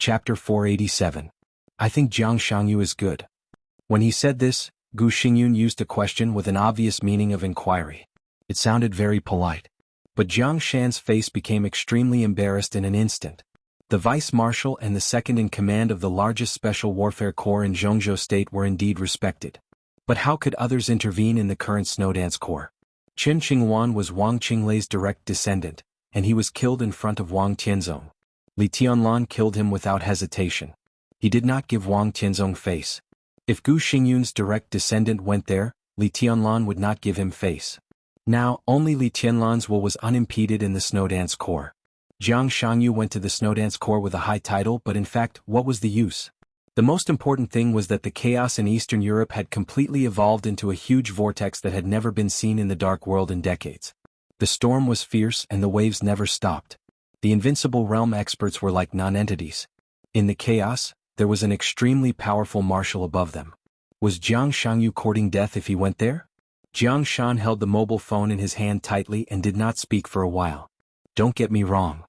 Chapter 487. I think Jiang Shangyu is good. When he said this, Gu Xingyun used a question with an obvious meaning of inquiry. It sounded very polite. But Jiang Shan's face became extremely embarrassed in an instant. The vice-marshal and the second-in-command of the largest special warfare corps in Zhongzhou state were indeed respected. But how could others intervene in the current Snowdance Corps? Qin Qinghuan was Wang Qinglei's direct descendant, and he was killed in front of Wang Tianzong. Li Tianlan killed him without hesitation. He did not give Wang Tianzong face. If Gu Xingyun's direct descendant went there, Li Tianlan would not give him face. Now, only Li Tianlan's will was unimpeded in the Snowdance Corps. Jiang Shangyu went to the Snowdance Corps with a high title, but in fact, what was the use? The most important thing was that the chaos in Eastern Europe had completely evolved into a huge vortex that had never been seen in the Dark World in decades. The storm was fierce and the waves never stopped. The invincible realm experts were like non-entities. In the chaos, there was an extremely powerful marshal above them. Was Jiang Shangyu courting death if he went there? Jiang Shan held the mobile phone in his hand tightly and did not speak for a while. Don't get me wrong.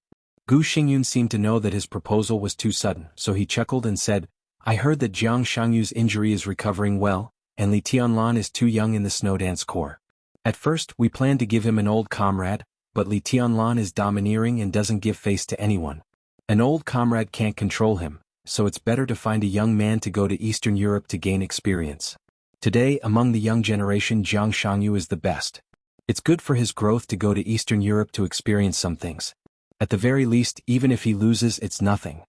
Gu Xingyun seemed to know that his proposal was too sudden, so he chuckled and said, I heard that Jiang Shangyu's injury is recovering well, and Li Tianlan is too young in the Snowdance Corps. At first, we planned to give him an old comrade, but Li Tianlan is domineering and doesn't give face to anyone. An old comrade can't control him, so it's better to find a young man to go to Eastern Europe to gain experience. Today, among the young generation, Jiang Shangyu is the best. It's good for his growth to go to Eastern Europe to experience some things. At the very least, even if he loses, it's nothing.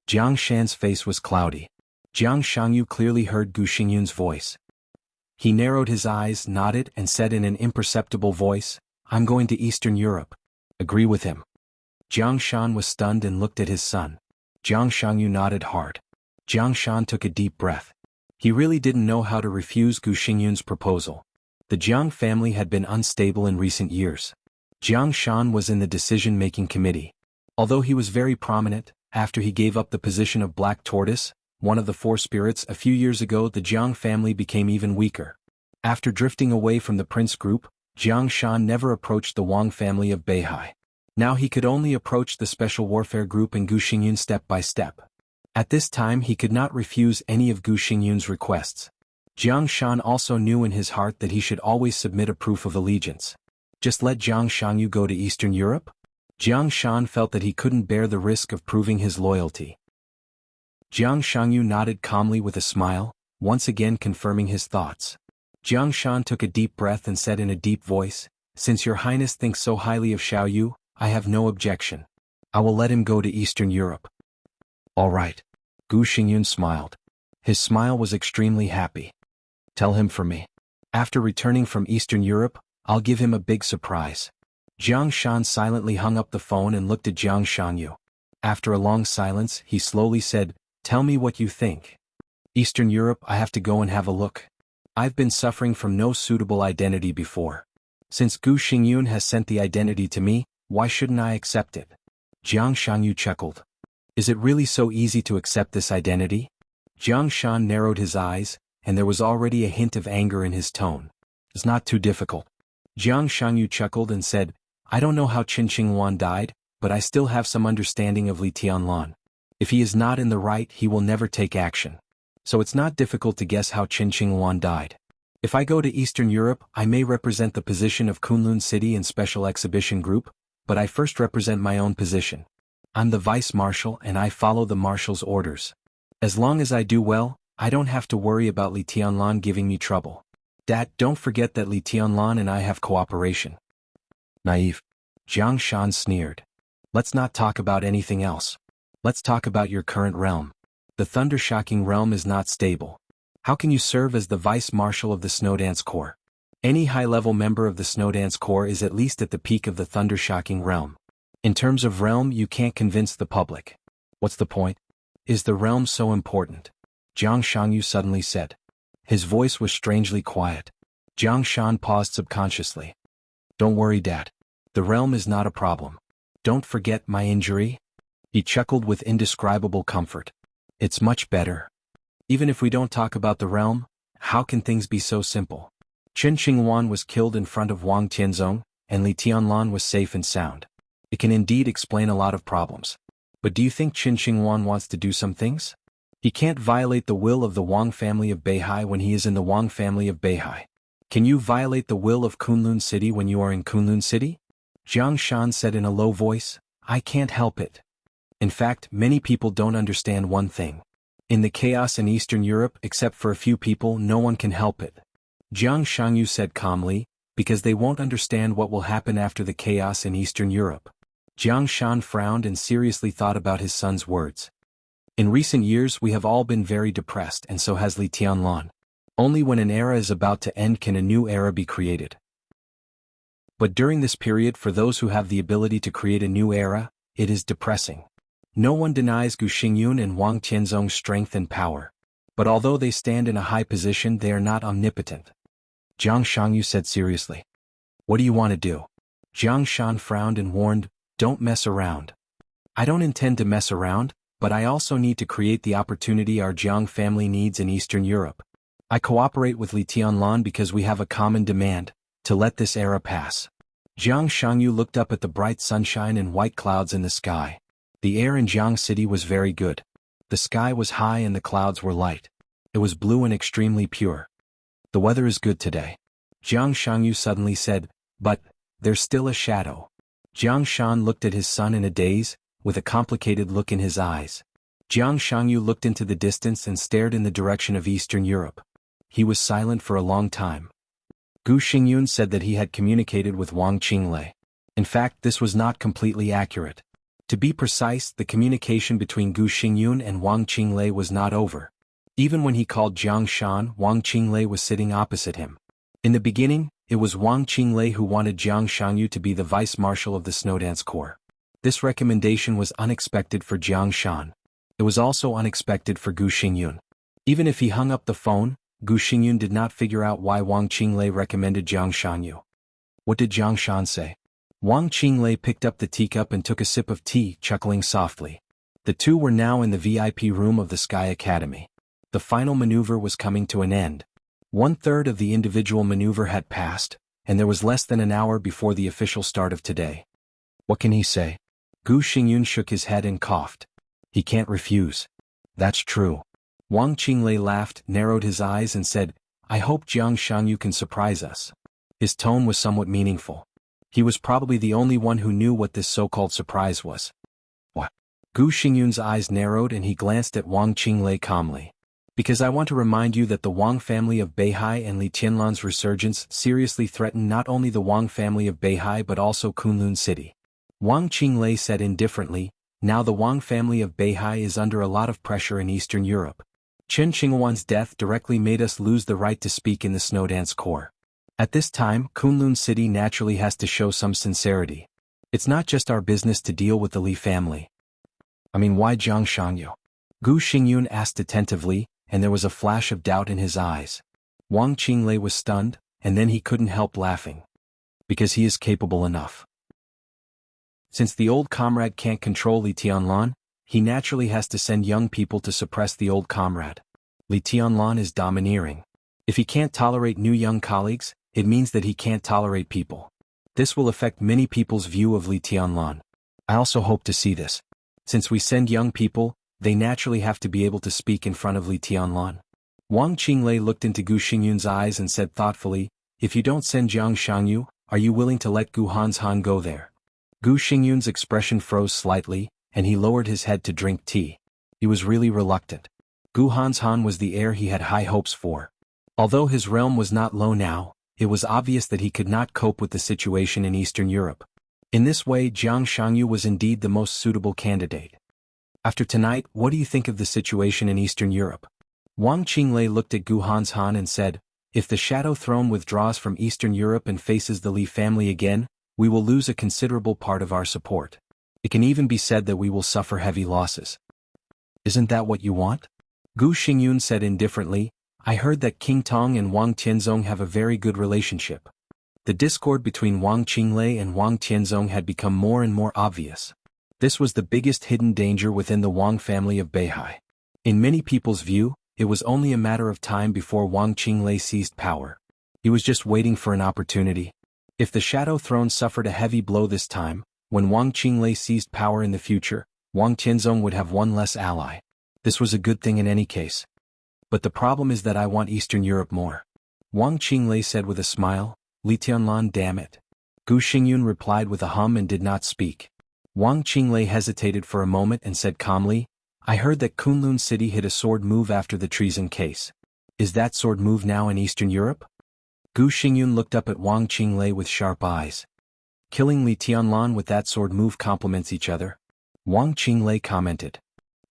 Jiang Shan's face was cloudy. Jiang Shangyu clearly heard Gu Xingyun's voice. He narrowed his eyes, nodded, and said in an imperceptible voice, I'm going to Eastern Europe. Agree with him. Jiang Shan was stunned and looked at his son. Jiang Shangyu nodded hard. Jiang Shan took a deep breath. He really didn't know how to refuse Gu Xingyun's proposal. The Jiang family had been unstable in recent years. Jiang Shan was in the decision-making committee. Although he was very prominent, after he gave up the position of Black Tortoise, one of the four spirits, a few years ago, the Jiang family became even weaker. After drifting away from the prince group, Jiang Shan never approached the Wang family of Beihai. Now he could only approach the special warfare group and Gu Xingyun step by step. At this time he could not refuse any of Gu Xingyun's requests. Jiang Shan also knew in his heart that he should always submit a proof of allegiance. Just let Jiang Shangyu go to Eastern Europe? Jiang Shan felt that he couldn't bear the risk of proving his loyalty. Jiang Shangyu nodded calmly with a smile, once again confirming his thoughts. Jiang Shan took a deep breath and said in a deep voice, Since your highness thinks so highly of Xiaoyu, I have no objection. I will let him go to Eastern Europe. All right. Gu Xingyun smiled. His smile was extremely happy. Tell him for me. After returning from Eastern Europe, I'll give him a big surprise. Jiang Shan silently hung up the phone and looked at Jiang Shangyu. After a long silence, he slowly said, Tell me what you think. Eastern Europe, I have to go and have a look. I've been suffering from no suitable identity before. Since Gu Xingyun has sent the identity to me, why shouldn't I accept it? Jiang Shangyu chuckled. Is it really so easy to accept this identity? Jiang Shan narrowed his eyes, and there was already a hint of anger in his tone. It's not too difficult. Jiang Shangyu chuckled and said, I don't know how Qin Qinghuan died, but I still have some understanding of Li Tianlan. If he is not in the right, he will never take action. So it's not difficult to guess how Qin Qinghuan died. If I go to Eastern Europe, I may represent the position of Kunlun City in Special Exhibition Group, but I first represent my own position. I'm the vice-marshal and I follow the marshal's orders. As long as I do well, I don't have to worry about Li Tianlan giving me trouble. Dad, don't forget that Li Tianlan and I have cooperation. Naive. Jiang Shan sneered. Let's not talk about anything else. Let's talk about your current realm. The Thundershocking realm is not stable. How can you serve as the vice-marshal of the Snowdance Corps? Any high-level member of the Snowdance Corps is at least at the peak of the Thundershocking realm. In terms of realm, you can't convince the public. What's the point? Is the realm so important? Jiang Shangyu suddenly said. His voice was strangely quiet. Jiang Shan paused subconsciously. Don't worry, Dad. The realm is not a problem. Don't forget my injury. He chuckled with indescribable comfort. It's much better. Even if we don't talk about the realm, how can things be so simple? Qin Qinghuan was killed in front of Wang Tianzong, and Li Tianlan was safe and sound. It can indeed explain a lot of problems. But do you think Qin Shi Huang wants to do some things? He can't violate the will of the Wang family of Beihai when he is in the Wang family of Beihai. Can you violate the will of Kunlun City when you are in Kunlun City? Jiang Shan said in a low voice, I can't help it. In fact, many people don't understand one thing. In the chaos in Eastern Europe, except for a few people, no one can help it. Jiang Shangyu said calmly, because they won't understand what will happen after the chaos in Eastern Europe. Jiang Shan frowned and seriously thought about his son's words. In recent years we have all been very depressed, and so has Li Tianlan. Only when an era is about to end can a new era be created. But during this period, for those who have the ability to create a new era, it is depressing. No one denies Gu Xingyun and Wang Tianzong's strength and power. But although they stand in a high position, they are not omnipotent. Jiang Shangyu said seriously. What do you want to do? Jiang Shan frowned and warned, don't mess around. I don't intend to mess around, but I also need to create the opportunity our Jiang family needs in Eastern Europe. I cooperate with Li Tianlan because we have a common demand, to let this era pass. Jiang Shangyu looked up at the bright sunshine and white clouds in the sky. The air in Jiang City was very good. The sky was high and the clouds were light. It was blue and extremely pure. The weather is good today. Jiang Shangyu suddenly said, but there's still a shadow. Jiang Shan looked at his son in a daze, with a complicated look in his eyes. Jiang Shangyu looked into the distance and stared in the direction of Eastern Europe. He was silent for a long time. Gu Xingyun said that he had communicated with Wang Qinglei. In fact, this was not completely accurate. To be precise, the communication between Gu Xingyun and Wang Qinglei was not over. Even when he called Jiang Shan, Wang Qinglei was sitting opposite him. In the beginning, it was Wang Qinglei who wanted Jiang Shangyu to be the vice marshal of the Snowdance Corps. This recommendation was unexpected for Jiang Shan. It was also unexpected for Gu Xingyun. Even if he hung up the phone, Gu Xingyun did not figure out why Wang Qinglei recommended Jiang Shangyu. What did Jiang Shan say? Wang Qinglei picked up the teacup and took a sip of tea, chuckling softly. The two were now in the VIP room of the Sky Academy. The final maneuver was coming to an end. 1/3 of the individual maneuver had passed, and there was less than an hour before the official start of today. What can he say? Gu Xingyun shook his head and coughed. He can't refuse. That's true. Wang Qinglei laughed, narrowed his eyes and said, I hope Jiang Shangyu can surprise us. His tone was somewhat meaningful. He was probably the only one who knew what this so-called surprise was. What? Gu Xingyun's eyes narrowed and he glanced at Wang Qinglei calmly. Because I want to remind you that the Wang family of Beihai and Li Tianlan's resurgence seriously threaten not only the Wang family of Beihai but also Kunlun City. Wang Qinglei said indifferently, now the Wang family of Beihai is under a lot of pressure in Eastern Europe. Chen Qinghuan's death directly made us lose the right to speak in the Snowdance Corps. At this time, Kunlun City naturally has to show some sincerity. It's not just our business to deal with the Li family. I mean, why Jiang Shangyu? Gu Xingyun asked attentively, and there was a flash of doubt in his eyes. Wang Qinglei was stunned, and then he couldn't help laughing. Because he is capable enough. Since the old comrade can't control Li Tianlan, he naturally has to send young people to suppress the old comrade. Li Tianlan is domineering. If he can't tolerate new young colleagues, it means that he can't tolerate people. This will affect many people's view of Li Tianlan. I also hope to see this. Since we send young people, they naturally have to be able to speak in front of Li Tianlan. Wang Qinglei looked into Gu Xingyun's eyes and said thoughtfully, if you don't send Jiang Shangyu, are you willing to let Gu Hanshan go there? Gu Xingyun's expression froze slightly, and he lowered his head to drink tea. He was really reluctant. Gu Hanshan was the heir he had high hopes for. Although his realm was not low now, it was obvious that he could not cope with the situation in Eastern Europe. In this way, Jiang Shangyu was indeed the most suitable candidate. After tonight, what do you think of the situation in Eastern Europe? Wang Qinglei looked at Gu Hanshan and said, if the Shadow Throne withdraws from Eastern Europe and faces the Li family again, we will lose a considerable part of our support. It can even be said that we will suffer heavy losses. Isn't that what you want? Gu Xingyun said indifferently, I heard that King Tong and Wang Tianzong have a very good relationship. The discord between Wang Qinglei and Wang Tianzong had become more and more obvious. This was the biggest hidden danger within the Wang family of Beihai. In many people's view, it was only a matter of time before Wang Qinglei seized power. He was just waiting for an opportunity. If the Shadow Throne suffered a heavy blow this time, when Wang Qinglei seized power in the future, Wang Tianzong would have one less ally. This was a good thing in any case. But the problem is that I want Eastern Europe more. Wang Qinglei said with a smile. Li Tianlan, damn it. Gu Xingyun replied with a hum and did not speak. Wang Qinglei hesitated for a moment and said calmly, I heard that Kunlun City hit a sword move after the treason case. Is that sword move now in Eastern Europe? Gu Xingyun looked up at Wang Qinglei with sharp eyes. Killing Li Tianlan with that sword move complements each other. Wang Qinglei commented.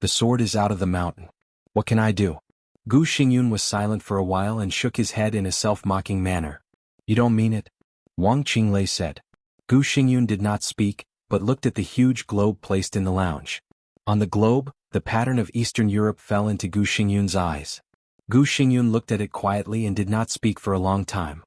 The sword is out of the mountain. What can I do? Gu Xingyun was silent for a while and shook his head in a self-mocking manner. You don't mean it? Wang Qinglei said. Gu Xingyun did not speak, but looked at the huge globe placed in the lounge. On the globe, the pattern of Eastern Europe fell into Gu Xingyun's eyes. Gu Xingyun looked at it quietly and did not speak for a long time.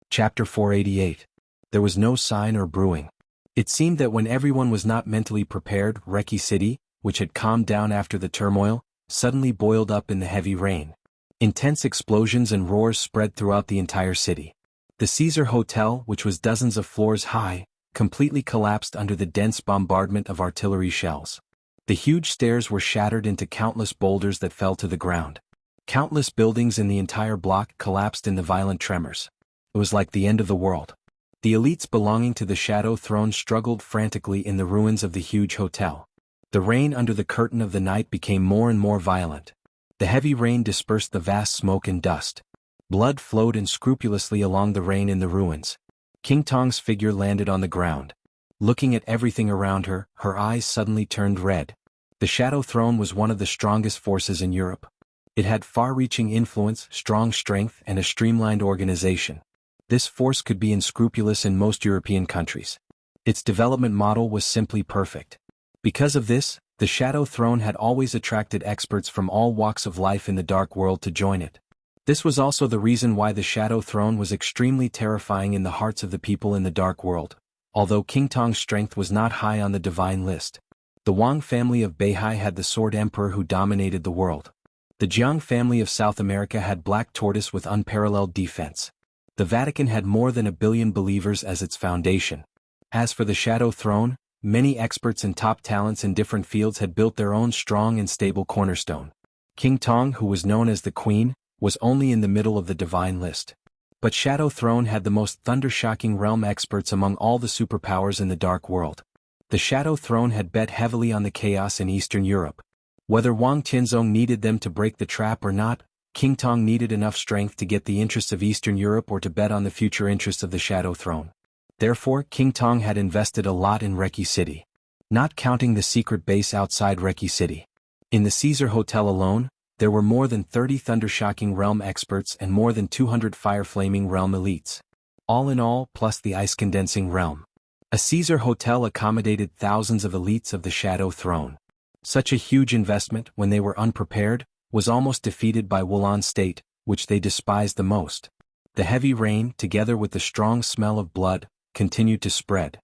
Chapter 488. There was no sign or brewing. It seemed that when everyone was not mentally prepared, Reki City, which had calmed down after the turmoil, suddenly boiled up in the heavy rain. Intense explosions and roars spread throughout the entire city. The Caesar Hotel, which was dozens of floors high, completely collapsed under the dense bombardment of artillery shells. The huge stairs were shattered into countless boulders that fell to the ground. Countless buildings in the entire block collapsed in the violent tremors. It was like the end of the world. The elites belonging to the Shadow Throne struggled frantically in the ruins of the huge hotel. The rain under the curtain of the night became more and more violent. The heavy rain dispersed the vast smoke and dust. Blood flowed unscrupulously along the rain in the ruins. King Tong's figure landed on the ground. Looking at everything around her, her eyes suddenly turned red. The Shadow Throne was one of the strongest forces in Europe. It had far-reaching influence, strong strength, and a streamlined organization. This force could be unscrupulous in most European countries. Its development model was simply perfect. Because of this, the Shadow Throne had always attracted experts from all walks of life in the Dark World to join it. This was also the reason why the Shadow Throne was extremely terrifying in the hearts of the people in the Dark World, although King Tong's strength was not high on the divine list. The Wang family of Beihai had the Sword Emperor who dominated the world. The Jianghu family of South America had Black Tortoise with unparalleled defense. The Vatican had more than 1 billion believers as its foundation. As for the Shadow Throne, many experts and top talents in different fields had built their own strong and stable cornerstone. King Tong, who was known as the Queen, was only in the middle of the divine list. But Shadow Throne had the most thunder-shocking realm experts among all the superpowers in the Dark World. The Shadow Throne had bet heavily on the chaos in Eastern Europe. Whether Wang Tianzong needed them to break the trap or not, King Tong needed enough strength to get the interests of Eastern Europe or to bet on the future interests of the Shadow Throne. Therefore, King Tong had invested a lot in Reki City. Not counting the secret base outside Reki City. In the Caesar Hotel alone, there were more than 30 Thundershocking Realm experts and more than 200 Fire-Flaming Realm elites. All in all, plus the Ice-Condensing Realm. A Caesar Hotel accommodated thousands of elites of the Shadow Throne. Such a huge investment, when they were unprepared, was almost defeated by Wulan State, which they despised the most. The heavy rain, together with the strong smell of blood, continued to spread.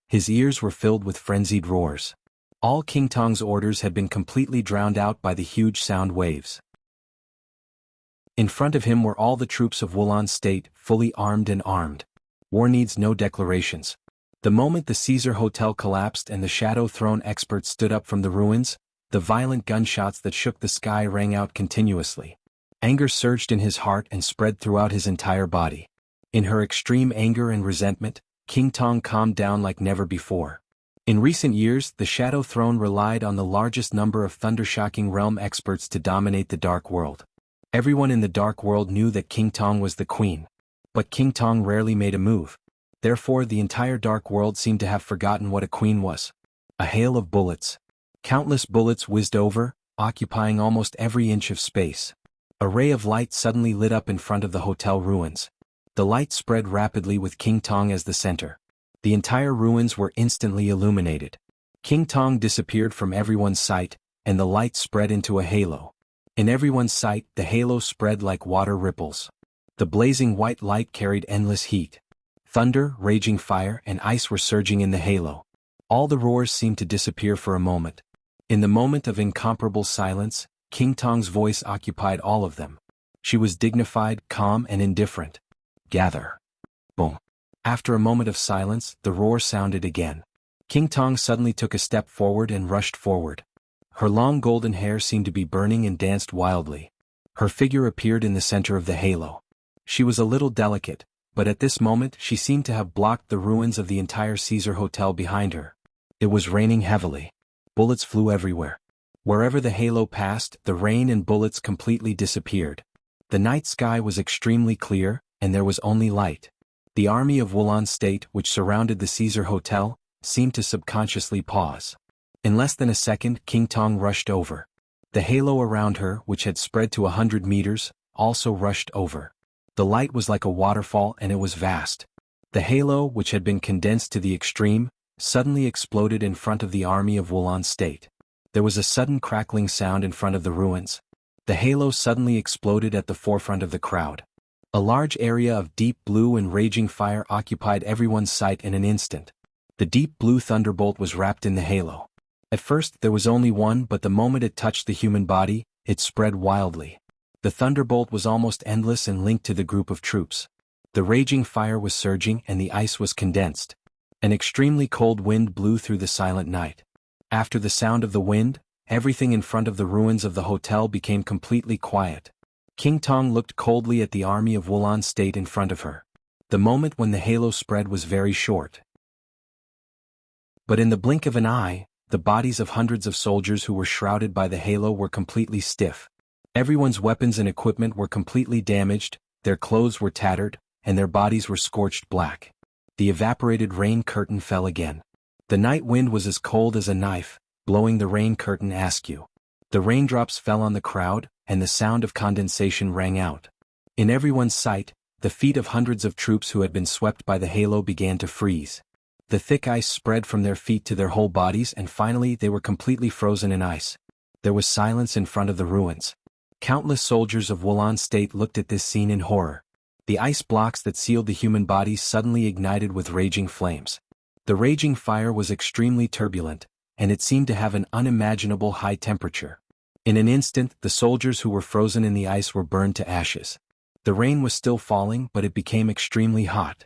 His ears were filled with frenzied roars. All King Tong's orders had been completely drowned out by the huge sound waves. In front of him were all the troops of Wulan State, fully armed and armed. War needs no declarations. The moment the Caesar Hotel collapsed and the Shadow Throne experts stood up from the ruins, the violent gunshots that shook the sky rang out continuously. Anger surged in his heart and spread throughout his entire body. In her extreme anger and resentment, King Tong calmed down like never before. In recent years, the Shadow Throne relied on the largest number of Thundershocking Realm experts to dominate the Dark World. Everyone in the Dark World knew that King Tong was the queen. But King Tong rarely made a move. Therefore, the entire Dark World seemed to have forgotten what a queen was. A hail of bullets. Countless bullets whizzed over, occupying almost every inch of space. A ray of light suddenly lit up in front of the hotel ruins. The light spread rapidly with King Tong as the center. The entire ruins were instantly illuminated. King Tong disappeared from everyone's sight, and the light spread into a halo. In everyone's sight, the halo spread like water ripples. The blazing white light carried endless heat. Thunder, raging fire, and ice were surging in the halo. All the roars seemed to disappear for a moment. In the moment of incomparable silence, King Tong's voice occupied all of them. She was dignified, calm, and indifferent. Gather. Boom. After a moment of silence, the roar sounded again. King Tong suddenly took a step forward and rushed forward. Her long golden hair seemed to be burning and danced wildly. Her figure appeared in the center of the halo. She was a little delicate, but at this moment she seemed to have blocked the ruins of the entire Caesar Hotel behind her. It was raining heavily. Bullets flew everywhere. Wherever the halo passed, the rain and bullets completely disappeared. The night sky was extremely clear, and there was only light. The army of Wulan State, which surrounded the Caesar Hotel, seemed to subconsciously pause. In less than a second, King Tong rushed over. The halo around her, which had spread to 100 meters, also rushed over. The light was like a waterfall and it was vast. The halo, which had been condensed to the extreme, suddenly exploded in front of the army of Wulan State. There was a sudden crackling sound in front of the ruins. The halo suddenly exploded at the forefront of the crowd. A large area of deep blue and raging fire occupied everyone's sight in an instant. The deep blue thunderbolt was wrapped in the halo. At first there was only one, but the moment it touched the human body, it spread wildly. The thunderbolt was almost endless and linked to the group of troops. The raging fire was surging and the ice was condensed. An extremely cold wind blew through the silent night. After the sound of the wind, everything in front of the ruins of the hotel became completely quiet. King Tong looked coldly at the army of Wulan State in front of her. The moment when the halo spread was very short. But in the blink of an eye, the bodies of hundreds of soldiers who were shrouded by the halo were completely stiff. Everyone's weapons and equipment were completely damaged, their clothes were tattered, and their bodies were scorched black. The evaporated rain curtain fell again. The night wind was as cold as a knife, blowing the rain curtain askew. The raindrops fell on the crowd, and the sound of condensation rang out. In everyone's sight, the feet of hundreds of troops who had been swept by the halo began to freeze. The thick ice spread from their feet to their whole bodies and finally they were completely frozen in ice. There was silence in front of the ruins. Countless soldiers of Wulan State looked at this scene in horror. The ice blocks that sealed the human bodies suddenly ignited with raging flames. The raging fire was extremely turbulent, and it seemed to have an unimaginable high temperature. In an instant, the soldiers who were frozen in the ice were burned to ashes. The rain was still falling, but it became extremely hot.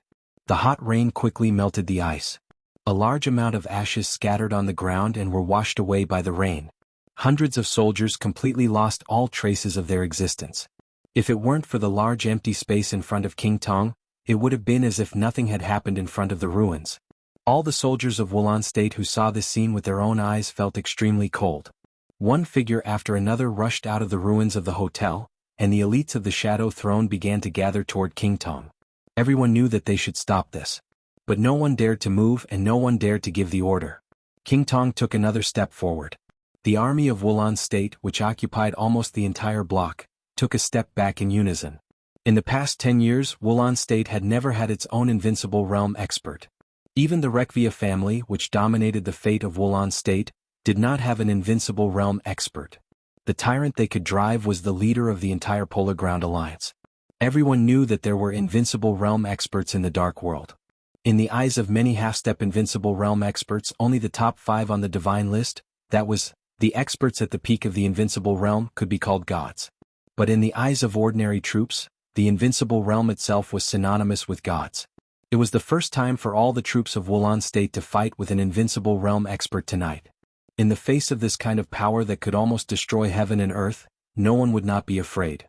The hot rain quickly melted the ice. A large amount of ashes scattered on the ground and were washed away by the rain. Hundreds of soldiers completely lost all traces of their existence. If it weren't for the large empty space in front of King Tong, it would have been as if nothing had happened in front of the ruins. All the soldiers of Wulan State who saw this scene with their own eyes felt extremely cold. One figure after another rushed out of the ruins of the hotel, and the elites of the Shadow Throne began to gather toward King Tong. Everyone knew that they should stop this. But no one dared to move and no one dared to give the order. King Tong took another step forward. The army of Wulan State, which occupied almost the entire block, took a step back in unison. In the past 10 years, Wulan State had never had its own invincible realm expert. Even the Rekvia family, which dominated the fate of Wulan State, did not have an invincible realm expert. The tyrant they could drive was the leader of the entire Polar Ground Alliance. Everyone knew that there were invincible realm experts in the Dark World. In the eyes of many half-step invincible realm experts, only the top 5 on the divine list, that was, the experts at the peak of the invincible realm, could be called gods. But in the eyes of ordinary troops, the invincible realm itself was synonymous with gods. It was the first time for all the troops of Wulan State to fight with an invincible realm expert tonight. In the face of this kind of power that could almost destroy heaven and earth, no one would not be afraid.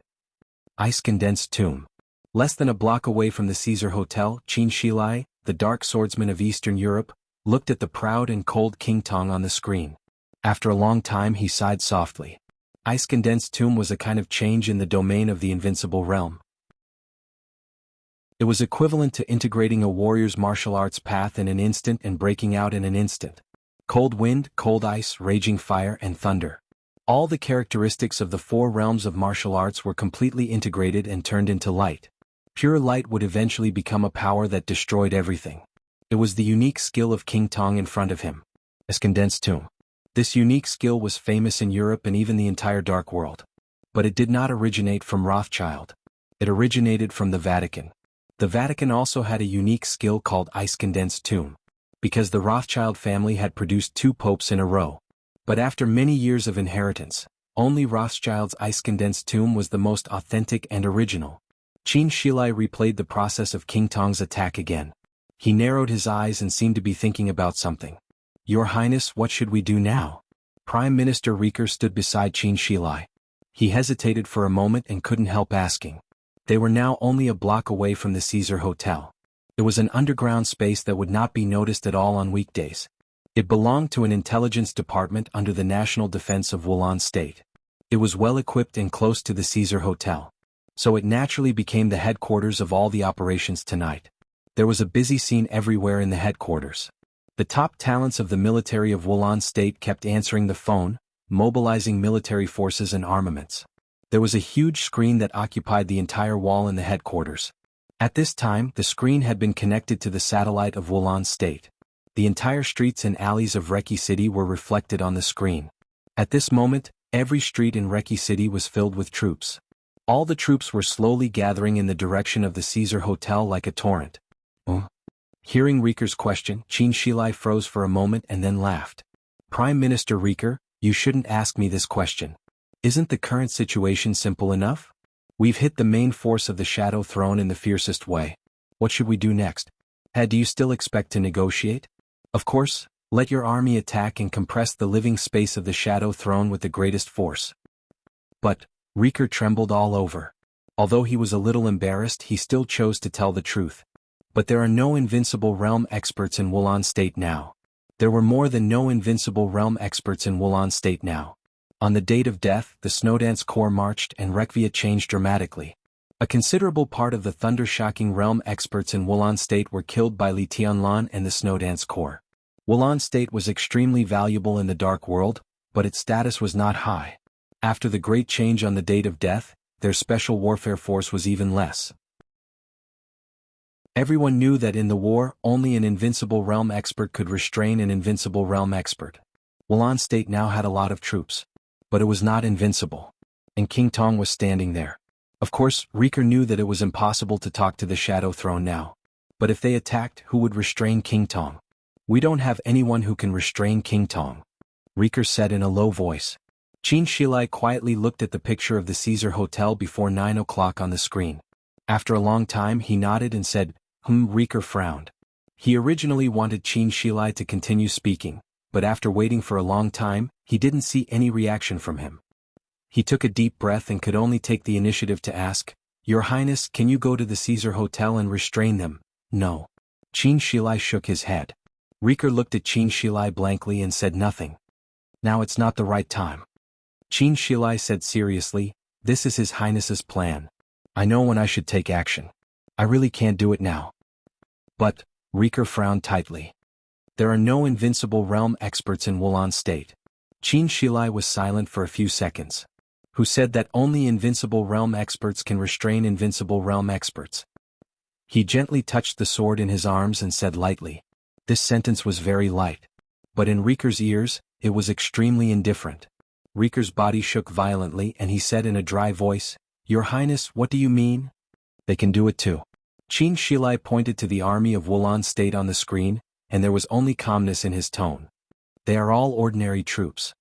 Ice-condensed tomb. Less than a block away from the Caesar Hotel, Qin Shilai, the dark swordsman of Eastern Europe, looked at the proud and cold King Tong on the screen. After a long time he sighed softly. Ice-condensed tomb was a kind of change in the domain of the invincible realm. It was equivalent to integrating a warrior's martial arts path in an instant and breaking out in an instant. Cold wind, cold ice, raging fire, and thunder. All the characteristics of the 4 realms of martial arts were completely integrated and turned into light. Pure light would eventually become a power that destroyed everything. It was the unique skill of King Tong in front of him. Ice-condensed tomb. This unique skill was famous in Europe and even the entire Dark World. But it did not originate from Rothschild. It originated from the Vatican. The Vatican also had a unique skill called ice-condensed tomb, because the Rothschild family had produced 2 popes in a row. But after many years of inheritance, only Rothschild's ice-condensed tomb was the most authentic and original. Qin Shilai replayed the process of King Tong's attack again. He narrowed his eyes and seemed to be thinking about something. Your Highness, what should we do now? Prime Minister Rieker stood beside Qin Shilai. He hesitated for a moment and couldn't help asking. They were now only a block away from the Caesar Hotel. It was an underground space that would not be noticed at all on weekdays. It belonged to an intelligence department under the National Defense of Wulan State. It was well equipped and close to the Caesar Hotel. So it naturally became the headquarters of all the operations tonight. There was a busy scene everywhere in the headquarters. The top talents of the military of Wulan State kept answering the phone, mobilizing military forces and armaments. There was a huge screen that occupied the entire wall in the headquarters. At this time, the screen had been connected to the satellite of Wulan State. The entire streets and alleys of Reki City were reflected on the screen. At this moment, every street in Reki City was filled with troops. All the troops were slowly gathering in the direction of the Caesar Hotel like a torrent. Hearing Rieker's question, Qin Shilai froze for a moment and then laughed. Prime Minister Rieker, you shouldn't ask me this question. Isn't the current situation simple enough? We've hit the main force of the Shadow Throne in the fiercest way. What should we do next? Do you still expect to negotiate? Of course, let your army attack and compress the living space of the Shadow Throne with the greatest force. But, Rieker trembled all over. Although he was a little embarrassed, he still chose to tell the truth. But there are no invincible realm experts in Wulan State now. There were more than no invincible realm experts in Wulan State now. On the date of death, the Snowdance Corps marched and Rekvia changed dramatically. A considerable part of the thunder-shocking realm experts in Wulan State were killed by Li Tianlan and the Snowdance Corps. Wulan State was extremely valuable in the Dark World, but its status was not high. After the great change on the date of death, their special warfare force was even less. Everyone knew that in the war, only an invincible realm expert could restrain an invincible realm expert. Wulan State now had a lot of troops. But it was not invincible. And King Tong was standing there. Of course, Rieker knew that it was impossible to talk to the Shadow Throne now. But if they attacked, who would restrain King Tong? We don't have anyone who can restrain King Tong, Rieker said in a low voice. Qin Shilai quietly looked at the picture of the Caesar Hotel before 9 o'clock on the screen. After a long time he nodded and said, Rieker frowned. He originally wanted Qin Shilai to continue speaking, but after waiting for a long time, he didn't see any reaction from him. He took a deep breath and could only take the initiative to ask, Your Highness, can you go to the Caesar Hotel and restrain them? No. Qin Shilai shook his head. Rieker looked at Qin Shilai blankly and said nothing. Now it's not the right time. Qin Shilai said seriously, This is His Highness's plan. I know when I should take action. I really can't do it now. But, Rieker frowned tightly. There are no invincible realm experts in Wulan State. Qin Shilai was silent for a few seconds. Who said that only invincible realm experts can restrain invincible realm experts? He gently touched the sword in his arms and said lightly. This sentence was very light. But in Rieker's ears, it was extremely indifferent. Rieker's body shook violently and he said in a dry voice, Your Highness, what do you mean? They can do it too. Qin Shilai pointed to the army of Wulan State on the screen, and there was only calmness in his tone. They are all ordinary troops.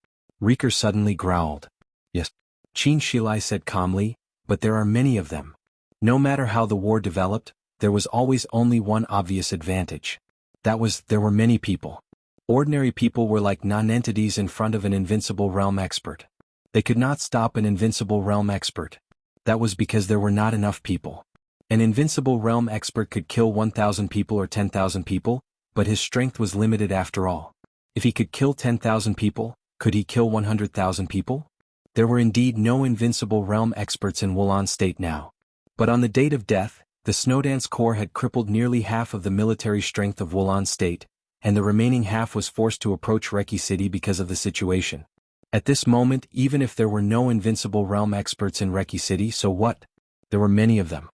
Rieker suddenly growled. Yes. Qin Shilai said calmly, but there are many of them. No matter how the war developed, there was always only one obvious advantage. That was, there were many people. Ordinary people were like non-entities in front of an invincible realm expert. They could not stop an invincible realm expert. That was because there were not enough people. An invincible realm expert could kill 1,000 people or 10,000 people, but his strength was limited after all. If he could kill 10,000 people, could he kill 100,000 people? There were indeed no invincible realm experts in Wulan State now. But on the date of death, the Snowdance Corps had crippled nearly half of the military strength of Wulan State, and the remaining half was forced to approach Reki City because of the situation. At this moment, even if there were no invincible realm experts in Reki City, so what? There were many of them.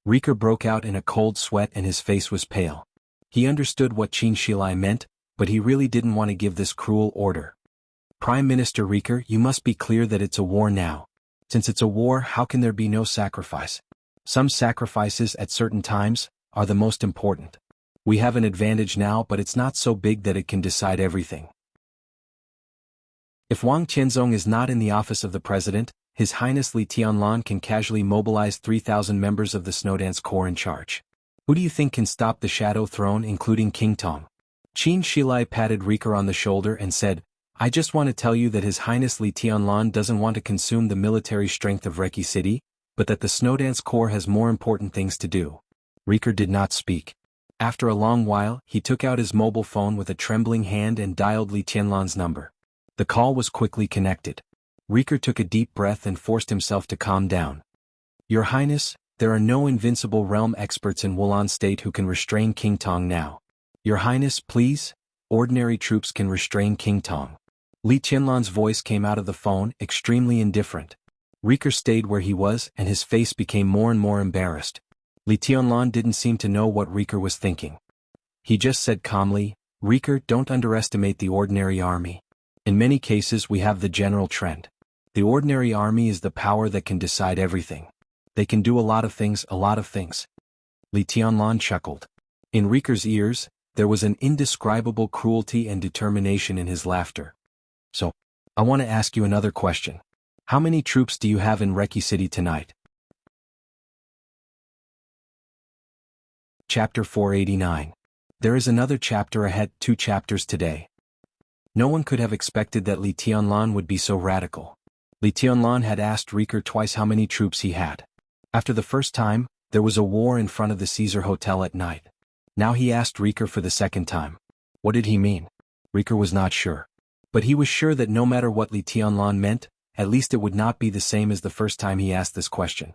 Rieker broke out in a cold sweat and his face was pale. He understood what Qin Shilai meant, but he really didn't want to give this cruel order. Prime Minister Rieker, you must be clear that it's a war now. Since it's a war, how can there be no sacrifice? Some sacrifices at certain times are the most important. We have an advantage now, but it's not so big that it can decide everything. If Wang Qianzong is not in the office of the president, His Highness Li Tianlan can casually mobilize 3,000 members of the Snowdance Corps in charge. Who do you think can stop the Shadow Throne, including King Tong? Qin Shilai patted Rika on the shoulder and said, I just want to tell you that His Highness Li Tianlan doesn't want to consume the military strength of Reki City, but that the Snowdance Corps has more important things to do. Rika did not speak. After a long while, he took out his mobile phone with a trembling hand and dialed Li Tianlan's number. The call was quickly connected. Rika took a deep breath and forced himself to calm down. Your Highness, there are no invincible realm experts in Wulan State who can restrain King Tong now. Your Highness, please? Ordinary troops can restrain King Tong. Li Tianlan's voice came out of the phone, extremely indifferent. Rika stayed where he was and his face became more and more embarrassed. Li Tianlan didn't seem to know what Rika was thinking. He just said calmly, Rika, don't underestimate the ordinary army. In many cases we have the general trend. The ordinary army is the power that can decide everything. They can do a lot of things. Li Tianlan chuckled. In Rika's ears, there was an indescribable cruelty and determination in his laughter. So, I want to ask you another question. How many troops do you have in Reki City tonight? Chapter 489. There is another chapter ahead, 2 chapters today. No one could have expected that Li Tianlan would be so radical. Li Tianlan had asked Rika twice how many troops he had. After the first time, there was a war in front of the Caesar Hotel at night. Now he asked Rika for the second time. What did he mean? Rika was not sure. But he was sure that no matter what Li Tianlan meant, at least it would not be the same as the first time he asked this question.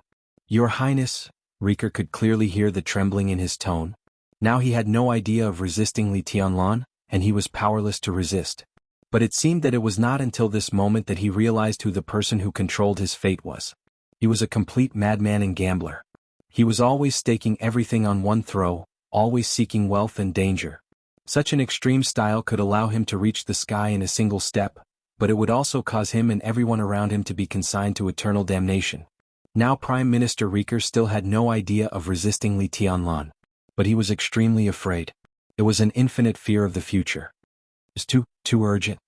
Your Highness, Rika could clearly hear the trembling in his tone. Now he had no idea of resisting Li Tianlan, and he was powerless to resist. But it seemed that it was not until this moment that he realized who the person who controlled his fate was. He was a complete madman and gambler. He was always staking everything on one throw, always seeking wealth and danger. Such an extreme style could allow him to reach the sky in a single step, but it would also cause him and everyone around him to be consigned to eternal damnation. Now Prime Minister Rika still had no idea of resisting Li Tianlan. But he was extremely afraid. It was an infinite fear of the future. It's too urgent.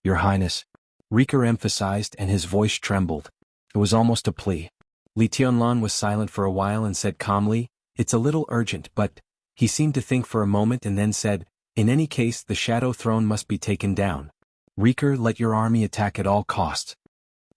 Your Highness. Rika emphasized and his voice trembled. It was almost a plea. Li Tianlan was silent for a while and said calmly, it's a little urgent, but... He seemed to think for a moment and then said, in any case the Shadow Throne must be taken down. Rika, let your army attack at all costs.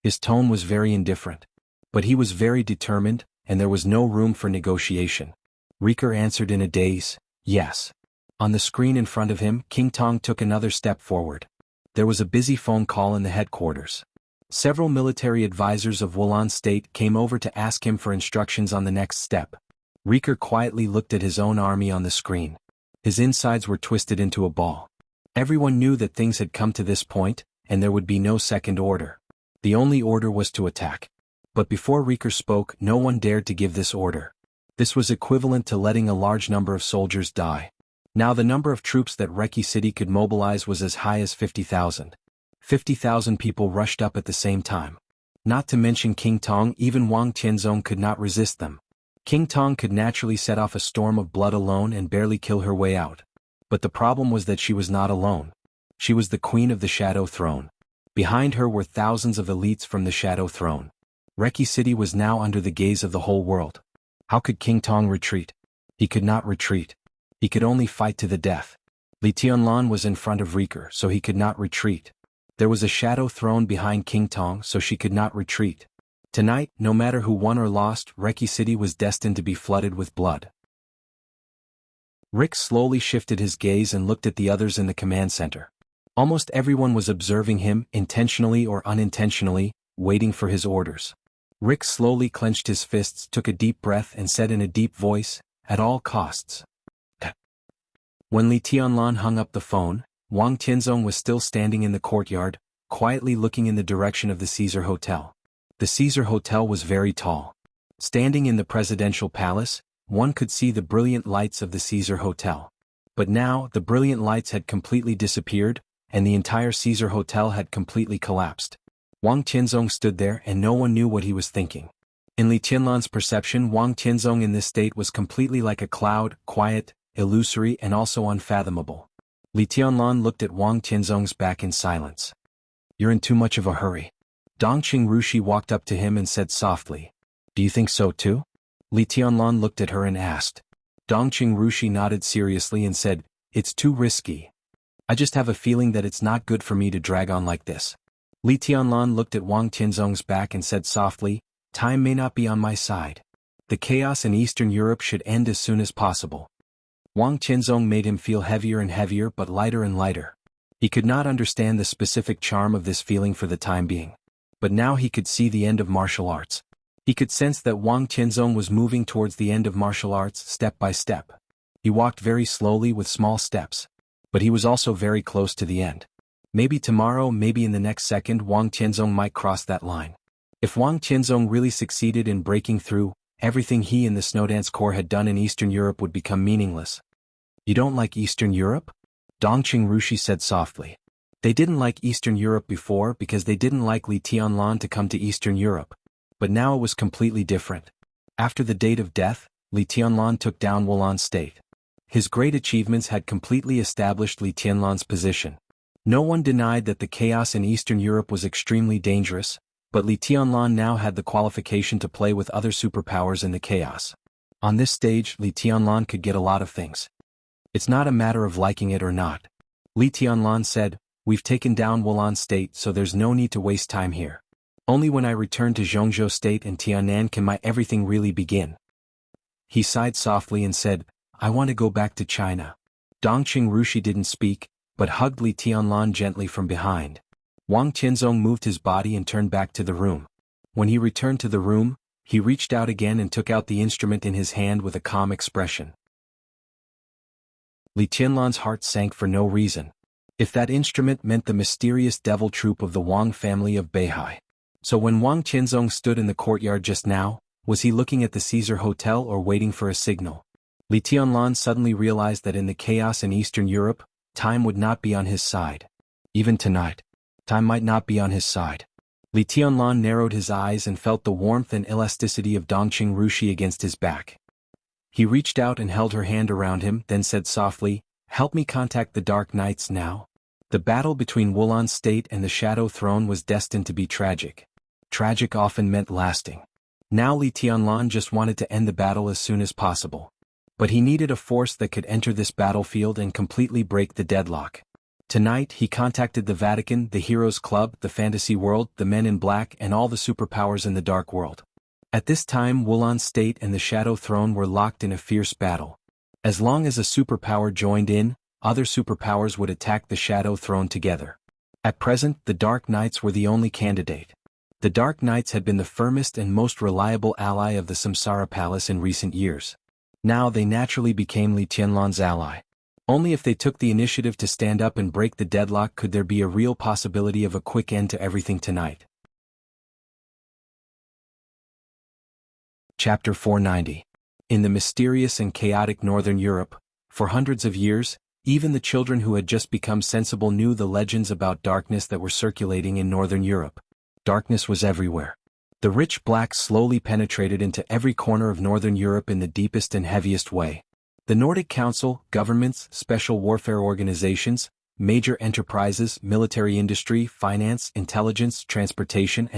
His tone was very indifferent. But he was very determined, and there was no room for negotiation. Rika answered in a daze, yes. On the screen in front of him, King Tong took another step forward. There was a busy phone call in the headquarters. Several military advisors of Wulan State came over to ask him for instructions on the next step. Rika quietly looked at his own army on the screen. His insides were twisted into a ball. Everyone knew that things had come to this point, and there would be no second order. The only order was to attack. But before Rika spoke, no one dared to give this order. This was equivalent to letting a large number of soldiers die. Now the number of troops that Reki City could mobilize was as high as 50,000. 50,000 people rushed up at the same time. Not to mention King Tong, even Wang Tianzong could not resist them. King Tong could naturally set off a storm of blood alone and barely kill her way out. But the problem was that she was not alone. She was the queen of the Shadow Throne. Behind her were thousands of elites from the Shadow Throne. Reki City was now under the gaze of the whole world. How could King Tong retreat? He could not retreat. He could only fight to the death. Li Tianlan was in front of Rika, so he could not retreat. There was a Shadow Throne behind King Tong, so she could not retreat. Tonight, no matter who won or lost, Reki City was destined to be flooded with blood. Rick slowly shifted his gaze and looked at the others in the command center. Almost everyone was observing him, intentionally or unintentionally, waiting for his orders. Rick slowly clenched his fists, took a deep breath and said in a deep voice, at all costs. When Li Tianlan hung up the phone, Wang Tianzong was still standing in the courtyard, quietly looking in the direction of the Caesar Hotel. The Caesar Hotel was very tall. Standing in the presidential palace, one could see the brilliant lights of the Caesar Hotel. But now, the brilliant lights had completely disappeared, and the entire Caesar Hotel had completely collapsed. Wang Tianzong stood there and no one knew what he was thinking. In Li Tianlan's perception, Wang Tianzong in this state was completely like a cloud, quiet, illusory and also unfathomable. Li Tianlan looked at Wang Tianzong's back in silence. You're in too much of a hurry. Dongqing Rushi walked up to him and said softly, do you think so too? Li Tianlan looked at her and asked. Dongqing Rushi nodded seriously and said, it's too risky. I just have a feeling that it's not good for me to drag on like this. Li Tianlan looked at Wang Tianzong's back and said softly, time may not be on my side. The chaos in Eastern Europe should end as soon as possible. Wang Tianzong made him feel heavier and heavier but lighter and lighter. He could not understand the specific charm of this feeling for the time being. But now he could see the end of martial arts. He could sense that Wang Tianzong was moving towards the end of martial arts step by step. He walked very slowly with small steps. But he was also very close to the end. Maybe tomorrow, maybe in the next second, Wang Tianzong might cross that line. If Wang Tianzong really succeeded in breaking through, everything he and the Snowdance Corps had done in Eastern Europe would become meaningless. You don't like Eastern Europe? Dongqing Rushi said softly. They didn't like Eastern Europe before because they didn't like Li Tianlan to come to Eastern Europe. But now it was completely different. After the date of death, Li Tianlan took down Wulan State. His great achievements had completely established Li Tianlan's position. No one denied that the chaos in Eastern Europe was extremely dangerous, but Li Tianlan now had the qualification to play with other superpowers in the chaos. On this stage, Li Tianlan could get a lot of things. It's not a matter of liking it or not. Li Tianlan said, we've taken down Wulan State so there's no need to waste time here. Only when I return to Zhongzhou State and Tianan can my everything really begin. He sighed softly and said, I want to go back to China. Dongqing Rushi didn't speak, but hugged Li Tianlan gently from behind. Wang Tianzong moved his body and turned back to the room. When he returned to the room, he reached out again and took out the instrument in his hand with a calm expression. Li Tianlan's heart sank for no reason. If that instrument meant the mysterious devil troop of the Wang family of Beihai. So when Wang Tianzong stood in the courtyard just now, was he looking at the Caesar Hotel or waiting for a signal? Li Tianlan suddenly realized that in the chaos in Eastern Europe, time would not be on his side. Even tonight, time might not be on his side. Li Tianlan narrowed his eyes and felt the warmth and elasticity of Dongqing Rushi against his back. He reached out and held her hand around him, then said softly, help me contact the Dark Knights now. The battle between Wulan State and the Shadow Throne was destined to be tragic. Tragic often meant lasting. Now Li Tianlan just wanted to end the battle as soon as possible. But he needed a force that could enter this battlefield and completely break the deadlock. Tonight he contacted the Vatican, the Heroes Club, the Fantasy World, the Men in Black and all the superpowers in the Dark World. At this time Wulan State and the Shadow Throne were locked in a fierce battle. As long as a superpower joined in, other superpowers would attack the Shadow Throne together. At present, the Dark Knights were the only candidate. The Dark Knights had been the firmest and most reliable ally of the Samsara Palace in recent years. Now they naturally became Li Tianlan's ally. Only if they took the initiative to stand up and break the deadlock could there be a real possibility of a quick end to everything tonight. Chapter 490. In the mysterious and chaotic Northern Europe, for hundreds of years, even the children who had just become sensible knew the legends about darkness that were circulating in Northern Europe. Darkness was everywhere. The rich black slowly penetrated into every corner of Northern Europe in the deepest and heaviest way. The Nordic Council, governments, special warfare organizations, major enterprises, military industry, finance, intelligence, transportation,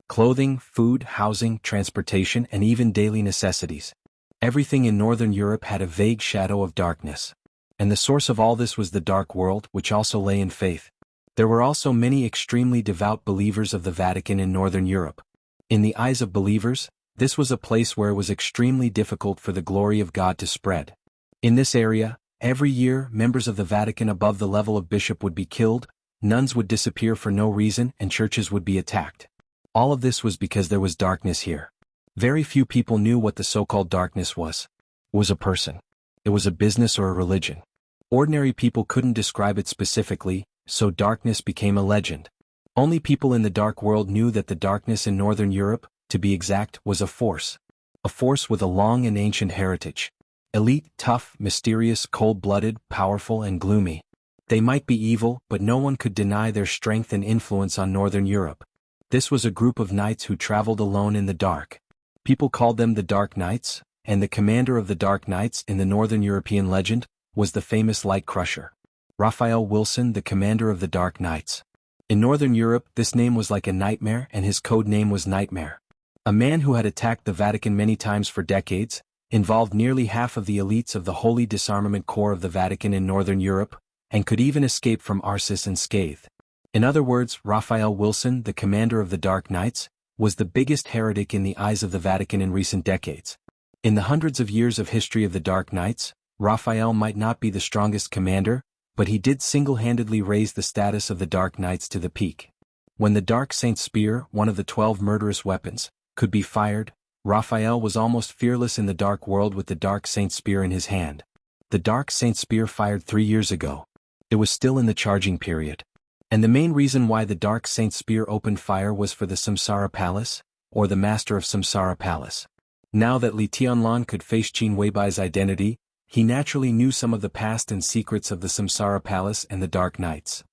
clothing, food, housing, transportation, and even daily necessities. Everything in Northern Europe had a vague shadow of darkness. And the source of all this was the Dark World, which also lay in faith. There were also many extremely devout believers of the Vatican in Northern Europe. In the eyes of believers, this was a place where it was extremely difficult for the glory of God to spread. In this area, every year members of the Vatican above the level of bishop would be killed, nuns would disappear for no reason, and churches would be attacked. All of this was because there was darkness here. Very few people knew what the so-called darkness was. It was a person. It was a business or a religion. Ordinary people couldn't describe it specifically, so darkness became a legend. Only people in the Dark World knew that the darkness in Northern Europe, to be exact, was a force. A force with a long and ancient heritage. Elite, tough, mysterious, cold-blooded, powerful, and gloomy. They might be evil, but no one could deny their strength and influence on Northern Europe. This was a group of knights who traveled alone in the dark. People called them the Dark Knights, and the commander of the Dark Knights in the Northern European legend was the famous Light Crusher. Raphael Wilson, the commander of the Dark Knights. In Northern Europe, this name was like a nightmare and his code name was Nightmare. A man who had attacked the Vatican many times for decades, involved nearly half of the elites of the Holy Disarmament Corps of the Vatican in Northern Europe, and could even escape from Arsis unscathed. In other words, Raphael Wilson, the commander of the Dark Knights, was the biggest heretic in the eyes of the Vatican in recent decades. In the hundreds of years of history of the Dark Knights, Raphael might not be the strongest commander, but he did single-handedly raise the status of the Dark Knights to the peak. When the Dark Saint Spear, one of the 12 murderous weapons, could be fired, Raphael was almost fearless in the dark world with the Dark Saint Spear in his hand. The Dark Saint Spear fired 3 years ago. It was still in the charging period. And the main reason why the Dark Saint Spear opened fire was for the Samsara Palace, or the Master of Samsara Palace. Now that Li Tianlan could face Qin Weibai's identity, he naturally knew some of the past and secrets of the Samsara Palace and the Dark Knights.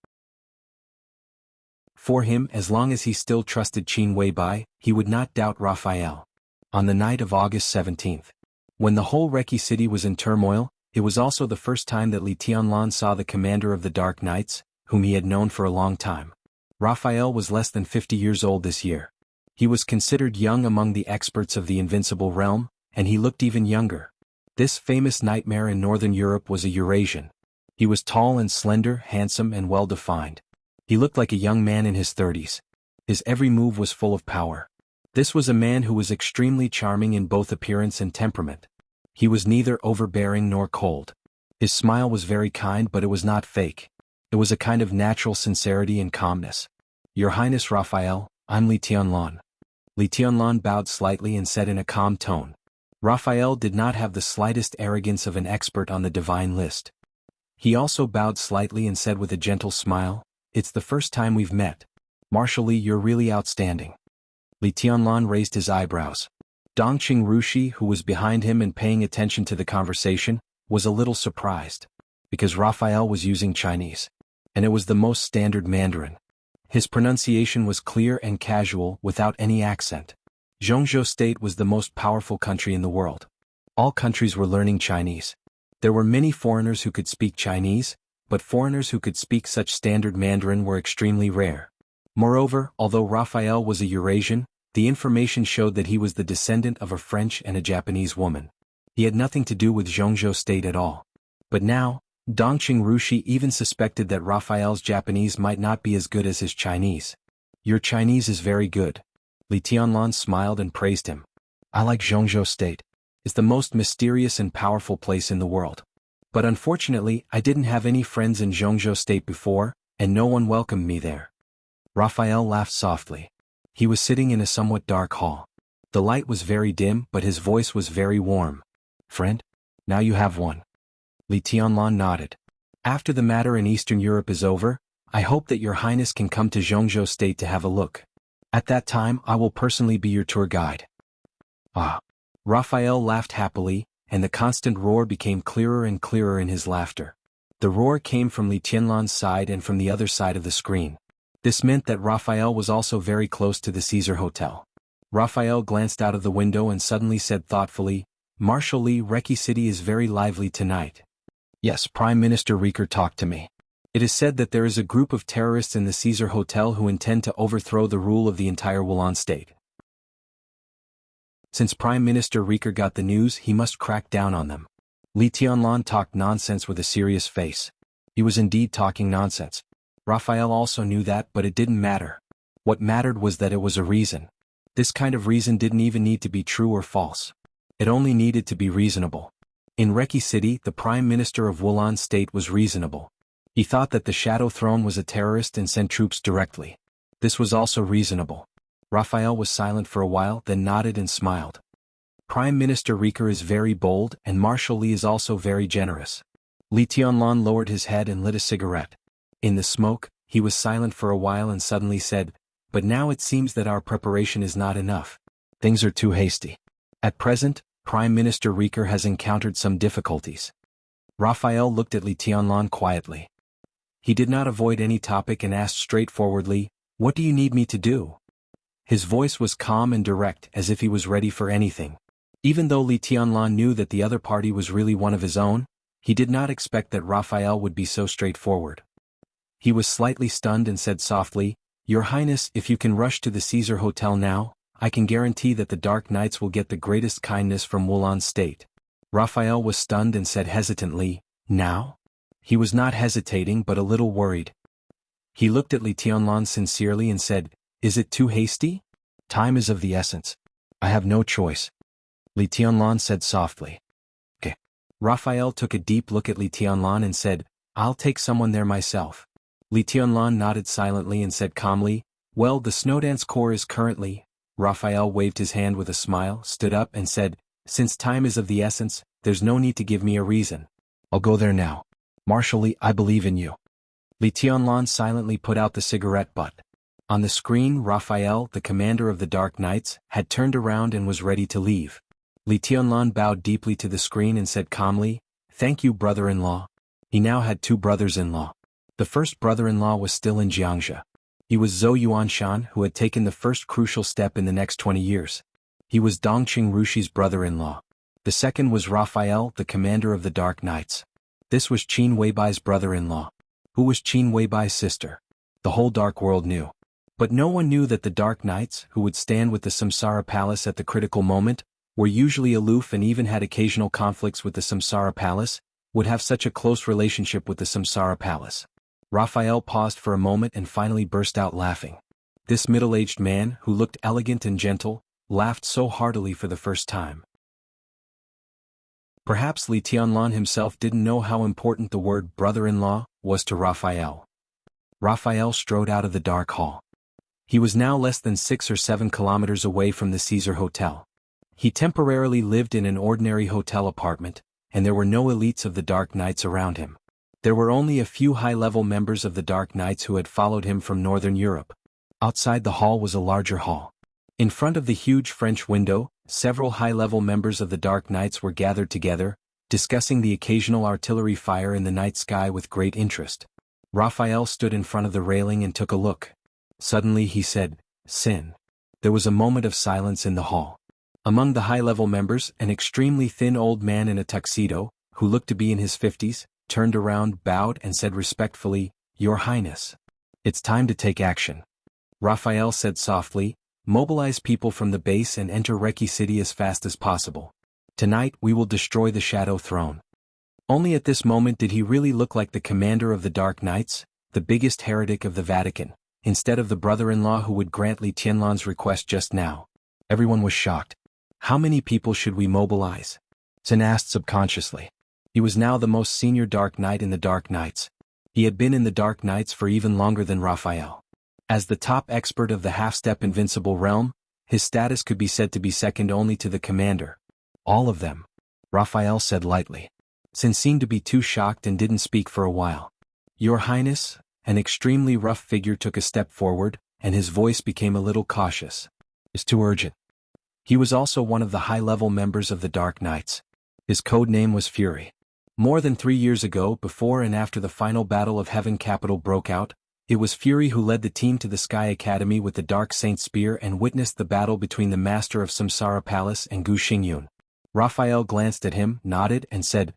For him, as long as he still trusted Qin Weibai, he would not doubt Raphael. On the night of August 17th, when the whole Reki city was in turmoil, it was also the first time that Li Tianlan saw the commander of the Dark Knights, whom he had known for a long time. Raphael was less than 50 years old this year. He was considered young among the experts of the Invincible Realm, and he looked even younger. This famous nightmare in Northern Europe was a Eurasian. He was tall and slender, handsome and well-defined. He looked like a young man in his 30s. His every move was full of power. This was a man who was extremely charming in both appearance and temperament. He was neither overbearing nor cold. His smile was very kind, but it was not fake. It was a kind of natural sincerity and calmness. "Your Highness Raphael, I'm Li Tianlan." Li Tianlan bowed slightly and said in a calm tone. Raphael did not have the slightest arrogance of an expert on the divine list. He also bowed slightly and said with a gentle smile, "It's the first time we've met. Marshal Li, you're really outstanding." Li Tianlan raised his eyebrows. Dongqing Rushi, who was behind him and paying attention to the conversation, was a little surprised. Because Raphael was using Chinese. And it was the most standard Mandarin. His pronunciation was clear and casual, without any accent. Jianghu state was the most powerful country in the world. All countries were learning Chinese. There were many foreigners who could speak Chinese, but foreigners who could speak such standard Mandarin were extremely rare. Moreover, although Raphael was a Eurasian, the information showed that he was the descendant of a French and a Japanese woman. He had nothing to do with Jianghu state at all. But now, Dongqing Rushi even suspected that Raphael's Japanese might not be as good as his Chinese. "Your Chinese is very good." Li Tianlan smiled and praised him. "I like Jianghu state. It's the most mysterious and powerful place in the world. But unfortunately, I didn't have any friends in Jianghu state before, and no one welcomed me there." Raphael laughed softly. He was sitting in a somewhat dark hall. The light was very dim, but his voice was very warm. "Friend? Now you have one." Li Tianlan nodded. "After the matter in Eastern Europe is over, I hope that your Highness can come to Jianghu state to have a look. At that time I will personally be your tour guide." "Ah." Raphael laughed happily, and the constant roar became clearer and clearer in his laughter. The roar came from Li Tianlan's side and from the other side of the screen. This meant that Raphael was also very close to the Caesar Hotel. Raphael glanced out of the window and suddenly said thoughtfully, "Marshal Li, Reki City is very lively tonight." "Yes, Prime Minister Rieker talked to me. It is said that there is a group of terrorists in the Caesar Hotel who intend to overthrow the rule of the entire Wulan state. Since Prime Minister Rieker got the news, he must crack down on them." Li Tianlan talked nonsense with a serious face. He was indeed talking nonsense. Raphael also knew that, but it didn't matter. What mattered was that it was a reason. This kind of reason didn't even need to be true or false. It only needed to be reasonable. In Reki City, the Prime Minister of Wulan State was reasonable. He thought that the Shadow Throne was a terrorist and sent troops directly. This was also reasonable. Raphael was silent for a while, then nodded and smiled. Prime Minister Rieker is very bold, and Marshal Li is also very generous. Li Tianlan lowered his head and lit a cigarette. In the smoke, he was silent for a while and suddenly said, "But now it seems that our preparation is not enough. Things are too hasty. At present, Prime Minister Rieker has encountered some difficulties." Raphael looked at Li Tianlan quietly. He did not avoid any topic and asked straightforwardly, "What do you need me to do?" His voice was calm and direct, as if he was ready for anything. Even though Li Tianlan knew that the other party was really one of his own, he did not expect that Raphael would be so straightforward. He was slightly stunned and said softly, "Your Highness, if you can rush to the Caesar Hotel now, I can guarantee that the Dark Knights will get the greatest kindness from Wulan State." Raphael was stunned and said hesitantly, "Now?" He was not hesitating but a little worried. He looked at Li Tianlan sincerely and said, "Is it too hasty? Time is of the essence. I have no choice." Li Tianlan said softly. "Okay." Raphael took a deep look at Li Tianlan and said, "I'll take someone there myself." Li Tianlan nodded silently and said calmly, "Well, the Snowdance Corps is currently—" Raphael waved his hand with a smile, stood up and said, "Since time is of the essence, there's no need to give me a reason. I'll go there now. Marshal Li, I believe in you." Li Tianlan silently put out the cigarette butt. On the screen, Raphael, the commander of the Dark Knights, had turned around and was ready to leave. Li Tianlan bowed deeply to the screen and said calmly, "Thank you, brother-in-law." He now had two brothers-in-law. The first brother-in-law was still in Jianghu. He was Zhou Yuanshan, who had taken the first crucial step in the next 20 years. He was Dongqing Rushi's brother-in-law. The second was Raphael, the commander of the Dark Knights. This was Qin Weibai's brother-in-law. Who was Qin Weibai's sister? The whole dark world knew. But no one knew that the Dark Knights, who would stand with the Samsara Palace at the critical moment, were usually aloof and even had occasional conflicts with the Samsara Palace, would have such a close relationship with the Samsara Palace. Raphael paused for a moment and finally burst out laughing. This middle-aged man, who looked elegant and gentle, laughed so heartily for the first time. Perhaps Li Tianlan himself didn't know how important the word brother-in-law was to Raphael. Raphael strode out of the dark hall. He was now less than 6 or 7 kilometers away from the Caesar Hotel. He temporarily lived in an ordinary hotel apartment, and there were no elites of the Dark Knights around him. There were only a few high-level members of the Dark Knights who had followed him from Northern Europe. Outside the hall was a larger hall. In front of the huge French window, several high-level members of the Dark Knights were gathered together, discussing the occasional artillery fire in the night sky with great interest. Raphael stood in front of the railing and took a look. Suddenly he said, "Sin." There was a moment of silence in the hall. Among the high-level members, an extremely thin old man in a tuxedo, who looked to be in his 50s, turned around, bowed and said respectfully, "Your Highness. It's time to take action." Raphael said softly, "Mobilize people from the base and enter Reki City as fast as possible. Tonight we will destroy the Shadow Throne." Only at this moment did he really look like the commander of the Dark Knights, the biggest heretic of the Vatican, instead of the brother-in-law who would grant Li Tianlan's request just now. Everyone was shocked. "How many people should we mobilize?" Sin asked subconsciously. He was now the most senior Dark Knight in the Dark Knights. He had been in the Dark Knights for even longer than Raphael. As the top expert of the half-step invincible realm, his status could be said to be second only to the commander. "All of them," Raphael said lightly. Sin seemed to be too shocked and didn't speak for a while. "Your Highness," an extremely rough figure took a step forward, and his voice became a little cautious. "It's too urgent." He was also one of the high-level members of the Dark Knights. His code name was Fury. More than 3 years ago, before and after the final battle of Heaven Capital broke out, it was Fury who led the team to the Sky Academy with the Dark Saint Spear and witnessed the battle between the Master of Samsara Palace and Gu Xingyun. Raphael glanced at him, nodded, and said,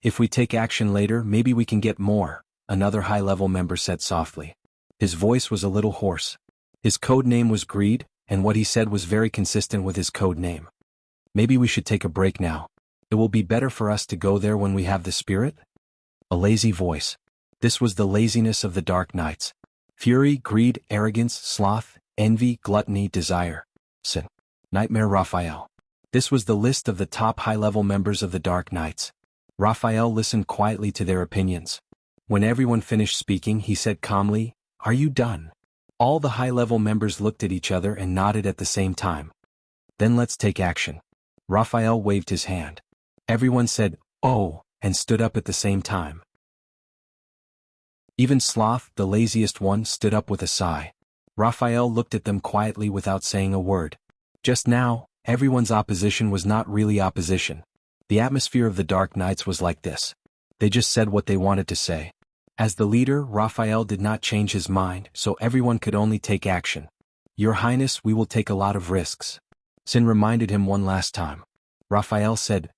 If we take action later, maybe we can get more," another high-level member said softly. His voice was a little hoarse. His code name was Greed, and what he said was very consistent with his code name. "Maybe we should take a break now. It will be better for us to go there when we have the spirit?" A lazy voice. This was the laziness of the Dark Knights. Fury, greed, arrogance, sloth, envy, gluttony, desire. Sin. Nightmare Raphael. This was the list of the top high-level members of the Dark Knights. Raphael listened quietly to their opinions. When everyone finished speaking, he said calmly, "Are you done?" All the high-level members looked at each other and nodded at the same time. "Then let's take action." Raphael waved his hand. Everyone said, "Oh," and stood up at the same time. Even Sloth, the laziest one, stood up with a sigh. Raphael looked at them quietly without saying a word. Just now, everyone's opposition was not really opposition. The atmosphere of the Dark Knights was like this. They just said what they wanted to say. As the leader, Raphael did not change his mind, so everyone could only take action. "Your Highness, we will take a lot of risks." Sin reminded him one last time. Raphael said,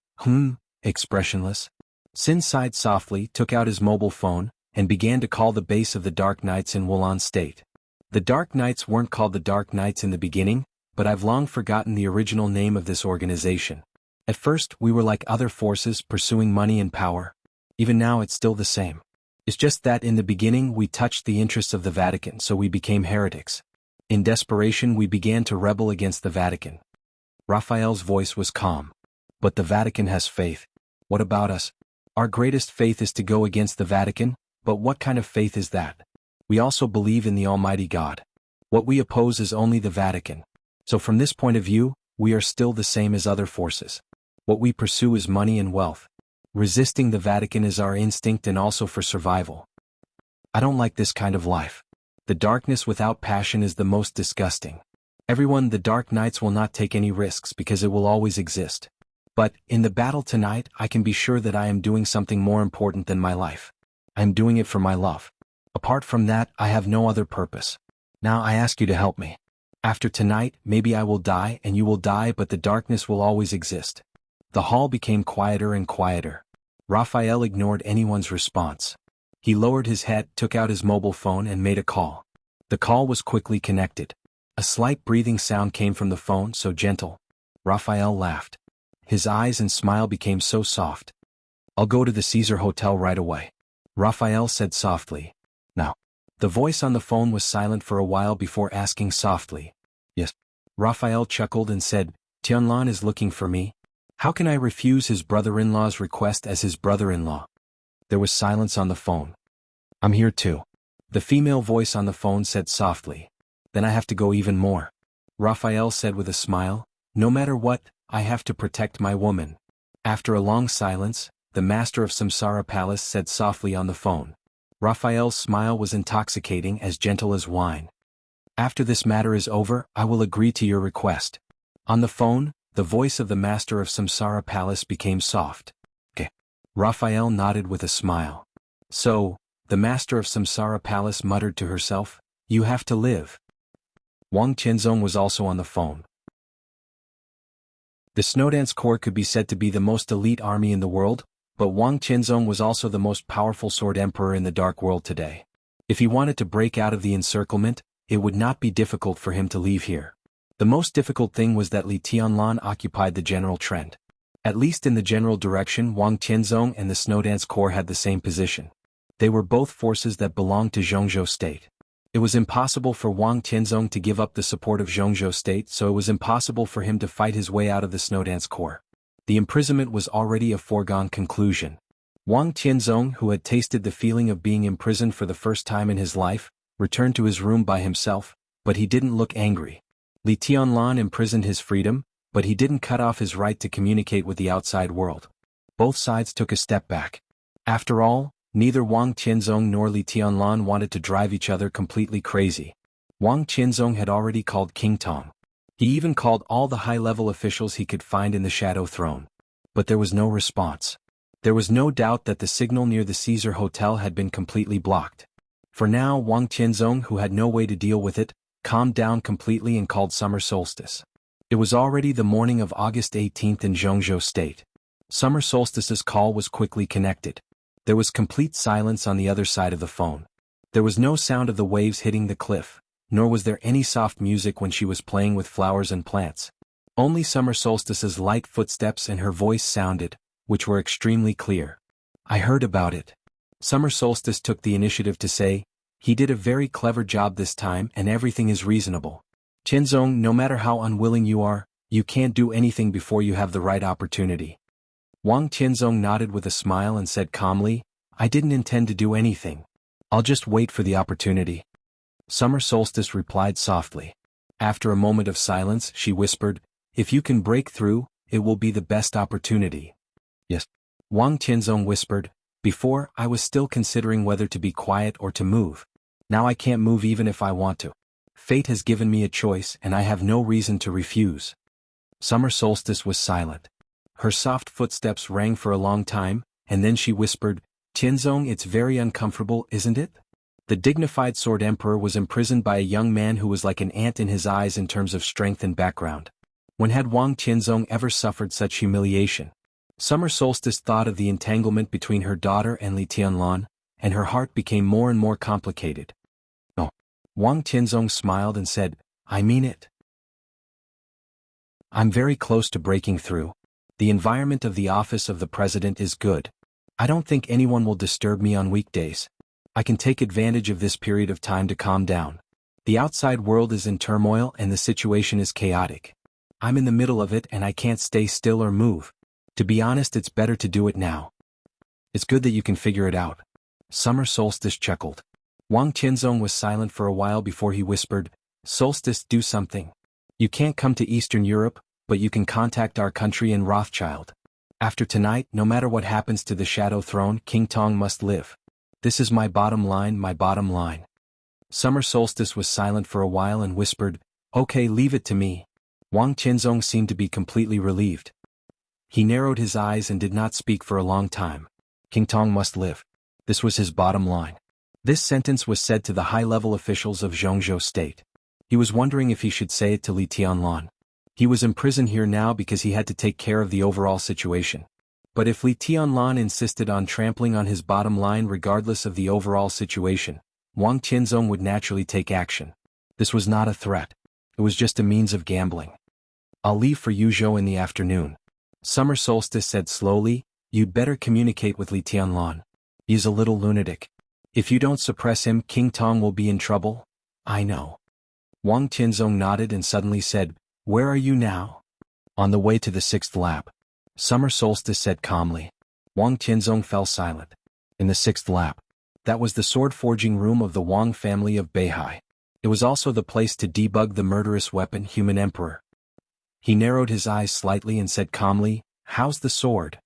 expressionless. Sin sighed softly, took out his mobile phone, and began to call the base of the Dark Knights in Wulan State. The Dark Knights weren't called the Dark Knights in the beginning, but I've long forgotten the original name of this organization. At first, we were like other forces pursuing money and power. Even now it's still the same. It's just that in the beginning we touched the interests of the Vatican, so we became heretics. In desperation we began to rebel against the Vatican. Raphael's voice was calm. But the Vatican has faith. What about us? Our greatest faith is to go against the Vatican, but what kind of faith is that? We also believe in the Almighty God. What we oppose is only the Vatican. So from this point of view, we are still the same as other forces. What we pursue is money and wealth. Resisting the Vatican is our instinct and also for survival. I don't like this kind of life. The darkness without passion is the most disgusting. Everyone, the dark nights will not take any risks because it will always exist. But, in the battle tonight, I can be sure that I am doing something more important than my life. I am doing it for my love. Apart from that, I have no other purpose. Now I ask you to help me. After tonight, maybe I will die and you will die, but the darkness will always exist. The hall became quieter and quieter. Raphael ignored anyone's response. He lowered his head, took out his mobile phone and made a call. The call was quickly connected. A slight breathing sound came from the phone, so gentle. Raphael laughed. His eyes and smile became so soft. I'll go to the Caesar Hotel right away. Raphael said softly. Now. The voice on the phone was silent for a while before asking softly. Yes. Raphael chuckled and said, Tianlan is looking for me. How can I refuse his brother-in-law's request as his brother-in-law? There was silence on the phone. I'm here too. The female voice on the phone said softly. Then I have to go even more. Raphael said with a smile, no matter what, I have to protect my woman. After a long silence, the master of Samsara Palace said softly on the phone. Raphael's smile was intoxicating, as gentle as wine. After this matter is over, I will agree to your request. On the phone, the voice of the master of Samsara Palace became soft. Okay. Raphael nodded with a smile. So, the master of Samsara Palace muttered to herself, you have to live. Wang Qianzong was also on the phone. The Snowdance Corps could be said to be the most elite army in the world, but Wang Qianzong was also the most powerful sword emperor in the dark world today. If he wanted to break out of the encirclement, it would not be difficult for him to leave here. The most difficult thing was that Li Tianlan occupied the general trend. At least in the general direction, Wang Qianzong and the Snowdance Corps had the same position. They were both forces that belonged to Jianghu state. It was impossible for Wang Qianzong to give up the support of Jianghu state, so it was impossible for him to fight his way out of the Snowdance Corps. The imprisonment was already a foregone conclusion. Wang Qianzong, who had tasted the feeling of being imprisoned for the first time in his life, returned to his room by himself, but he didn't look angry. Li Tianlan imprisoned his freedom, but he didn't cut off his right to communicate with the outside world. Both sides took a step back. After all, neither Wang Qianzong nor Li Tianlan wanted to drive each other completely crazy. Wang Qianzong had already called King Tong. He even called all the high-level officials he could find in the Shadow Throne. But there was no response. There was no doubt that the signal near the Caesar Hotel had been completely blocked. For now, Wang Qianzong, who had no way to deal with it, calmed down completely and called summer solstice. It was already the morning of August 18th in Jianghu state. Summer solstice's call was quickly connected. There was complete silence on the other side of the phone. There was no sound of the waves hitting the cliff, nor was there any soft music when she was playing with flowers and plants. Only summer solstice's light footsteps and her voice sounded, which were extremely clear. I heard about it. Summer solstice took the initiative to say, he did a very clever job this time and everything is reasonable. Qianzong, no matter how unwilling you are, you can't do anything before you have the right opportunity. Wang Qianzong nodded with a smile and said calmly, I didn't intend to do anything. I'll just wait for the opportunity. Summer solstice replied softly. After a moment of silence, she whispered, if you can break through, it will be the best opportunity. Yes. Wang Qianzong whispered, before, I was still considering whether to be quiet or to move. Now I can't move even if I want to. Fate has given me a choice and I have no reason to refuse. Summer solstice was silent. Her soft footsteps rang for a long time, and then she whispered, Qianzong, it's very uncomfortable, isn't it? The dignified sword emperor was imprisoned by a young man who was like an ant in his eyes in terms of strength and background. When had Wang Qianzong ever suffered such humiliation? Summer solstice thought of the entanglement between her daughter and Li Tianlan, and her heart became more and more complicated. Oh. Wang Qianzong smiled and said, I mean it. I'm very close to breaking through. The environment of the office of the president is good. I don't think anyone will disturb me on weekdays. I can take advantage of this period of time to calm down. The outside world is in turmoil and the situation is chaotic. I'm in the middle of it and I can't stay still or move. To be honest, it's better to do it now. It's good that you can figure it out. Summer Solstice chuckled. Wang Tianzong was silent for a while before he whispered, Solstice, do something. You can't come to Eastern Europe, but you can contact our country in Rothschild. After tonight, no matter what happens to the Shadow Throne, King Tong must live. This is my bottom line, my bottom line. Summer Solstice was silent for a while and whispered, Okay, leave it to me. Wang Tianzong seemed to be completely relieved. He narrowed his eyes and did not speak for a long time. King Tong must live. This was his bottom line. This sentence was said to the high-level officials of Jianghu state. He was wondering if he should say it to Li Tianlan. He was imprisoned here now because he had to take care of the overall situation. But if Li Tianlan insisted on trampling on his bottom line regardless of the overall situation, Wang Tianzong would naturally take action. This was not a threat. It was just a means of gambling. I'll leave for Yuzhou in the afternoon. Summer Solstice said slowly, You'd better communicate with Li Tianlan. He's a little lunatic. If you don't suppress him, King Tong will be in trouble. I know. Wang Tianzong nodded and suddenly said, Where are you now? On the way to the 6th lab. Summer Solstice said calmly. Wang Tianzong fell silent. In the 6th lab. That was the sword-forging room of the Wang family of Beihai. It was also the place to debug the murderous weapon Human Emperor. He narrowed his eyes slightly and said calmly, How's the sword?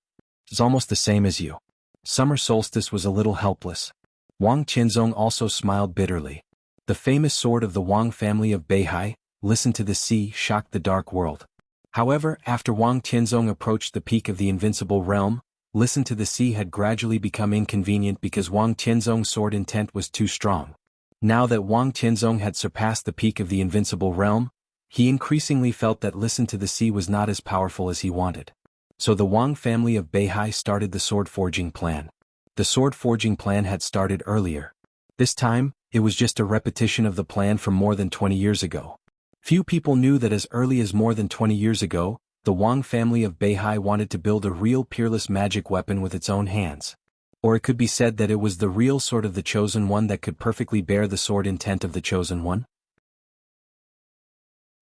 It's almost the same as you. Summer Solstice was a little helpless. Wang Tianzong also smiled bitterly. The famous sword of the Wang family of Beihai, Listen to the Sea, shocked the dark world. However, after Wang Tianzong approached the peak of the invincible realm, Listen to the Sea had gradually become inconvenient because Wang Tianzong's sword intent was too strong. Now that Wang Tianzong had surpassed the peak of the invincible realm, he increasingly felt that Listen to the Sea was not as powerful as he wanted. So the Wang family of Beihai started the sword-forging plan. The sword-forging plan had started earlier. This time, it was just a repetition of the plan from more than 20 years ago. Few people knew that as early as more than 20 years ago, the Wang family of Beihai wanted to build a real peerless magic weapon with its own hands. Or it could be said that it was the real sword of the Chosen One that could perfectly bear the sword intent of the Chosen One.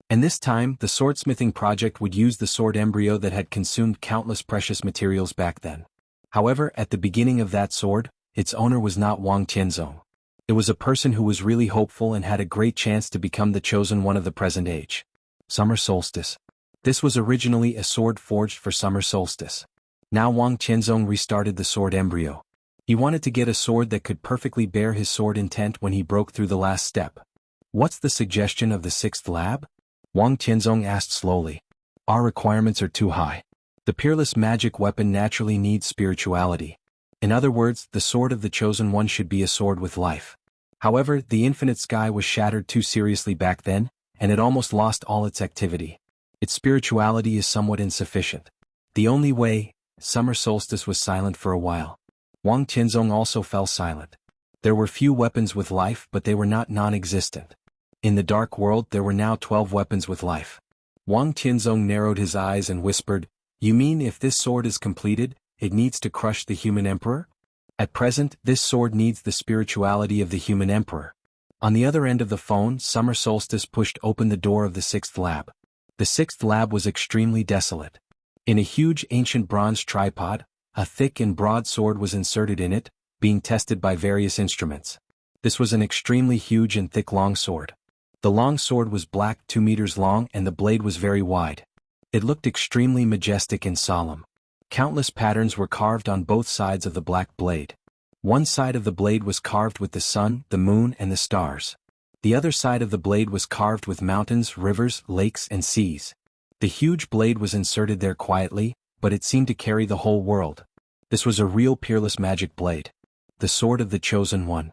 And this time, the swordsmithing project would use the sword embryo that had consumed countless precious materials back then. However, at the beginning of that sword, its owner was not Wang Tianzong. It was a person who was really hopeful and had a great chance to become the Chosen One of the present age. Summer Solstice. This was originally a sword forged for Summer Solstice. Now Wang Tianzong restarted the sword embryo. He wanted to get a sword that could perfectly bear his sword intent when he broke through the last step. What's the suggestion of the 6th lab? Wang Tianzong asked slowly. Our requirements are too high. The peerless magic weapon naturally needs spirituality. In other words, the sword of the Chosen One should be a sword with life. However, the infinite sky was shattered too seriously back then, and it almost lost all its activity. Its spirituality is somewhat insufficient. The only way. Summer Solstice was silent for a while. Wang Tianzong also fell silent. There were few weapons with life, but they were not non-existent. In the dark world there were now 12 weapons with life. Wang Tianzong narrowed his eyes and whispered, You mean if this sword is completed, it needs to crush the Human Emperor? At present, this sword needs the spirituality of the Human Emperor. On the other end of the phone, Summer Solstice pushed open the door of the 6th lab. The 6th lab was extremely desolate. In a huge ancient bronze tripod, a thick and broad sword was inserted in it, being tested by various instruments. This was an extremely huge and thick long sword. The long sword was black, 2 meters long, and the blade was very wide. It looked extremely majestic and solemn. Countless patterns were carved on both sides of the black blade. One side of the blade was carved with the sun, the moon, and the stars. The other side of the blade was carved with mountains, rivers, lakes, and seas. The huge blade was inserted there quietly, but it seemed to carry the whole world. This was a real peerless magic blade. The sword of the Chosen One.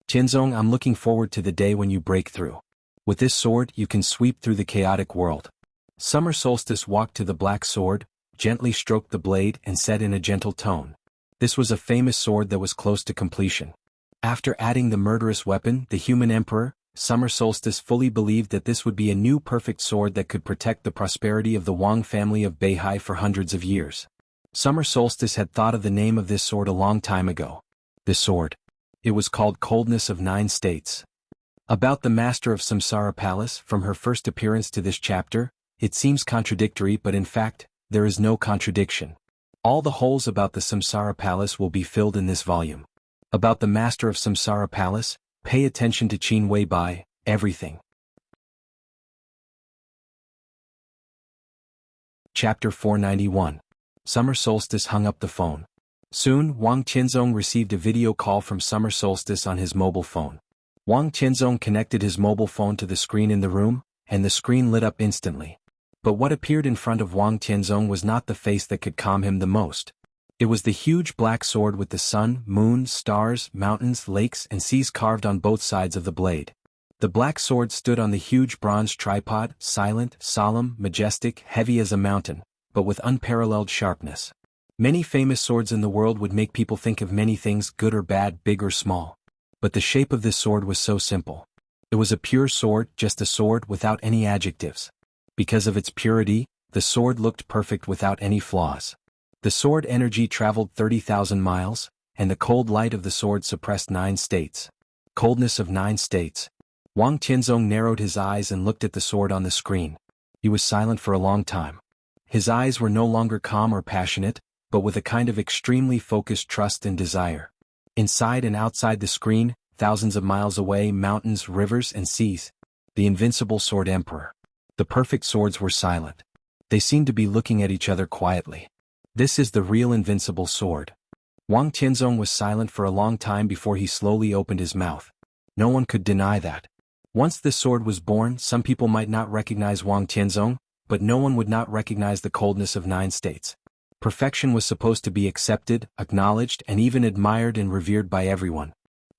Tianzong, I'm looking forward to the day when you break through. With this sword, you can sweep through the chaotic world. Summer Solstice walked to the black sword, gently stroked the blade, and said in a gentle tone. This was a famous sword that was close to completion. After adding the murderous weapon, the Human Emperor, Summer Solstice fully believed that this would be a new perfect sword that could protect the prosperity of the Wang family of Beihai for hundreds of years. Summer Solstice had thought of the name of this sword a long time ago. This sword. It was called Coldness of 9 States. About the Master of Samsara Palace, from her first appearance to this chapter, it seems contradictory, but in fact, there is no contradiction. All the holes about the Samsara Palace will be filled in this volume. About the Master of Samsara Palace, pay attention to Qin Wei Bai, everything. Chapter 491. Summer Solstice hung up the phone. Soon, Wang Tianzong received a video call from Summer Solstice on his mobile phone. Wang Tianzong connected his mobile phone to the screen in the room, and the screen lit up instantly. But what appeared in front of Wang Tianzong was not the face that could calm him the most. It was the huge black sword with the sun, moon, stars, mountains, lakes, and seas carved on both sides of the blade. The black sword stood on the huge bronze tripod, silent, solemn, majestic, heavy as a mountain, but with unparalleled sharpness. Many famous swords in the world would make people think of many things, good or bad, big or small. But the shape of this sword was so simple. It was a pure sword, just a sword without any adjectives. Because of its purity, the sword looked perfect without any flaws. The sword energy traveled 30,000 miles, and the cold light of the sword suppressed 9 states. Coldness of 9 states. Wang Tianzong narrowed his eyes and looked at the sword on the screen. He was silent for a long time. His eyes were no longer calm or passionate, but with a kind of extremely focused trust and desire. Inside and outside the screen, thousands of miles away, mountains, rivers, and seas. The invincible sword emperor. The perfect swords were silent. They seemed to be looking at each other quietly. This is the real invincible sword. Wang Tianzong was silent for a long time before he slowly opened his mouth. No one could deny that. Once this sword was born, some people might not recognize Wang Tianzong, but no one would not recognize the coldness of 9 states. Perfection was supposed to be accepted, acknowledged, and even admired and revered by everyone.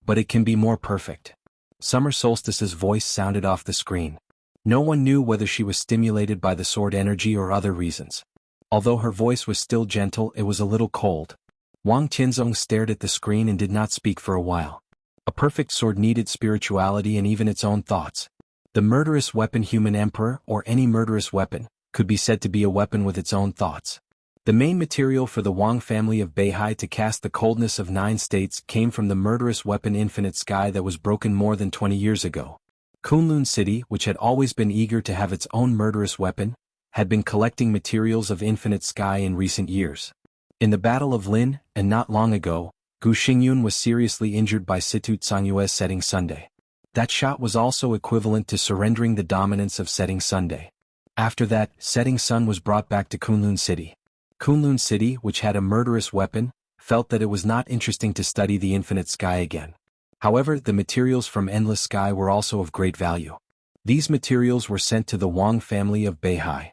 But it can be more perfect. Summer Solstice's voice sounded off the screen. No one knew whether she was stimulated by the sword energy or other reasons. Although her voice was still gentle, it was a little cold. Wang Tianzong stared at the screen and did not speak for a while. A perfect sword needed spirituality and even its own thoughts. The murderous weapon human emperor, or any murderous weapon, could be said to be a weapon with its own thoughts. The main material for the Wang family of Beihai to cast the coldness of 9 states came from the murderous weapon Infinite Sky that was broken more than 20 years ago. Kunlun City, which had always been eager to have its own murderous weapon, had been collecting materials of Infinite Sky in recent years. In the Battle of Lin, and not long ago, Gu Xingyun was seriously injured by Situ Tsangyue's Setting Sunday. That shot was also equivalent to surrendering the dominance of Setting Sunday. After that, Setting Sun was brought back to Kunlun City. Kunlun City, which had a murderous weapon, felt that it was not interesting to study the Infinite Sky again. However, the materials from Endless Sky were also of great value. These materials were sent to the Wang family of Beihai.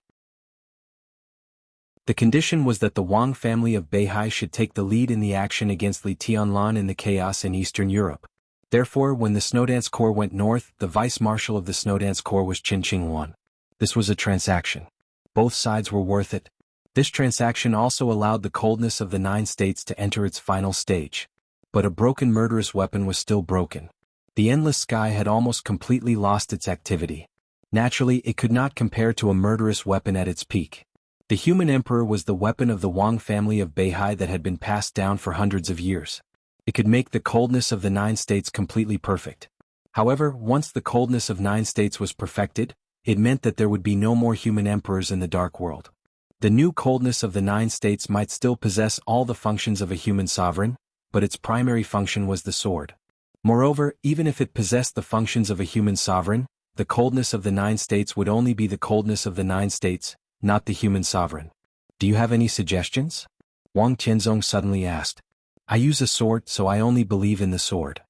The condition was that the Wang family of Beihai should take the lead in the action against Li Tianlan in the chaos in Eastern Europe. Therefore, when the Snowdance Corps went north, the vice-marshal of the Snowdance Corps was Qin Qingwan. This was a transaction. Both sides were worth it. This transaction also allowed the coldness of the 9 states to enter its final stage. But a broken murderous weapon was still broken. The Endless Sky had almost completely lost its activity. Naturally, it could not compare to a murderous weapon at its peak. The human emperor was the weapon of the Wang family of Beihai that had been passed down for hundreds of years. It could make the coldness of the 9 states completely perfect. However, once the coldness of 9 states was perfected, it meant that there would be no more human emperors in the dark world. The new coldness of the 9 states might still possess all the functions of a human sovereign, but its primary function was the sword. Moreover, even if it possessed the functions of a human sovereign, the coldness of the 9 states would only be the coldness of the 9 states, not the human sovereign. Do you have any suggestions? Wang Tianzong suddenly asked. I use a sword, so I only believe in the sword.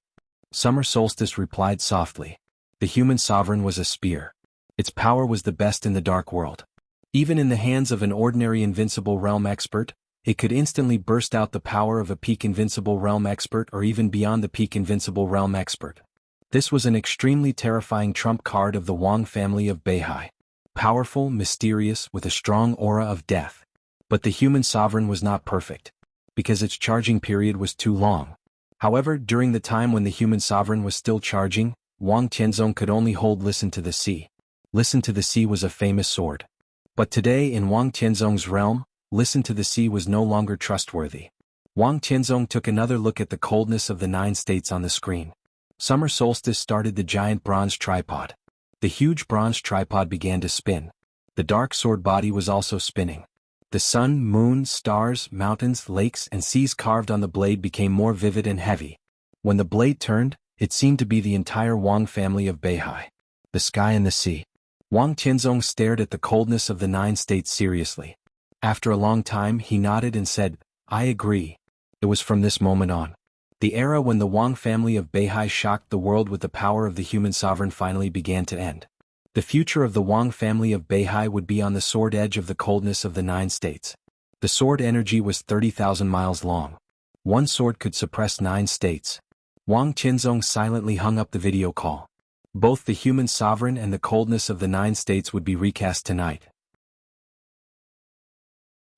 Summer Solstice replied softly. The human sovereign was a spear. Its power was the best in the dark world. Even in the hands of an ordinary invincible realm expert, it could instantly burst out the power of a peak invincible realm expert or even beyond the peak invincible realm expert. This was an extremely terrifying trump card of the Wang family of Beihai. Powerful, mysterious, with a strong aura of death. But the human sovereign was not perfect, because its charging period was too long. However, during the time when the human sovereign was still charging, Wang Tianzong could only hold Listen to the Sea. Listen to the Sea was a famous sword. But today in Wang Tianzong's realm, listen to the sea was no longer trustworthy. Wang Tianzong took another look at the coldness of the 9 states on the screen. Summer solstice started the giant bronze tripod. The huge bronze tripod began to spin. The dark sword body was also spinning. The sun, moon, stars, mountains, lakes, and seas carved on the blade became more vivid and heavy. When the blade turned, it seemed to be the entire Wang family of Beihai. The sky and the sea. Wang Tianzong stared at the coldness of the 9 states seriously. After a long time he nodded and said, "I agree." It was from this moment on. The era when the Wang family of Beihai shocked the world with the power of the human sovereign finally began to end. The future of the Wang family of Beihai would be on the sword edge of the coldness of the 9 states. The sword energy was 30,000 miles long. One sword could suppress 9 states. Wang Tianzong silently hung up the video call. Both the human sovereign and the coldness of the 9 states would be recast tonight.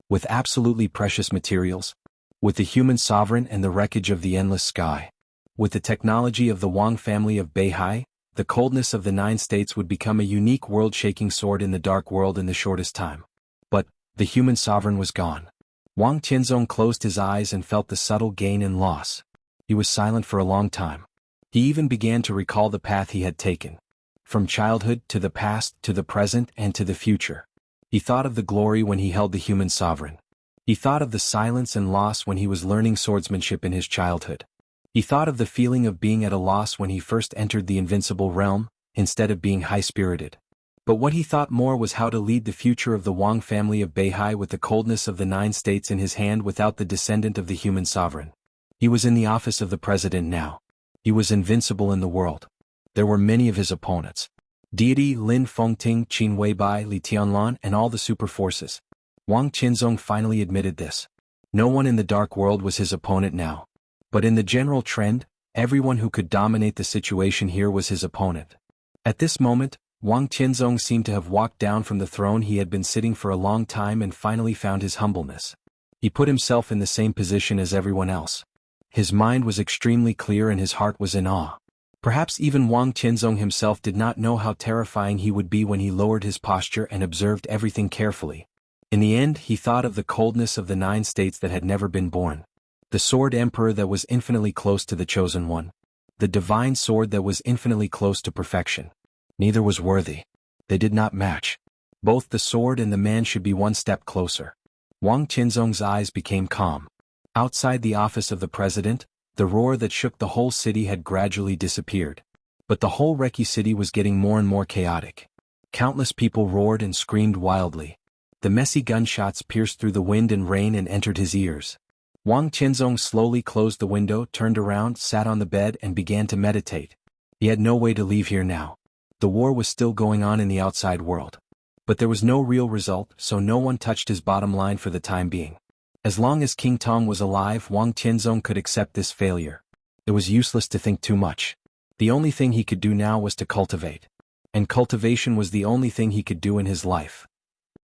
With absolutely precious materials. With the human sovereign and the wreckage of the endless sky. With the technology of the Wang family of Beihai, the coldness of the 9 states would become a unique world-shaking sword in the dark world in the shortest time. But, the human sovereign was gone. Wang Tianzong closed his eyes and felt the subtle gain and loss. He was silent for a long time. He even began to recall the path he had taken. From childhood to the past to the present and to the future. He thought of the glory when he held the human sovereign. He thought of the silence and loss when he was learning swordsmanship in his childhood. He thought of the feeling of being at a loss when he first entered the invincible realm, instead of being high-spirited. But what he thought more was how to lead the future of the Wang family of Beihai with the coldness of the 9 states in his hand without the descendant of the human sovereign. He was in the office of the president now. He was invincible in the world. There were many of his opponents. Deity, Lin Fengting, Qin Weibai, Li Tianlan, and all the super forces. Wang Tianzong finally admitted this. No one in the dark world was his opponent now. But in the general trend, everyone who could dominate the situation here was his opponent. At this moment, Wang Tianzong seemed to have walked down from the throne he had been sitting for a long time and finally found his humbleness. He put himself in the same position as everyone else. His mind was extremely clear and his heart was in awe. Perhaps even Wang Tianzong himself did not know how terrifying he would be when he lowered his posture and observed everything carefully. In the end, he thought of the coldness of the 9 states that had never been born. The sword emperor that was infinitely close to the chosen one. The divine sword that was infinitely close to perfection. Neither was worthy. They did not match. Both the sword and the man should be one step closer. Wang Tianzong's eyes became calm. Outside the office of the president, the roar that shook the whole city had gradually disappeared. But the whole Reki city was getting more and more chaotic. Countless people roared and screamed wildly. The messy gunshots pierced through the wind and rain and entered his ears. Wang Tianzong slowly closed the window, turned around, sat on the bed and began to meditate. He had no way to leave here now. The war was still going on in the outside world. But there was no real result, so no one touched his bottom line for the time being. As long as King Tong was alive, Wang Tianzong could accept this failure. It was useless to think too much. The only thing he could do now was to cultivate. And cultivation was the only thing he could do in his life.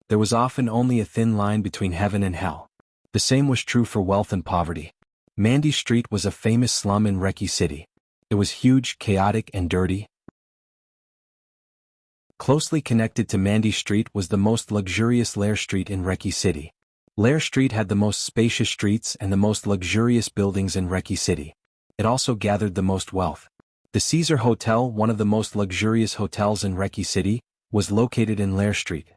There was often only a thin line between heaven and hell. The same was true for wealth and poverty. Mandi Street was a famous slum in Reki City. It was huge, chaotic, and dirty. Closely connected to Mandi Street was the most luxurious Lair Street in Reki City. Lair Street had the most spacious streets and the most luxurious buildings in Reki City. It also gathered the most wealth. The Caesar Hotel, one of the most luxurious hotels in Reki City, was located in Lair Street.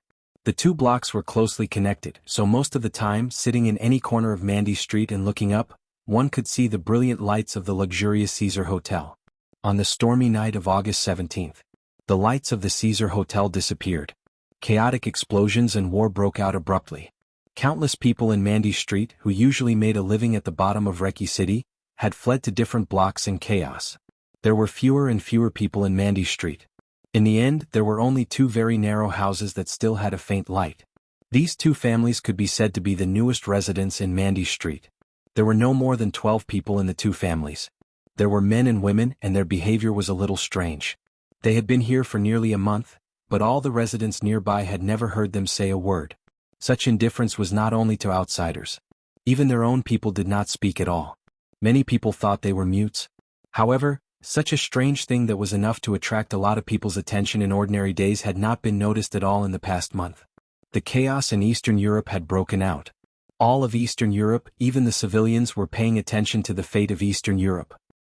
The two blocks were closely connected, so most of the time, sitting in any corner of Mandi Street and looking up, one could see the brilliant lights of the luxurious Caesar Hotel. On the stormy night of August 17th, the lights of the Caesar Hotel disappeared. Chaotic explosions and war broke out abruptly. Countless people in Mandi Street, who usually made a living at the bottom of Reki City, had fled to different blocks in chaos. There were fewer and fewer people in Mandi Street. In the end, there were only 2 very narrow houses that still had a faint light. These 2 families could be said to be the newest residents in Mandi Street. There were no more than 12 people in the 2 families. There were men and women, and their behavior was a little strange. They had been here for nearly a month, but all the residents nearby had never heard them say a word. Such indifference was not only to outsiders. Even their own people did not speak at all. Many people thought they were mutes. However, such a strange thing that was enough to attract a lot of people's attention in ordinary days had not been noticed at all in the past month. The chaos in Eastern Europe had broken out. All of Eastern Europe, even the civilians, were paying attention to the fate of Eastern Europe.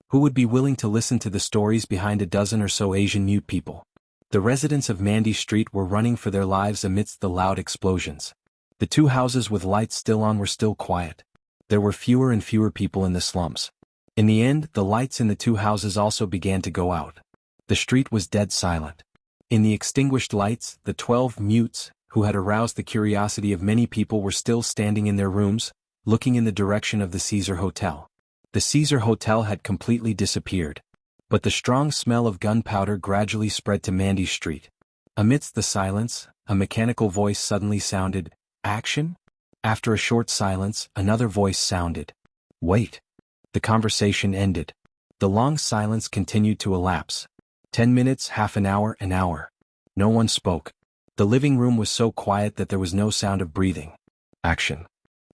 Who would be willing to listen to the stories behind a dozen or so Asian mute people? The residents of Mandy Street were running for their lives amidst the loud explosions. The two houses with lights still on were still quiet. There were fewer and fewer people in the slums. In the end, the lights in the two houses also began to go out. The street was dead silent. In the extinguished lights, the 12 mutes, who had aroused the curiosity of many people, were still standing in their rooms, looking in the direction of the Caesar Hotel. The Caesar Hotel had completely disappeared. But the strong smell of gunpowder gradually spread to Mandy Street. Amidst the silence, a mechanical voice suddenly sounded, "Action?" After a short silence, another voice sounded, "Wait." The conversation ended. The long silence continued to elapse. 10 minutes, half an hour, an hour. No one spoke. The living room was so quiet that there was no sound of breathing. "Action."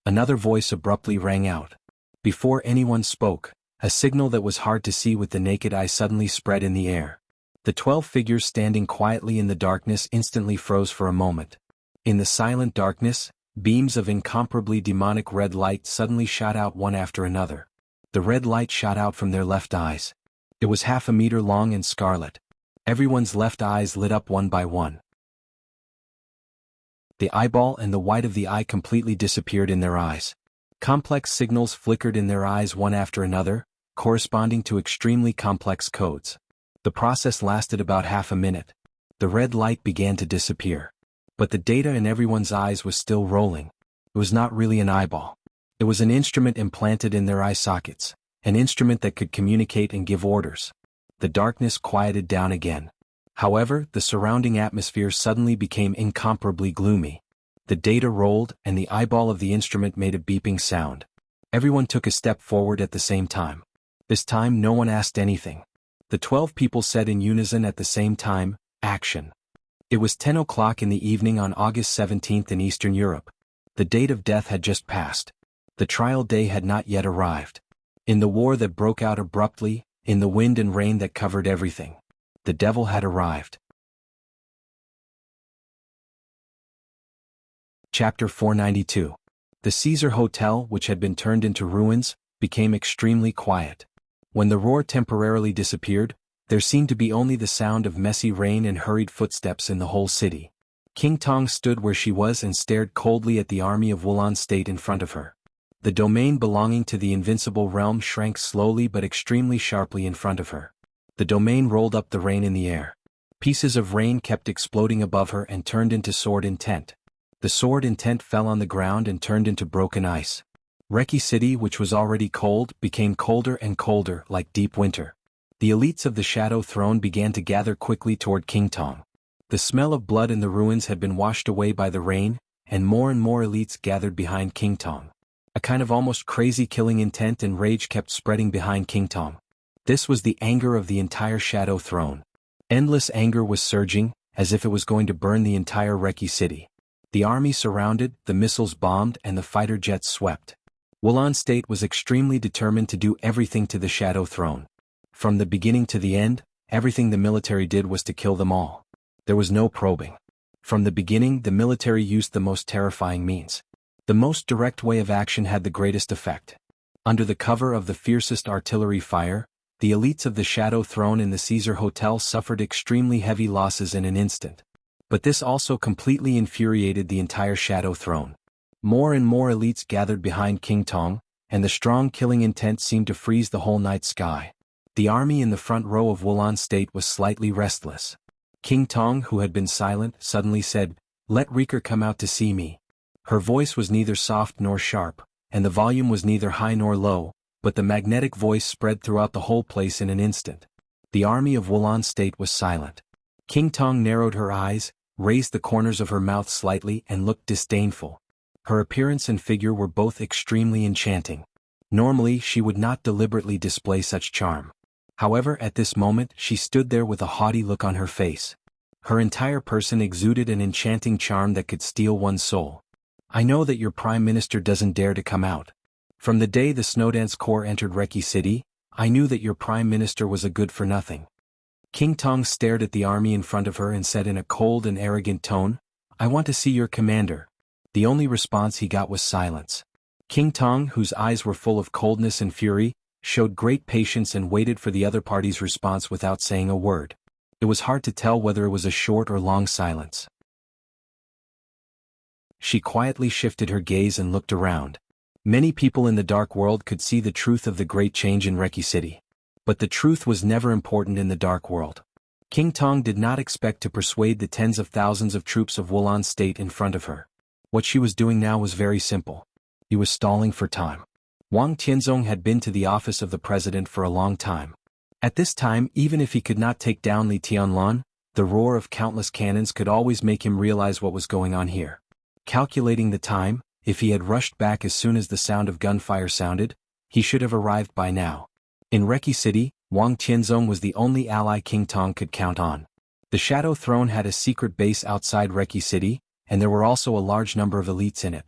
Another voice abruptly rang out. Before anyone spoke, a signal that was hard to see with the naked eye suddenly spread in the air. The 12 figures standing quietly in the darkness instantly froze for a moment. In the silent darkness, beams of incomparably demonic red light suddenly shot out one after another. The red light shot out from their left eyes. It was half a meter long and scarlet. Everyone's left eyes lit up one by one. The eyeball and the white of the eye completely disappeared in their eyes. Complex signals flickered in their eyes one after another, corresponding to extremely complex codes. The process lasted about half a minute. The red light began to disappear. But the data in everyone's eyes was still rolling. It was not really an eyeball. It was an instrument implanted in their eye sockets, an instrument that could communicate and give orders. The darkness quieted down again. However, the surrounding atmosphere suddenly became incomparably gloomy. The data rolled, and the eyeball of the instrument made a beeping sound. Everyone took a step forward at the same time. This time no one asked anything. The 12 people said in unison at the same time, "Action." It was 10 o'clock in the evening on August 17th in Eastern Europe. The date of death had just passed. The trial day had not yet arrived. In the war that broke out abruptly, in the wind and rain that covered everything, the devil had arrived. Chapter 492. The Caesar Hotel, which had been turned into ruins, became extremely quiet. When the roar temporarily disappeared, there seemed to be only the sound of messy rain and hurried footsteps in the whole city. King Tong stood where she was and stared coldly at the army of Wulan State in front of her. The domain belonging to the invincible realm shrank slowly but extremely sharply in front of her. The domain rolled up the rain in the air. Pieces of rain kept exploding above her and turned into sword intent. The sword intent fell on the ground and turned into broken ice. Reki City, which was already cold, became colder and colder, like deep winter. The elites of the Shadow Throne began to gather quickly toward King Tong. The smell of blood in the ruins had been washed away by the rain, and more elites gathered behind King Tong. A kind of almost crazy killing intent and rage kept spreading behind King Tong. This was the anger of the entire Shadow Throne. Endless anger was surging, as if it was going to burn the entire Reki City. The army surrounded, the missiles bombed, and the fighter jets swept. Wulan State was extremely determined to do everything to the Shadow Throne. From the beginning to the end, everything the military did was to kill them all. There was no probing. From the beginning, the military used the most terrifying means. The most direct way of action had the greatest effect. Under the cover of the fiercest artillery fire, the elites of the Shadow Throne in the Caesar Hotel suffered extremely heavy losses in an instant. But this also completely infuriated the entire Shadow Throne. More and more elites gathered behind King Tong, and the strong killing intent seemed to freeze the whole night sky. The army in the front row of Wulan State was slightly restless. King Tong, who had been silent, suddenly said, "Let Riker come out to see me." Her voice was neither soft nor sharp, and the volume was neither high nor low, but the magnetic voice spread throughout the whole place in an instant. The army of Wulan State was silent. King Tong narrowed her eyes, raised the corners of her mouth slightly, and looked disdainful. Her appearance and figure were both extremely enchanting. Normally she would not deliberately display such charm. However, at this moment she stood there with a haughty look on her face. Her entire person exuded an enchanting charm that could steal one's soul. "I know that your Prime Minister doesn't dare to come out. From the day the Snowdance Corps entered Reki City, I knew that your Prime Minister was a good-for-nothing." King Tong stared at the army in front of her and said in a cold and arrogant tone, I want to see your commander. The only response he got was silence. King Tong, whose eyes were full of coldness and fury, showed great patience and waited for the other party's response without saying a word. It was hard to tell whether it was a short or long silence. She quietly shifted her gaze and looked around. Many people in the dark world could see the truth of the great change in Reki City. But the truth was never important in the dark world. King Tong did not expect to persuade the tens of thousands of troops of Wulan State in front of her. What she was doing now was very simple. He was stalling for time. Wang Tianzong had been to the office of the president for a long time. At this time, even if he could not take down Li Tianlan, the roar of countless cannons could always make him realize what was going on here. Calculating the time, if he had rushed back as soon as the sound of gunfire sounded, he should have arrived by now. In Reki City, Wang Tianzong was the only ally King Tong could count on. The Shadow Throne had a secret base outside Reki City, and there were also a large number of elites in it.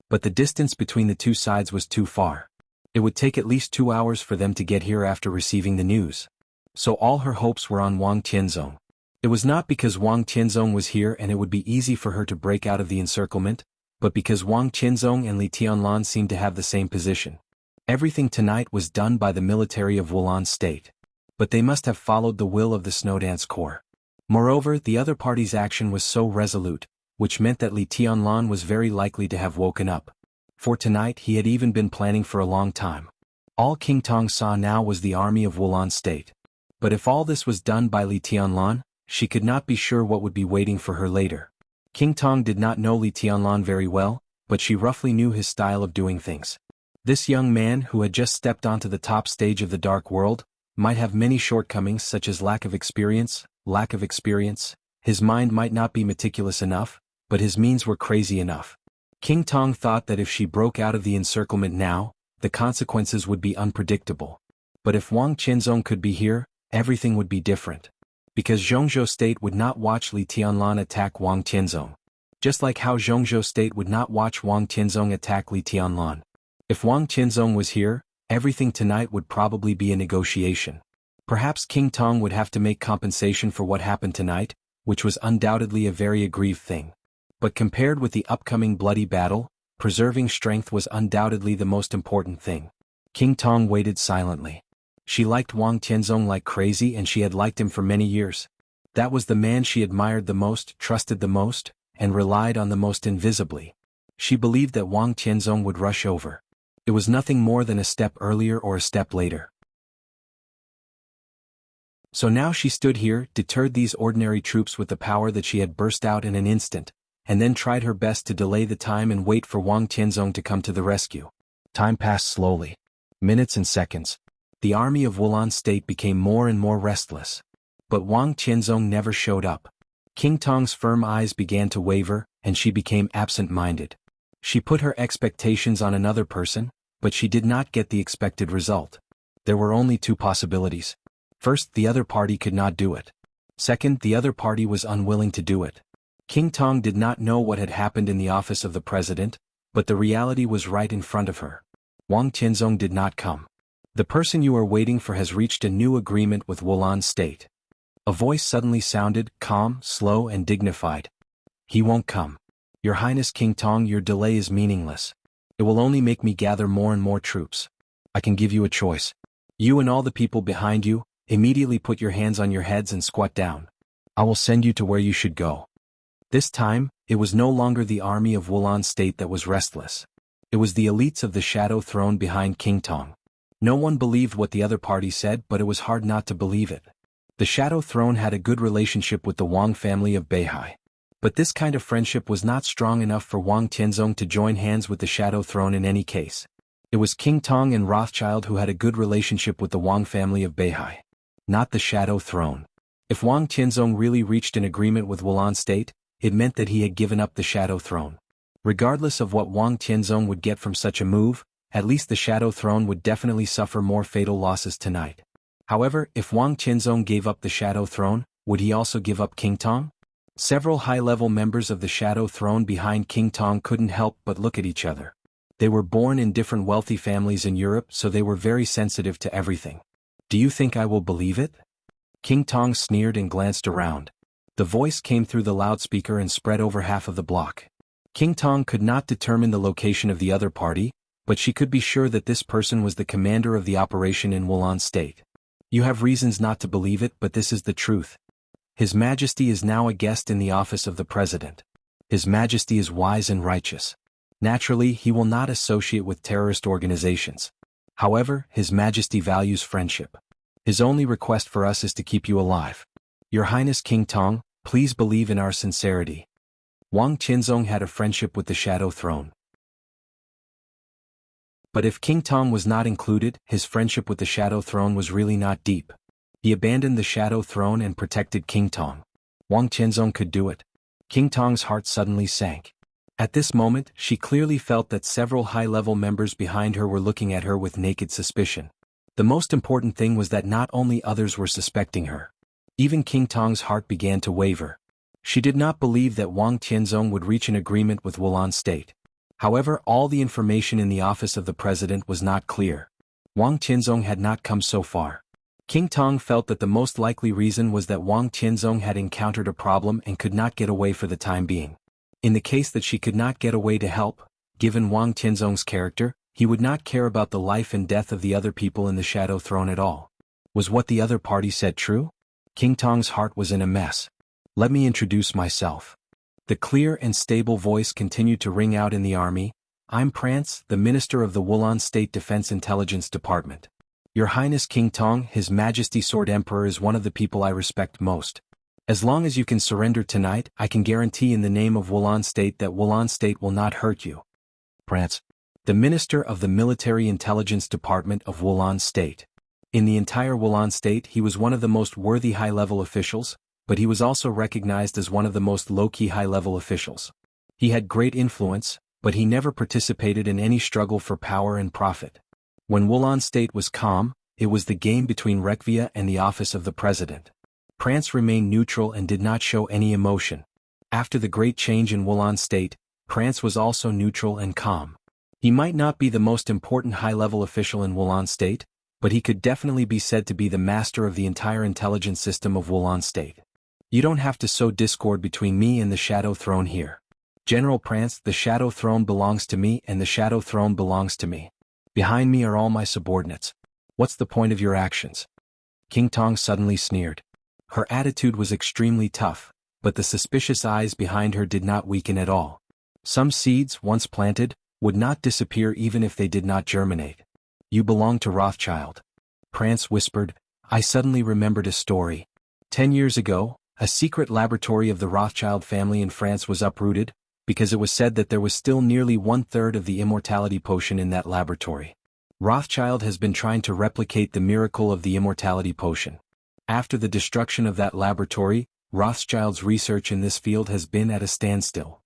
But the distance between the two sides was too far. It would take at least 2 hours for them to get here after receiving the news. So all her hopes were on Wang Tianzong. It was not because Wang Tianzong was here and it would be easy for her to break out of the encirclement, but because Wang Tianzong and Li Tianlan seemed to have the same position. Everything tonight was done by the military of Wulan State. But they must have followed the will of the Snowdance Corps. Moreover, the other party's action was so resolute, which meant that Li Tianlan was very likely to have woken up. For tonight he had even been planning for a long time. All King Tong saw now was the army of Wulan State. But if all this was done by Li Tianlan, she could not be sure what would be waiting for her later. King Tong did not know Li Tianlan very well, but she roughly knew his style of doing things. This young man who had just stepped onto the top stage of the dark world, might have many shortcomings such as lack of experience. His mind might not be meticulous enough, but his means were crazy enough. King Tong thought that if she broke out of the encirclement now, the consequences would be unpredictable. But if Wang Tianzong could be here, everything would be different. Because Zhongzhou State would not watch Li Tianlan attack Wang Tianzong. Just like how Zhongzhou State would not watch Wang Tianzong attack Li Tianlan. If Wang Tianzong was here, everything tonight would probably be a negotiation. Perhaps King Tong would have to make compensation for what happened tonight, which was undoubtedly a very aggrieved thing. But compared with the upcoming bloody battle, preserving strength was undoubtedly the most important thing. King Tong waited silently. She liked Wang Tianzong like crazy and she had liked him for many years. That was the man she admired the most, trusted the most, and relied on the most invisibly. She believed that Wang Tianzong would rush over. It was nothing more than a step earlier or a step later. So now she stood here, deterred these ordinary troops with the power that she had burst out in an instant, and then tried her best to delay the time and wait for Wang Tianzong to come to the rescue. Time passed slowly. Minutes and seconds. The army of Wulan State became more and more restless. But Wang Tianzong never showed up. King Tong's firm eyes began to waver, and she became absent-minded. She put her expectations on another person, but she did not get the expected result. There were only two possibilities. First, the other party could not do it. Second, the other party was unwilling to do it. King Tong did not know what had happened in the office of the president, but the reality was right in front of her. Wang Tianzong did not come. The person you are waiting for has reached a new agreement with Wulan State. A voice suddenly sounded, calm, slow and dignified. He won't come. Your Highness King Tong, your delay is meaningless. It will only make me gather more and more troops. I can give you a choice. You and all the people behind you, immediately put your hands on your heads and squat down. I will send you to where you should go. This time, it was no longer the army of Wulan State that was restless. It was the elites of the Shadow Throne behind King Tong. No one believed what the other party said, but it was hard not to believe it. The Shadow Throne had a good relationship with the Wang family of Beihai. But this kind of friendship was not strong enough for Wang Tianzong to join hands with the Shadow Throne in any case. It was King Tong and Rothschild who had a good relationship with the Wang family of Beihai. Not the Shadow Throne. If Wang Tianzong really reached an agreement with Wulan State, it meant that he had given up the Shadow Throne. Regardless of what Wang Tianzong would get from such a move, at least the Shadow Throne would definitely suffer more fatal losses tonight. However, if Wang Tianzong gave up the Shadow Throne, would he also give up King Tong? Several high-level members of the Shadow Throne behind King Tong couldn't help but look at each other. They were born in different wealthy families in Europe, so they were very sensitive to everything. Do you think I will believe it? King Tong sneered and glanced around. The voice came through the loudspeaker and spread over half of the block. King Tong could not determine the location of the other party, but she could be sure that this person was the commander of the operation in Wulan State. You have reasons not to believe it, but this is the truth. His Majesty is now a guest in the office of the President. His Majesty is wise and righteous. Naturally, he will not associate with terrorist organizations. However, His Majesty values friendship. His only request for us is to keep you alive. Your Highness King Tong, please believe in our sincerity. Wang Qinzong had a friendship with the Shadow Throne. But if King Tong was not included, his friendship with the Shadow Throne was really not deep. He abandoned the Shadow Throne and protected King Tong. Wang Qinzong could do it. King Tong's heart suddenly sank. At this moment, she clearly felt that several high-level members behind her were looking at her with naked suspicion. The most important thing was that not only others were suspecting her. Even King Tong's heart began to waver. She did not believe that Wang Tianzong would reach an agreement with Wulan State. However, all the information in the office of the president was not clear. Wang Tianzong had not come so far. King Tong felt that the most likely reason was that Wang Tianzong had encountered a problem and could not get away for the time being. In the case that she could not get away to help, given Wang Tianzong's character, he would not care about the life and death of the other people in the Shadow Throne at all. Was what the other party said true? King Tong's heart was in a mess. Let me introduce myself. The clear and stable voice continued to ring out in the army. I'm Prance, the Minister of the Wulan State Defense Intelligence Department. Your Highness King Tong, His Majesty Sword Emperor is one of the people I respect most. As long as you can surrender tonight, I can guarantee in the name of Wulan State that Wulan State will not hurt you. Prance, the Minister of the Military Intelligence Department of Wulan State. In the entire Wulan State he was one of the most worthy high-level officials, but he was also recognized as one of the most low-key high-level officials. He had great influence, but he never participated in any struggle for power and profit. When Wulan State was calm, it was the game between Rekvia and the office of the president. Prance remained neutral and did not show any emotion. After the great change in Wulan State, Prance was also neutral and calm. He might not be the most important high-level official in Wulan State, but he could definitely be said to be the master of the entire intelligence system of Wulan State. You don't have to sow discord between me and the Shadow Throne here. General Prance, the Shadow Throne belongs to me and the Shadow Throne belongs to me. Behind me are all my subordinates. What's the point of your actions? King Tong suddenly sneered. Her attitude was extremely tough, but the suspicious eyes behind her did not weaken at all. Some seeds, once planted, would not disappear even if they did not germinate. You belong to Rothschild. Prance whispered. I suddenly remembered a story. 10 years ago, a secret laboratory of the Rothschild family in France was uprooted, because it was said that there was still nearly 1/3 of the immortality potion in that laboratory. Rothschild has been trying to replicate the miracle of the immortality potion. After the destruction of that laboratory, Rothschild's research in this field has been at a standstill.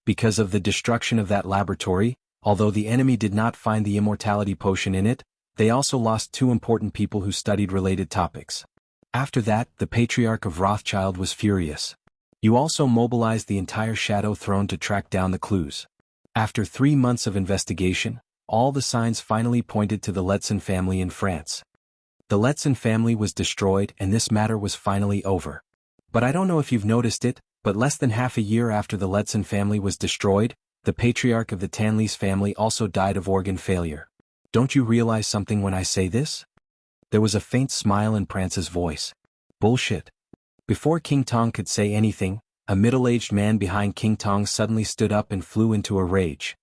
Because of the destruction of that laboratory, although the enemy did not find the immortality potion in it, they also lost 2 important people who studied related topics. After that, the Patriarch of Rothschild was furious. You also mobilized the entire Shadow Throne to track down the clues. After 3 months of investigation, all the signs finally pointed to the Letzen family in France. The Letzen family was destroyed and this matter was finally over. But I don't know if you've noticed it, but less than half a year after the Letzen family was destroyed, the patriarch of the Tanlis family also died of organ failure. Don't you realize something when I say this? There was a faint smile in Prance's voice. Bullshit. Before King Tong could say anything, a middle-aged man behind King Tong suddenly stood up and flew into a rage.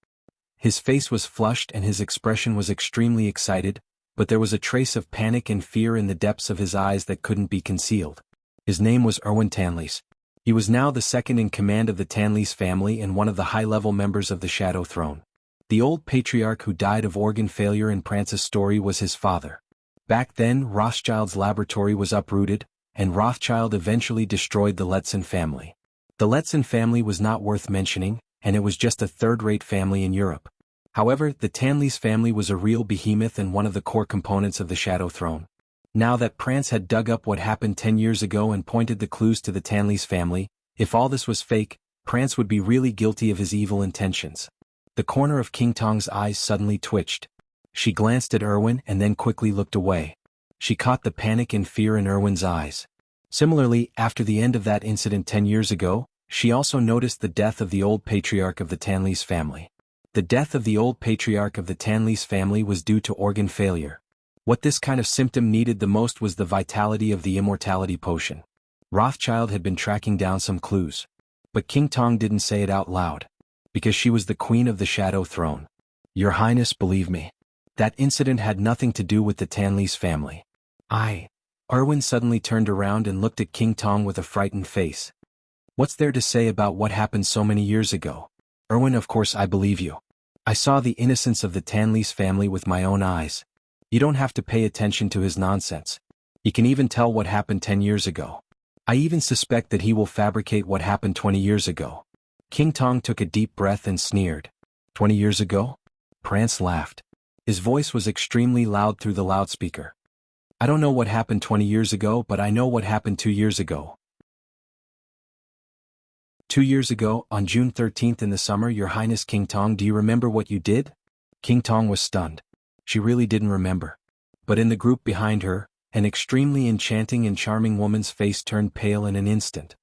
His face was flushed and his expression was extremely excited, but there was a trace of panic and fear in the depths of his eyes that couldn't be concealed. His name was Erwin Tanlis. He was now the second in command of the Tanlis family and one of the high-level members of the Shadow Throne. The old patriarch who died of organ failure in Prance's story was his father. Back then, Rothschild's laboratory was uprooted, and Rothschild eventually destroyed the Letzen family. The Letzen family was not worth mentioning, and it was just a third-rate family in Europe. However, the Tanlis family was a real behemoth and one of the core components of the Shadow Throne. Now that Prance had dug up what happened 10 years ago and pointed the clues to the Tanlis family, if all this was fake, Prance would be really guilty of his evil intentions. The corner of King Tong's eyes suddenly twitched. She glanced at Erwin and then quickly looked away. She caught the panic and fear in Erwin's eyes. Similarly, after the end of that incident 10 years ago, she also noticed the death of the old patriarch of the Tanlis family. The death of the old patriarch of the Tanlis family was due to organ failure. What this kind of symptom needed the most was the vitality of the immortality potion. Rothschild had been tracking down some clues. But King Tong didn't say it out loud. Because she was the queen of the Shadow Throne. Your Highness, believe me. That incident had nothing to do with the Tanlis family. Erwin suddenly turned around and looked at King Tong with a frightened face. What's there to say about what happened so many years ago? Erwin, of course I believe you. I saw the innocence of the Tanlis family with my own eyes. You don't have to pay attention to his nonsense. He can even tell what happened 10 years ago. I even suspect that he will fabricate what happened 20 years ago. King Tong took a deep breath and sneered. 20 years ago? Prance laughed. His voice was extremely loud through the loudspeaker. I don't know what happened 20 years ago, but I know what happened 2 years ago. 2 years ago, on June 13th in the summer, Your Highness King Tong, do you remember what you did? King Tong was stunned. She really didn't remember. But in the group behind her, an extremely enchanting and charming woman's face turned pale in an instant.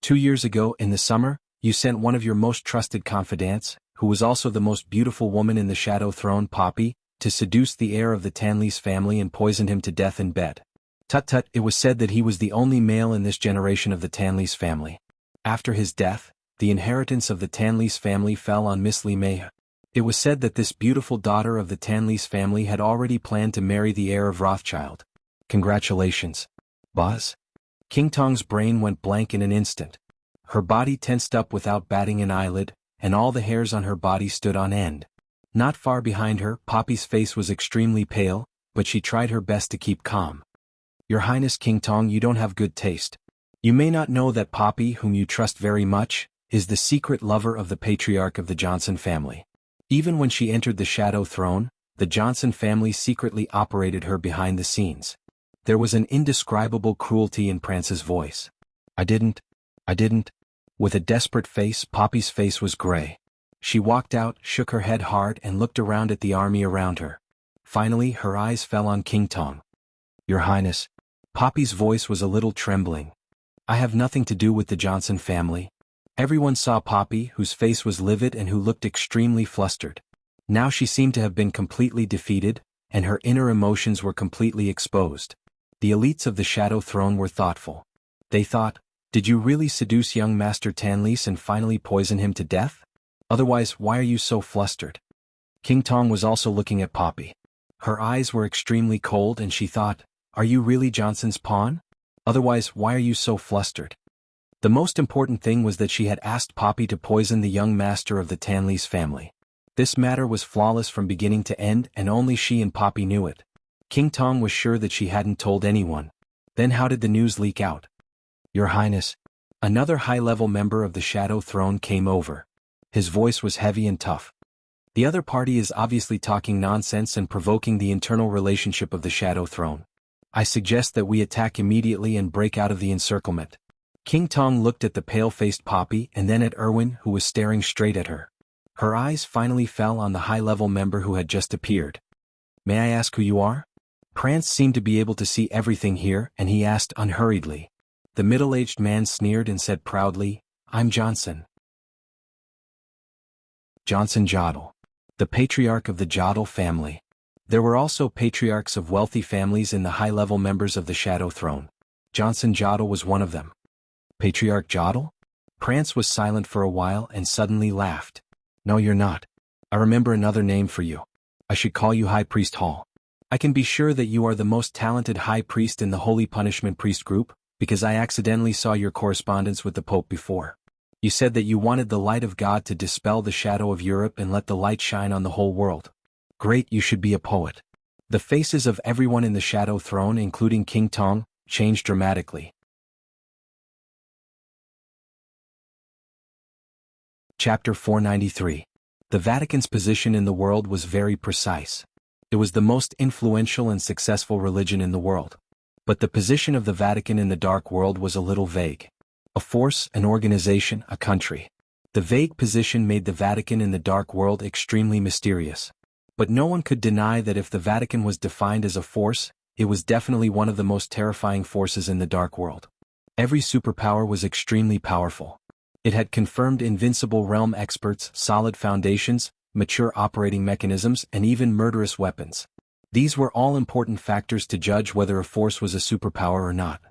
2 years ago, in the summer, you sent one of your most trusted confidants, who was also the most beautiful woman in the Shadow Throne, Poppy, to seduce the heir of the Tanlis family and poisoned him to death in bed. Tut, it was said that he was the only male in this generation of the Tanlis family. After his death, the inheritance of the Tanlis family fell on Miss Li Mei. It was said that this beautiful daughter of the Tanlis family had already planned to marry the heir of Rothschild. Congratulations, boss. King Tong's brain went blank in an instant. Her body tensed up without batting an eyelid, and all the hairs on her body stood on end. Not far behind her, Poppy's face was extremely pale, but she tried her best to keep calm. Your Highness King Tong, you don't have good taste. You may not know that Poppy, whom you trust very much, is the secret lover of the patriarch of the Johnson family. Even when she entered the Shadow Throne, the Johnson family secretly operated her behind the scenes. There was an indescribable cruelty in Prance's voice. I didn't. With a desperate face, Poppy's face was gray. She walked out, shook her head hard and looked around at the army around her. Finally, her eyes fell on King Tong. Your Highness. Poppy's voice was a little trembling. I have nothing to do with the Johnson family. Everyone saw Poppy, whose face was livid and who looked extremely flustered. Now she seemed to have been completely defeated, and her inner emotions were completely exposed. The elites of the Shadow Throne were thoughtful. They thought, did you really seduce young Master Tanlis and finally poison him to death? Otherwise, why are you so flustered? King Tong was also looking at Poppy. Her eyes were extremely cold and she thought, are you really Johnson's pawn? Otherwise, why are you so flustered? The most important thing was that she had asked Poppy to poison the young master of the Tanlis family. This matter was flawless from beginning to end and only she and Poppy knew it. King Tong was sure that she hadn't told anyone. Then how did the news leak out? Your Highness. Another high-level member of the Shadow Throne came over. His voice was heavy and tough. The other party is obviously talking nonsense and provoking the internal relationship of the Shadow Throne. I suggest that we attack immediately and break out of the encirclement. King Tong looked at the pale-faced Poppy and then at Erwin, who was staring straight at her. Her eyes finally fell on the high-level member who had just appeared. May I ask who you are? Prance seemed to be able to see everything here and he asked unhurriedly. The middle-aged man sneered and said proudly, I'm Johnson. Johnson Jodl. The patriarch of the Jodl family. There were also patriarchs of wealthy families in the high-level members of the Shadow Throne. Johnson Jodl was one of them. Patriarch Jodl? Prance was silent for a while and suddenly laughed. No, you're not. I remember another name for you. I should call you High Priest Hall. I can be sure that you are the most talented High Priest in the Holy Punishment Priest group, because I accidentally saw your correspondence with the Pope before. You said that you wanted the light of God to dispel the shadow of Europe and let the light shine on the whole world. Great, you should be a poet. The faces of everyone in the Shadow Throne, including King Tong, changed dramatically. Chapter 493. The Vatican's position in the world was very precise. It was the most influential and successful religion in the world. But the position of the Vatican in the dark world was a little vague. A force, an organization, a country. The vague position made the Vatican in the dark world extremely mysterious. But no one could deny that if the Vatican was defined as a force, it was definitely one of the most terrifying forces in the dark world. Every superpower was extremely powerful. It had confirmed invincible realm experts, solid foundations, mature operating mechanisms, and even murderous weapons. These were all important factors to judge whether a force was a superpower or not.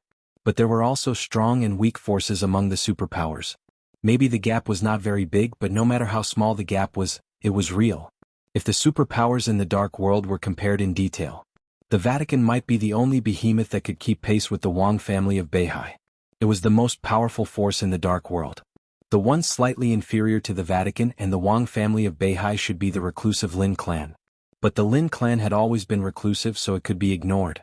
But there were also strong and weak forces among the superpowers. Maybe the gap was not very big, but no matter how small the gap was, it was real. If the superpowers in the Dark World were compared in detail, the Vatican might be the only behemoth that could keep pace with the Wang family of Beihai. It was the most powerful force in the Dark World. The one slightly inferior to the Vatican and the Wang family of Beihai should be the reclusive Lin clan. But the Lin clan had always been reclusive, so it could be ignored.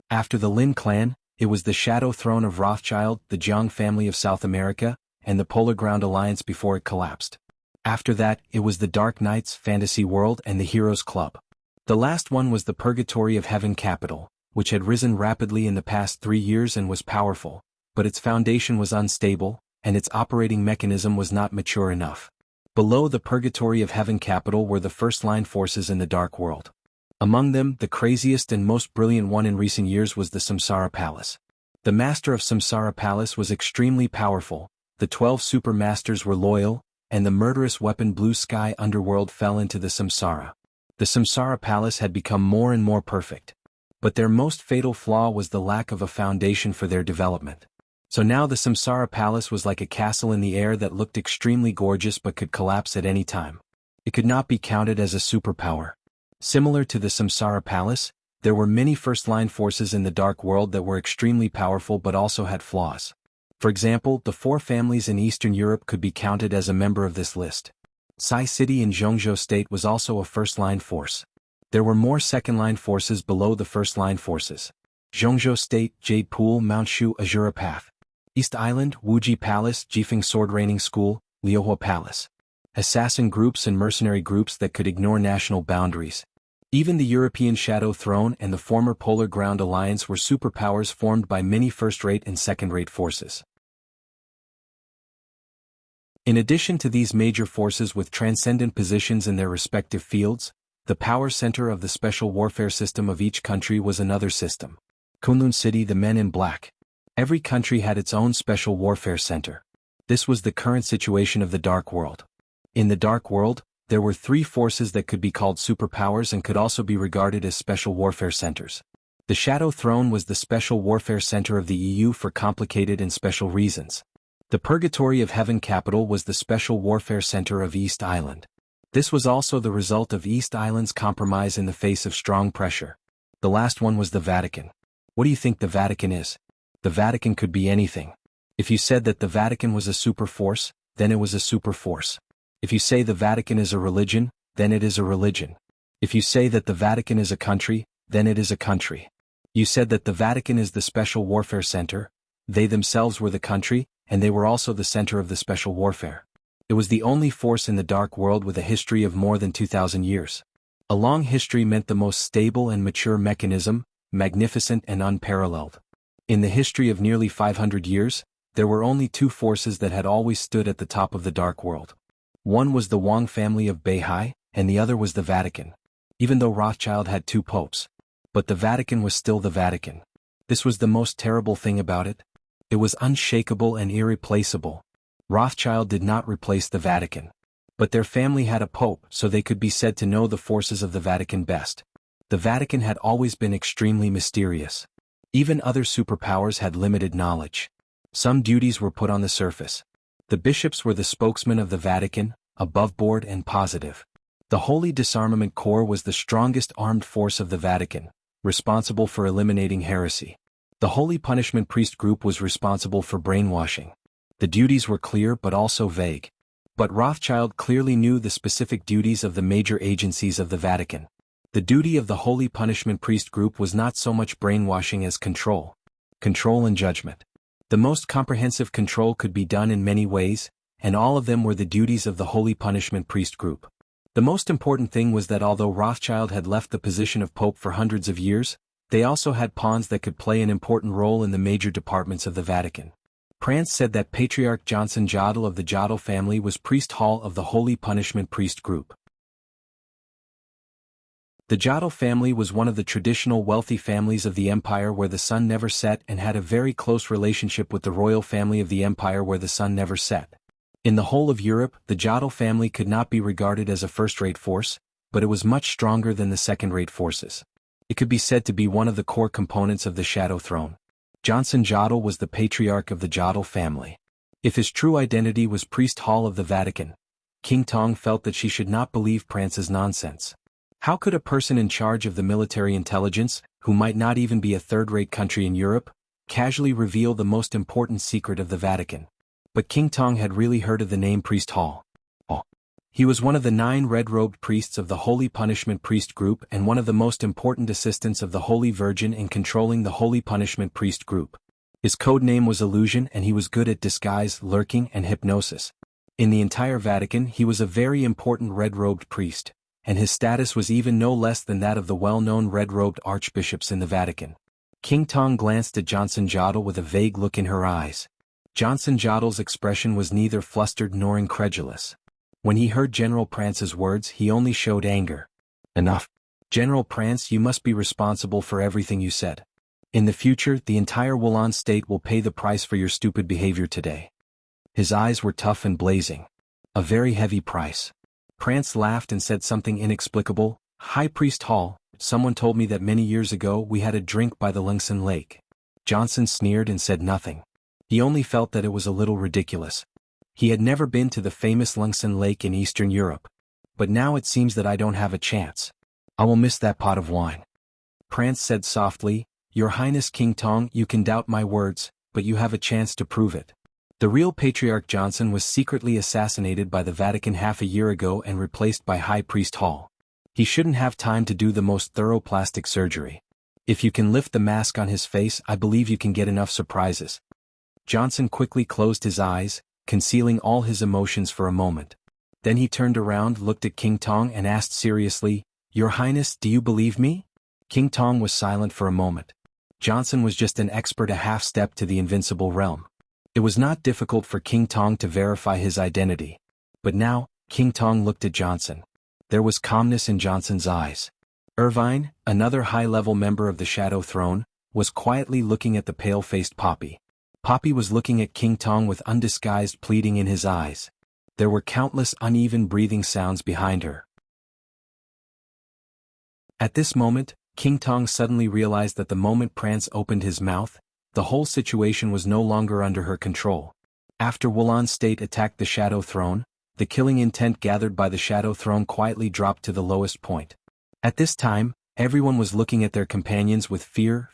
After the Lin clan, it was the Shadow Throne of Rothschild, the Jianghu family of South America, and the Polar Ground Alliance before it collapsed. After that, it was the Dark Knights, Fantasy World, and the Heroes Club. The last one was the Purgatory of Heaven Capital, which had risen rapidly in the past 3 years and was powerful, but its foundation was unstable, and its operating mechanism was not mature enough. Below the Purgatory of Heaven Capital were the first-line forces in the Dark World. Among them, the craziest and most brilliant one in recent years was the Samsara Palace. The master of Samsara Palace was extremely powerful, the 12 super masters were loyal, and the murderous weapon Blue Sky Underworld fell into the Samsara. The Samsara Palace had become more and more perfect. But their most fatal flaw was the lack of a foundation for their development. So now the Samsara Palace was like a castle in the air that looked extremely gorgeous but could collapse at any time. It could not be counted as a superpower. Similar to the Samsara Palace, there were many first-line forces in the Dark World that were extremely powerful but also had flaws. For example, the 4 families in Eastern Europe could be counted as a member of this list. Sai City in Jianghu State was also a first-line force. There were more second-line forces below the first-line forces. Jianghu State, Jade Pool, Mount Shu, Azura Path. East Island, Wuji Palace, Jifeng Sword Raining School, Liuhua Palace. Assassin groups and mercenary groups that could ignore national boundaries. Even the European Shadow Throne and the former Polar Ground Alliance were superpowers formed by many first-rate and second-rate forces. In addition to these major forces with transcendent positions in their respective fields, the power center of the special warfare system of each country was another system. Kunlun City, the Men in Black. Every country had its own special warfare center. This was the current situation of the Dark World. In the Dark World, there were 3 forces that could be called superpowers and could also be regarded as special warfare centers. The Shadow Throne was the special warfare center of the EU for complicated and special reasons. The Purgatory of Heaven Capital was the special warfare center of East Island. This was also the result of East Island's compromise in the face of strong pressure. The last one was the Vatican. What do you think the Vatican is? The Vatican could be anything. If you said that the Vatican was a super force, then it was a super force. If you say the Vatican is a religion, then it is a religion. If you say that the Vatican is a country, then it is a country. You said that the Vatican is the special warfare center, they themselves were the country, and they were also the center of the special warfare. It was the only force in the Dark World with a history of more than 2,000 years. A long history meant the most stable and mature mechanism, magnificent and unparalleled. In the history of nearly 500 years, there were only 2 forces that had always stood at the top of the Dark World. One was the Wang family of Beihai, and the other was the Vatican. Even though Rothschild had 2 popes. But the Vatican was still the Vatican. This was the most terrible thing about it. It was unshakable and irreplaceable. Rothschild did not replace the Vatican. But their family had a pope, so they could be said to know the forces of the Vatican best. The Vatican had always been extremely mysterious. Even other superpowers had limited knowledge. Some duties were put on the surface. The bishops were the spokesmen of the Vatican, aboveboard and positive. The Holy Disarmament Corps was the strongest armed force of the Vatican, responsible for eliminating heresy. The Holy Punishment Priest Group was responsible for brainwashing. The duties were clear but also vague. But Rothschild clearly knew the specific duties of the major agencies of the Vatican. The duty of the Holy Punishment Priest Group was not so much brainwashing as control. Control and judgment. The most comprehensive control could be done in many ways, and all of them were the duties of the Holy Punishment Priest Group. The most important thing was that although Rothschild had left the position of Pope for hundreds of years, they also had pawns that could play an important role in the major departments of the Vatican. Prance said that Patriarch Johnson Jodl of the Jodl family was Priest Hall of the Holy Punishment Priest Group. The Jodl family was one of the traditional wealthy families of the empire where the sun never set and had a very close relationship with the royal family of the empire where the sun never set. In the whole of Europe, the Jodl family could not be regarded as a first-rate force, but it was much stronger than the second-rate forces. It could be said to be one of the core components of the Shadow Throne. Johnson Jodl was the patriarch of the Jodl family. If his true identity was Priest Hall of the Vatican, King Tong felt that she should not believe Prance's nonsense. How could a person in charge of the military intelligence, who might not even be a third-rate country in Europe, casually reveal the most important secret of the Vatican? But King Tong had really heard of the name Priest Hall. He was one of the 9 red-robed priests of the Holy Punishment Priest Group and one of the most important assistants of the Holy Virgin in controlling the Holy Punishment Priest Group. His code name was Illusion and he was good at disguise, lurking, and hypnosis. In the entire Vatican he was a very important red-robed priest, and his status was even no less than that of the well-known red-robed archbishops in the Vatican. King Tong glanced at Johnson Jodl with a vague look in her eyes. Johnson Jodl's expression was neither flustered nor incredulous. When he heard General Prance's words he only showed anger. Enough. General Prance, you must be responsible for everything you said. In the future the entire Wulan state will pay the price for your stupid behavior today. His eyes were tough and blazing. A very heavy price. Prance laughed and said something inexplicable. High Priest Hall, someone told me that many years ago we had a drink by the Lungsan Lake. Johnson sneered and said nothing. He only felt that it was a little ridiculous. He had never been to the famous Lungsan Lake in Eastern Europe. But now it seems that I don't have a chance. I will miss that pot of wine. Prance said softly, Your Highness King Tong, you can doubt my words, but you have a chance to prove it. The real Patriarch Johnson was secretly assassinated by the Vatican half a year ago and replaced by High Priest Hall. He shouldn't have time to do the most thorough plastic surgery. If you can lift the mask on his face, I believe you can get enough surprises. Johnson quickly closed his eyes, concealing all his emotions for a moment. Then he turned around, looked at King Tong and asked seriously, Your Highness, do you believe me? King Tong was silent for a moment. Johnson was just an expert a half-step to the invincible realm. It was not difficult for King Tong to verify his identity. But now, King Tong looked at Johnson. There was calmness in Johnson's eyes. Irvine, another high-level member of the Shadow Throne, was quietly looking at the pale-faced Poppy. Poppy was looking at King Tong with undisguised pleading in his eyes. There were countless uneven breathing sounds behind her. At this moment, King Tong suddenly realized that the moment Prance opened his mouth, the whole situation was no longer under her control. After Wulan State attacked the Shadow Throne, the killing intent gathered by the Shadow Throne quietly dropped to the lowest point. At this time, everyone was looking at their companions with fear,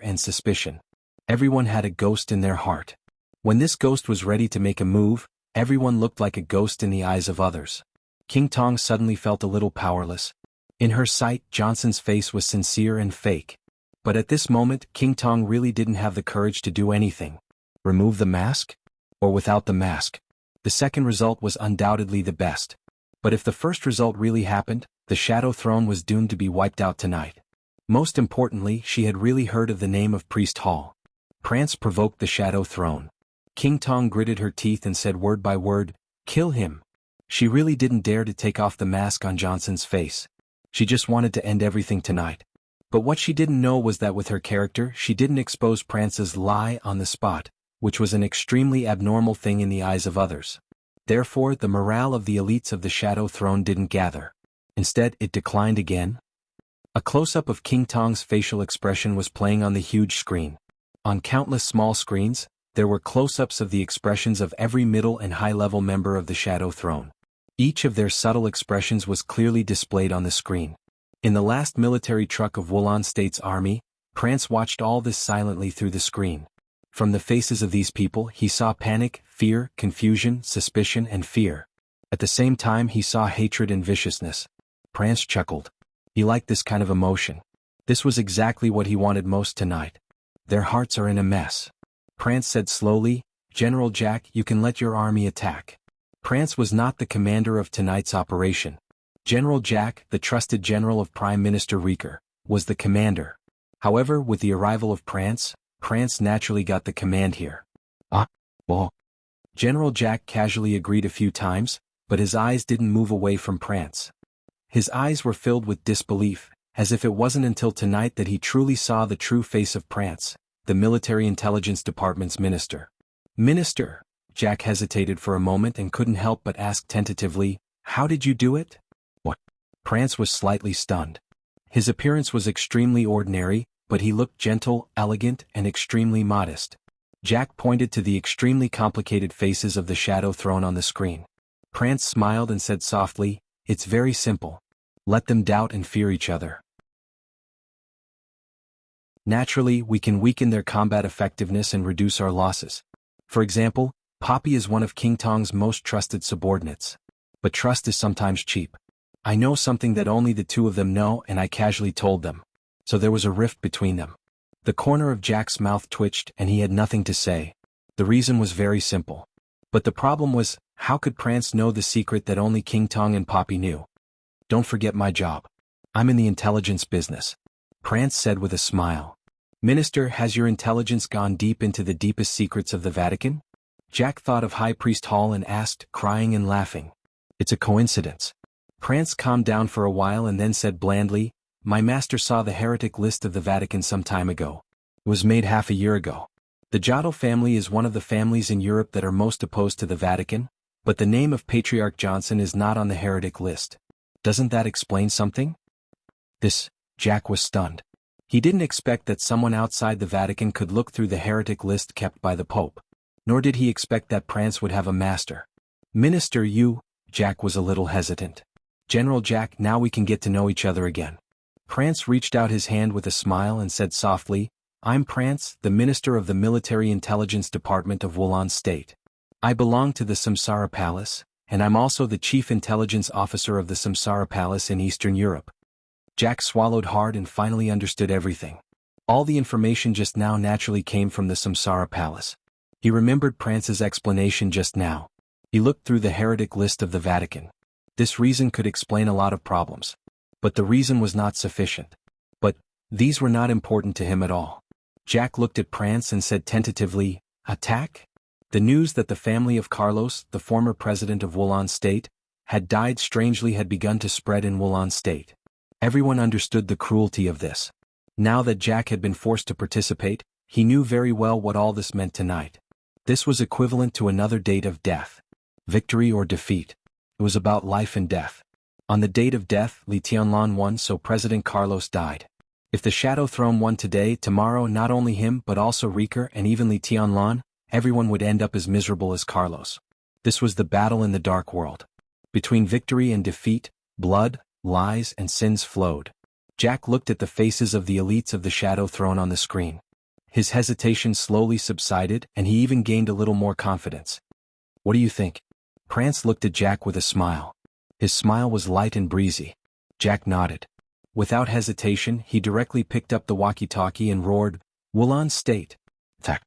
and suspicion. Everyone had a ghost in their heart. When this ghost was ready to make a move, everyone looked like a ghost in the eyes of others. King Tong suddenly felt a little powerless. In her sight, Johnson's face was sincere and fake. But at this moment, King Tong really didn't have the courage to do anything. Remove the mask? Or without the mask? The second result was undoubtedly the best. But if the first result really happened, the Shadow Throne was doomed to be wiped out tonight. Most importantly, she had really heard of the name of Priest Hall. Prance provoked the Shadow Throne. King Tong gritted her teeth and said word by word, Kill him. She really didn't dare to take off the mask on Johnson's face. She just wanted to end everything tonight. But what she didn't know was that with her character she didn't expose Prance's lie on the spot, which was an extremely abnormal thing in the eyes of others. Therefore the morale of the elites of the Shadow Throne didn't gather. Instead it declined again. A close-up of King Tong's facial expression was playing on the huge screen. On countless small screens, there were close-ups of the expressions of every middle and high-level member of the Shadow Throne. Each of their subtle expressions was clearly displayed on the screen. In the last military truck of Wulan State's army, Prance watched all this silently through the screen. From the faces of these people he saw panic, fear, confusion, suspicion and fear. At the same time he saw hatred and viciousness. Prance chuckled. He liked this kind of emotion. This was exactly what he wanted most tonight. Their hearts are in a mess. Prance said slowly, General Jack, you can let your army attack. Prance was not the commander of tonight's operation. General Jack, the trusted general of Prime Minister Rieker, was the commander. However, with the arrival of Prance naturally got the command here. Well. General Jack casually agreed a few times, but his eyes didn't move away from Prance. His eyes were filled with disbelief, as if it wasn't until tonight that he truly saw the true face of Prance, the Military Intelligence Department's minister. Minister? Jack hesitated for a moment and couldn't help but ask tentatively, "How did you do it?" What? Prance was slightly stunned. His appearance was extremely ordinary, but he looked gentle, elegant, and extremely modest. Jack pointed to the extremely complicated faces of the shadow thrown on the screen. Prance smiled and said softly, "It's very simple. Let them doubt and fear each other. Naturally, we can weaken their combat effectiveness and reduce our losses. For example, Poppy is one of King Tong's most trusted subordinates. But trust is sometimes cheap. I know something that only the two of them know, and I casually told them. So there was a rift between them." The corner of Jack's mouth twitched and he had nothing to say. The reason was very simple. But the problem was, how could Prance know the secret that only King Tong and Poppy knew? "Don't forget my job. I'm in the intelligence business," Prance said with a smile. "Minister, has your intelligence gone deep into the deepest secrets of the Vatican?" Jack thought of High Priest Hall and asked, crying and laughing. "It's a coincidence." Prance calmed down for a while and then said blandly, "My master saw the heretic list of the Vatican some time ago. It was made half a year ago. The Giotto family is one of the families in Europe that are most opposed to the Vatican, but the name of Patriarch Johnson is not on the heretic list. Doesn't that explain something?" Jack was stunned. He didn't expect that someone outside the Vatican could look through the heretic list kept by the Pope. Nor did he expect that Prance would have a master. "Minister, Jack was a little hesitant. "General Jack, now we can get to know each other again." Prance reached out his hand with a smile and said softly, "I'm Prance, the Minister of the Military Intelligence Department of Wulan State. I belong to the Samsara Palace, and I'm also the Chief Intelligence Officer of the Samsara Palace in Eastern Europe." Jack swallowed hard and finally understood everything. All the information just now naturally came from the Samsara Palace. He remembered Prance's explanation just now. He looked through the heretic list of the Vatican. This reason could explain a lot of problems. But the reason was not sufficient. But these were not important to him at all. Jack looked at Prance and said tentatively, "Attack?" The news that the family of Carlos, the former president of Wulan State, had died strangely had begun to spread in Wulan State. Everyone understood the cruelty of this. Now that Jack had been forced to participate, he knew very well what all this meant tonight. This was equivalent to another date of death. Victory or defeat. It was about life and death. On the date of death, Li Tianlan won, so President Carlos died. If the Shadow Throne won today, tomorrow not only him but also Rieker and even Li Tianlan, everyone would end up as miserable as Carlos. This was the battle in the dark world. Between victory and defeat, blood, lies and sins flowed. Jack looked at the faces of the elites of the Shadow Throne on the screen. His hesitation slowly subsided and he even gained a little more confidence. "What do you think?" Prance looked at Jack with a smile. His smile was light and breezy. Jack nodded. Without hesitation, he directly picked up the walkie-talkie and roared, "Wulan State. Attack.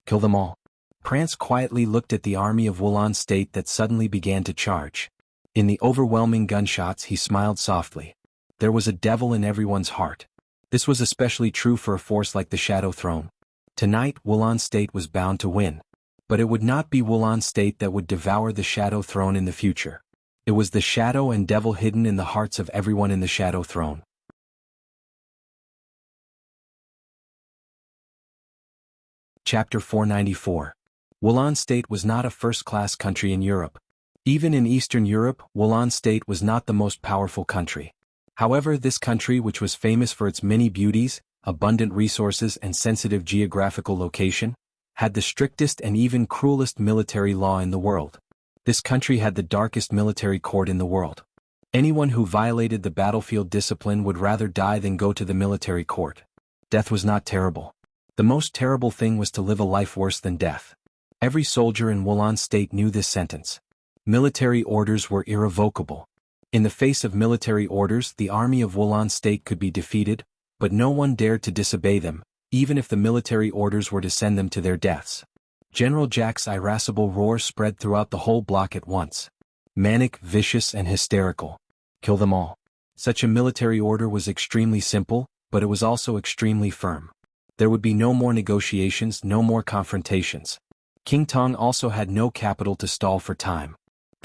Kill them all." Prance quietly looked at the army of Wulan State that suddenly began to charge. In the overwhelming gunshots he smiled softly. There was a devil in everyone's heart. This was especially true for a force like the Shadow Throne. Tonight Wulan State was bound to win. But it would not be Wulan State that would devour the Shadow Throne in the future. It was the shadow and devil hidden in the hearts of everyone in the Shadow Throne. Chapter 494. Wulan State was not a first-class country in Europe. Even in Eastern Europe, Wulan State was not the most powerful country. However, this country, which was famous for its many beauties, abundant resources and sensitive geographical location, had the strictest and even cruelest military law in the world. This country had the darkest military court in the world. Anyone who violated the battlefield discipline would rather die than go to the military court. Death was not terrible. The most terrible thing was to live a life worse than death. Every soldier in Wulan State knew this sentence. Military orders were irrevocable. In the face of military orders, the army of Wulan State could be defeated, but no one dared to disobey them, even if the military orders were to send them to their deaths. General Jack's irascible roar spread throughout the whole block at once. Manic, vicious, and hysterical. Kill them all. Such a military order was extremely simple, but it was also extremely firm. There would be no more negotiations, no more confrontations. King Tong also had no capital to stall for time.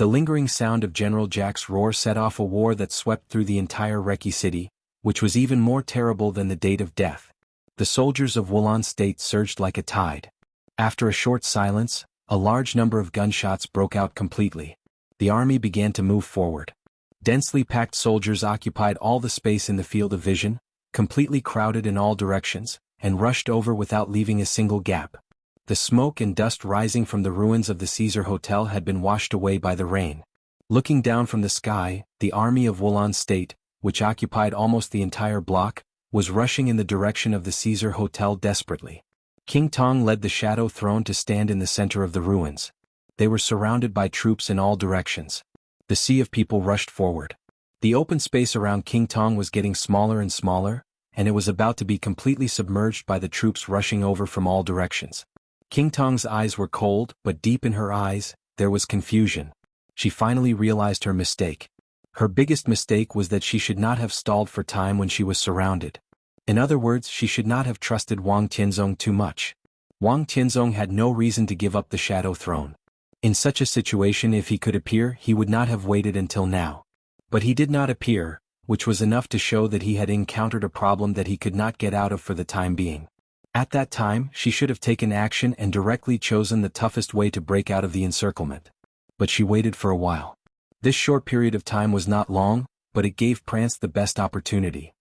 The lingering sound of General Jack's roar set off a war that swept through the entire Reki city, which was even more terrible than the date of death. The soldiers of Wulan State surged like a tide. After a short silence, a large number of gunshots broke out completely. The army began to move forward. Densely packed soldiers occupied all the space in the field of vision, completely crowded in all directions, and rushed over without leaving a single gap. The smoke and dust rising from the ruins of the Caesar Hotel had been washed away by the rain. Looking down from the sky, the army of Wulan State, which occupied almost the entire block, was rushing in the direction of the Caesar Hotel desperately. King Tong led the Shadow Throne to stand in the center of the ruins. They were surrounded by troops in all directions. The sea of people rushed forward. The open space around King Tong was getting smaller and smaller, and it was about to be completely submerged by the troops rushing over from all directions. King Tong's eyes were cold, but deep in her eyes, there was confusion. She finally realized her mistake. Her biggest mistake was that she should not have stalled for time when she was surrounded. In other words, she should not have trusted Wang Tianzong too much. Wang Tianzong had no reason to give up the Shadow Throne. In such a situation, if he could appear, he would not have waited until now. But he did not appear, which was enough to show that he had encountered a problem that he could not get out of for the time being. At that time, she should have taken action and directly chosen the toughest way to break out of the encirclement. But she waited for a while. This short period of time was not long, but it gave France the best opportunity.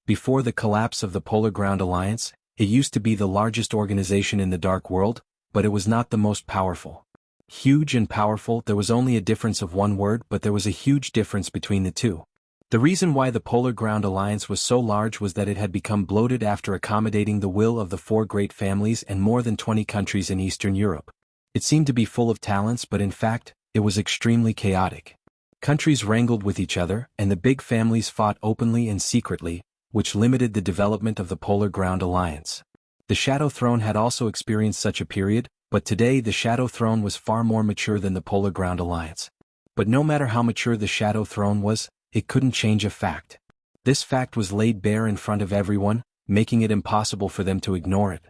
Before the collapse of the Polar Ground Alliance, it used to be the largest organization in the Dark World, but it was not the most powerful. Huge and powerful, there was only a difference of one word, but there was a huge difference between the two. The reason why the Polar Ground Alliance was so large was that it had become bloated after accommodating the will of the 4 great families and more than 20 countries in Eastern Europe. It seemed to be full of talents, but in fact, it was extremely chaotic. Countries wrangled with each other, and the big families fought openly and secretly, which limited the development of the Polar Ground Alliance. The Shadow Throne had also experienced such a period, but today the Shadow Throne was far more mature than the Polar Ground Alliance. But no matter how mature the Shadow Throne was, it couldn't change a fact. This fact was laid bare in front of everyone, making it impossible for them to ignore it.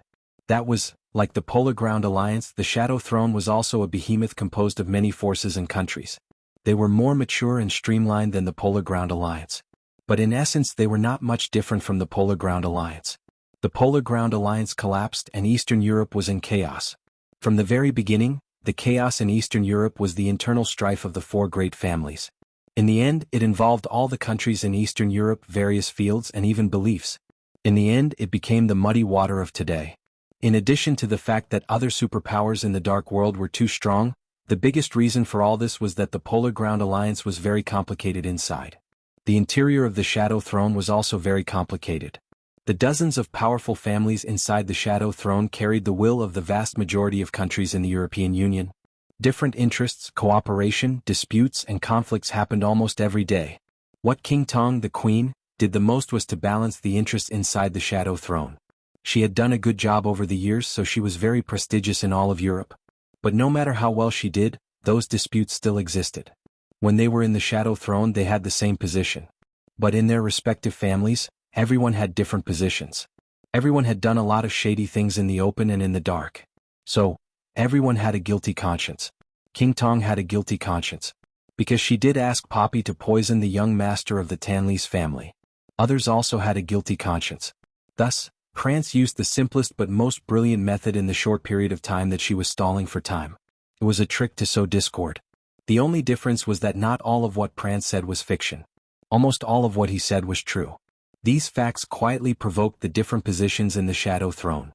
That was, like the Polar Ground Alliance, the Shadow Throne was also a behemoth composed of many forces and countries. They were more mature and streamlined than the Polar Ground Alliance. But in essence they were not much different from the Polar Ground Alliance. The Polar Ground Alliance collapsed and Eastern Europe was in chaos. From the very beginning, the chaos in Eastern Europe was the internal strife of the 4 great families. In the end, it involved all the countries in Eastern Europe, various fields and even beliefs. In the end, it became the muddy water of today. In addition to the fact that other superpowers in the Dark World were too strong, the biggest reason for all this was that the Polar Ground Alliance was very complicated inside. The interior of the Shadow Throne was also very complicated. The dozens of powerful families inside the Shadow Throne carried the will of the vast majority of countries in the European Union. Different interests, cooperation, disputes, and conflicts happened almost every day. What King Tong, the Queen, did the most was to balance the interests inside the Shadow Throne. She had done a good job over the years, so she was very prestigious in all of Europe. But no matter how well she did, those disputes still existed. When they were in the Shadow Throne, they had the same position. But in their respective families, everyone had different positions. Everyone had done a lot of shady things in the open and in the dark. So, everyone had a guilty conscience. King Tong had a guilty conscience. Because she did ask Poppy to poison the young master of the Tanlis family. Others also had a guilty conscience. Thus, France used the simplest but most brilliant method in the short period of time that she was stalling for time. It was a trick to sow discord. The only difference was that not all of what Prance said was fiction. Almost all of what he said was true. These facts quietly provoked the different positions in the Shadow Throne.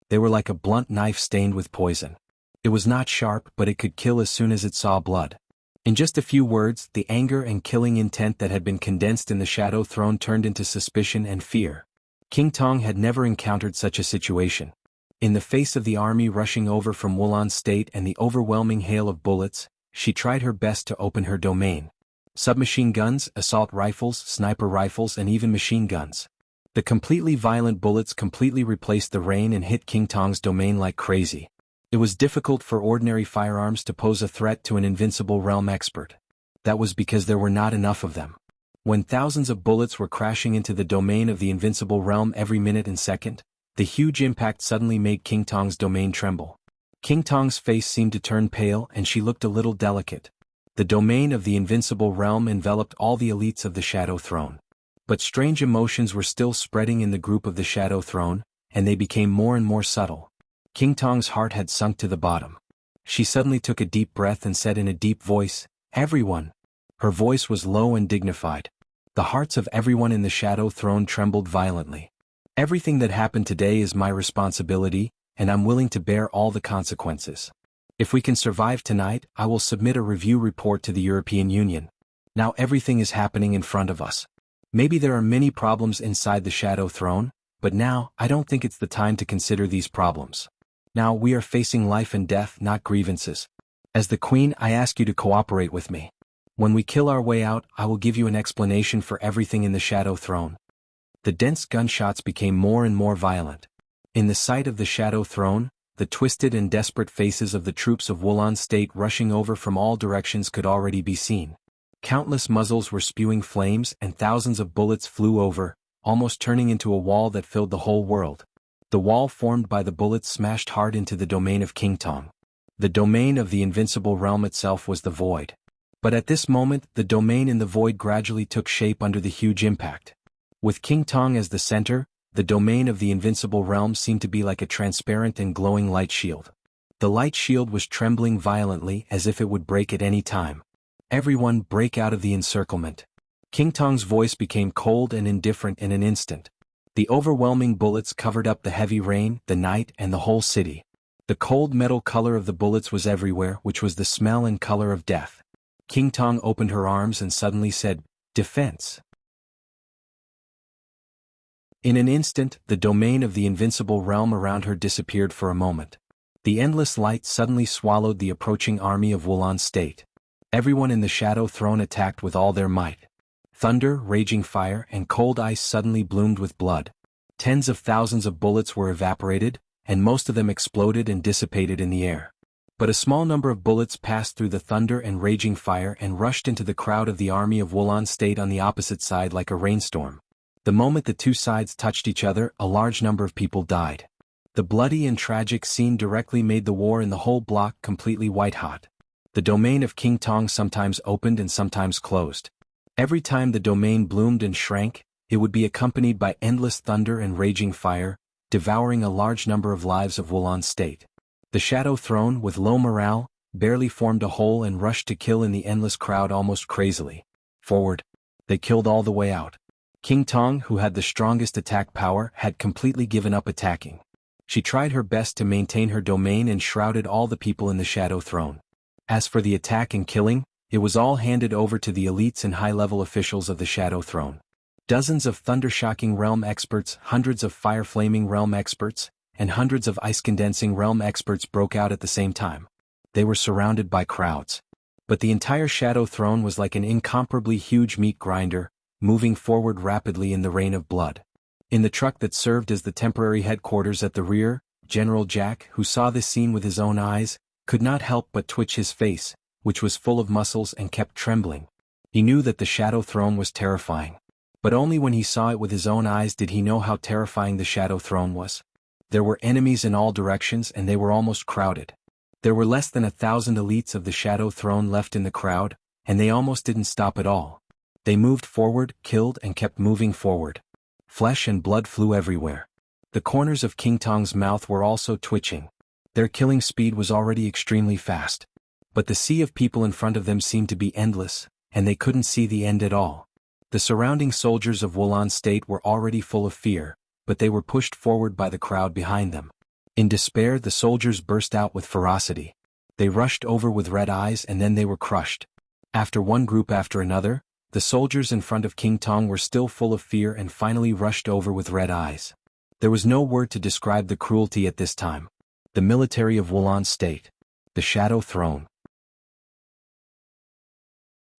They were like a blunt knife stained with poison. It was not sharp, but it could kill as soon as it saw blood. In just a few words, the anger and killing intent that had been condensed in the Shadow Throne turned into suspicion and fear. King Tong had never encountered such a situation. In the face of the army rushing over from Wulan State and the overwhelming hail of bullets, she tried her best to open her domain. Submachine guns, assault rifles, sniper rifles, and even machine guns. The completely violent bullets completely replaced the rain and hit King Tong's domain like crazy. It was difficult for ordinary firearms to pose a threat to an invincible realm expert. That was because there were not enough of them. When thousands of bullets were crashing into the domain of the invincible realm every minute and second, The huge impact suddenly made King Tong's domain tremble. King Tong's face seemed to turn pale and she looked a little delicate. The domain of the invincible realm enveloped all the elites of the Shadow Throne. But strange emotions were still spreading in the group of the Shadow Throne, and they became more and more subtle. King Tong's heart had sunk to the bottom. She suddenly took a deep breath and said in a deep voice, "Everyone." Her voice was low and dignified. The hearts of everyone in the Shadow Throne trembled violently. "Everything that happened today is my responsibility, and I'm willing to bear all the consequences. If we can survive tonight, I will submit a review report to the European Union. Now everything is happening in front of us. Maybe there are many problems inside the Shadow Throne, but now, I don't think it's the time to consider these problems. Now we are facing life and death, not grievances. As the Queen, I ask you to cooperate with me. When we kill our way out, I will give you an explanation for everything in the Shadow Throne." The dense gunshots became more and more violent. In the sight of the Shadow Throne, the twisted and desperate faces of the troops of Wulan State rushing over from all directions could already be seen. Countless muzzles were spewing flames and thousands of bullets flew over, almost turning into a wall that filled the whole world. The wall formed by the bullets smashed hard into the domain of King Tong. The domain of the invincible realm itself was the void. But at this moment, the domain in the void gradually took shape under the huge impact. With King Tong as the center, the domain of the invincible realm seemed to be like a transparent and glowing light shield. The light shield was trembling violently as if it would break at any time. "Everyone break out of the encirclement." King Tong's voice became cold and indifferent in an instant. The overwhelming bullets covered up the heavy rain, the night, and the whole city. The cold metal color of the bullets was everywhere, which was the smell and color of death. King Tong opened her arms and suddenly said, "Defense." In an instant, the domain of the invincible realm around her disappeared for a moment. The endless light suddenly swallowed the approaching army of Wulan State. Everyone in the Shadow Throne attacked with all their might. Thunder, raging fire, and cold ice suddenly bloomed with blood. Tens of thousands of bullets were evaporated, and most of them exploded and dissipated in the air. But a small number of bullets passed through the thunder and raging fire and rushed into the crowd of the army of Wulan State on the opposite side like a rainstorm. The moment the two sides touched each other, a large number of people died. The bloody and tragic scene directly made the war in the whole block completely white-hot. The domain of King Tong sometimes opened and sometimes closed. Every time the domain bloomed and shrank, it would be accompanied by endless thunder and raging fire, devouring a large number of lives of Wulan State. The Shadow Throne, with low morale, barely formed a hole and rushed to kill in the endless crowd almost crazily. Forward. They killed all the way out. King Tong, who had the strongest attack power, had completely given up attacking. She tried her best to maintain her domain and shrouded all the people in the Shadow Throne. As for the attack and killing, it was all handed over to the elites and high-level officials of the Shadow Throne. Dozens of thunder-shocking realm experts, hundreds of fire-flaming realm experts, and hundreds of ice-condensing realm experts broke out at the same time. They were surrounded by crowds. But the entire Shadow Throne was like an incomparably huge meat grinder, moving forward rapidly in the rain of blood. In the truck that served as the temporary headquarters at the rear, General Jack, who saw this scene with his own eyes, could not help but twitch his face, which was full of muscles and kept trembling. He knew that the Shadow Throne was terrifying. But only when he saw it with his own eyes did he know how terrifying the Shadow Throne was. There were enemies in all directions and they were almost crowded. There were less than 1,000 elites of the Shadow Throne left in the crowd, and they almost didn't stop at all. They moved forward, killed, and kept moving forward. Flesh and blood flew everywhere. The corners of King Tong's mouth were also twitching. Their killing speed was already extremely fast. But the sea of people in front of them seemed to be endless, and they couldn't see the end at all. The surrounding soldiers of Wulan State were already full of fear, but they were pushed forward by the crowd behind them. In despair, the soldiers burst out with ferocity. They rushed over with red eyes and then they were crushed. After one group after another, the soldiers in front of King Tong were still full of fear and finally rushed over with red eyes. There was no word to describe the cruelty at this time. The military of Wulan State. The Shadow Throne.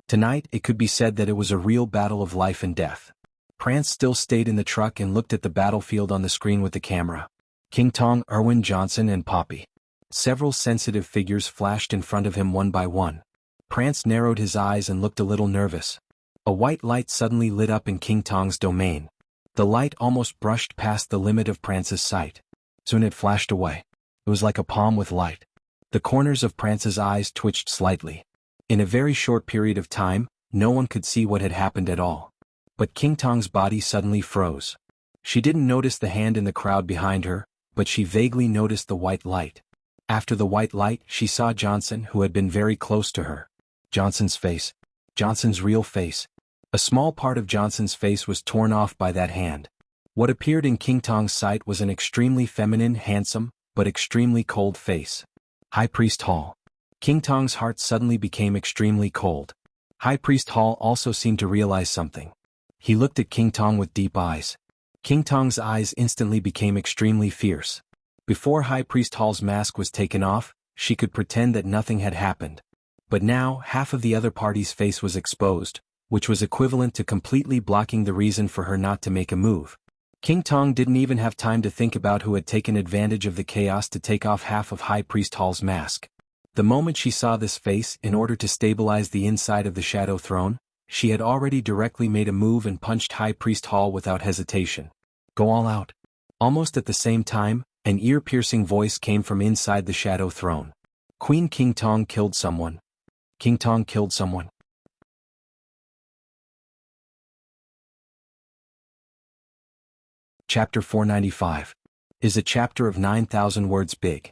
Tonight, it could be said that it was a real battle of life and death. Prance still stayed in the truck and looked at the battlefield on the screen with the camera. King Tong, Erwin Johnson, and Poppy. Several sensitive figures flashed in front of him one by one. Prance narrowed his eyes and looked a little nervous. A white light suddenly lit up in King Tong's domain. The light almost brushed past the limit of Prance's sight. Soon it flashed away. It was like a palm with light. The corners of Prance's eyes twitched slightly. In a very short period of time, no one could see what had happened at all. But King Tong's body suddenly froze. She didn't notice the hand in the crowd behind her, but she vaguely noticed the white light. After the white light, she saw Johnson, who had been very close to her. Johnson's face. Johnson's real face. A small part of Johnson's face was torn off by that hand. What appeared in King Tong's sight was an extremely feminine, handsome, but extremely cold face. High Priest Hall. King Tong's heart suddenly became extremely cold. High Priest Hall also seemed to realize something. He looked at King Tong with deep eyes. King Tong's eyes instantly became extremely fierce. Before High Priest Hall's mask was taken off, she could pretend that nothing had happened. But now, half of the other party's face was exposed, which was equivalent to completely blocking the reason for her not to make a move. King Tong didn't even have time to think about who had taken advantage of the chaos to take off half of High Priest Hall's mask. The moment she saw this face, in order to stabilize the inside of the Shadow Throne, she had already directly made a move and punched High Priest Hall without hesitation. Go all out. Almost at the same time, an ear-piercing voice came from inside the Shadow Throne. Queen King Tong killed someone. King Tong killed someone. Chapter 495 is a chapter of 9,000 words big.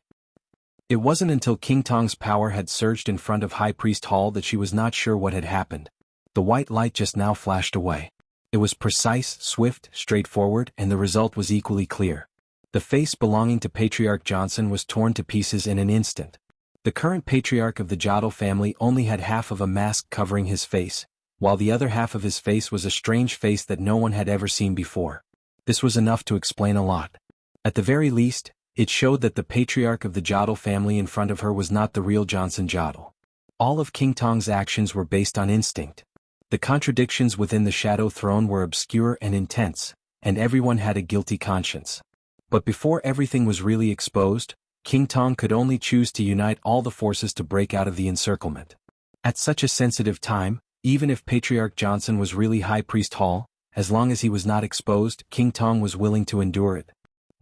It wasn't until King Tong's power had surged in front of High Priest Hall that she was not sure what had happened. The white light just now flashed away. It was precise, swift, straightforward, and the result was equally clear. The face belonging to Patriarch Johnson was torn to pieces in an instant. The current patriarch of the Jodl family only had half of a mask covering his face, while the other half of his face was a strange face that no one had ever seen before. This was enough to explain a lot. At the very least, it showed that the patriarch of the Jodl family in front of her was not the real Johnson Jodl. All of King Tong's actions were based on instinct. The contradictions within the Shadow Throne were obscure and intense, and everyone had a guilty conscience. But before everything was really exposed, King Tong could only choose to unite all the forces to break out of the encirclement. At such a sensitive time, even if Patriarch Johnson was really High Priest Hall, as long as he was not exposed, King Tong was willing to endure it.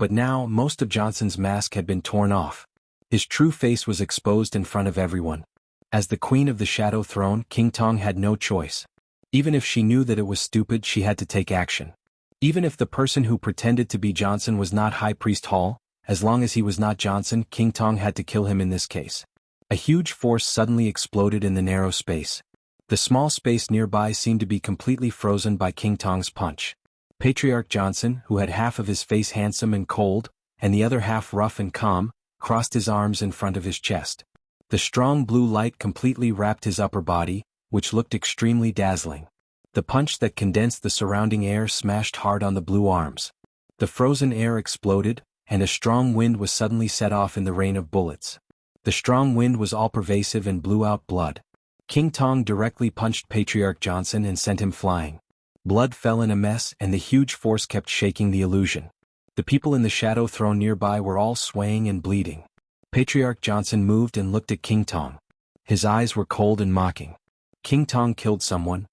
But now, most of Johnson's mask had been torn off. His true face was exposed in front of everyone. As the Queen of the Shadow Throne, King Tong had no choice. Even if she knew that it was stupid, she had to take action. Even if the person who pretended to be Johnson was not High Priest Hall, as long as he was not Johnson, King Tong had to kill him in this case. A huge force suddenly exploded in the narrow space. The small space nearby seemed to be completely frozen by King Tong's punch. Patriarch Johnson, who had half of his face handsome and cold, and the other half rough and calm, crossed his arms in front of his chest. The strong blue light completely wrapped his upper body, which looked extremely dazzling. The punch that condensed the surrounding air smashed hard on the blue arms. The frozen air exploded, and a strong wind was suddenly set off in the rain of bullets. The strong wind was all-pervasive and blew out blood. King Tong directly punched Patriarch Johnson and sent him flying. Blood fell in a mess and the huge force kept shaking the illusion. The people in the Shadow Throne nearby were all swaying and bleeding. Patriarch Johnson moved and looked at King Tong. His eyes were cold and mocking. King Tong killed someone.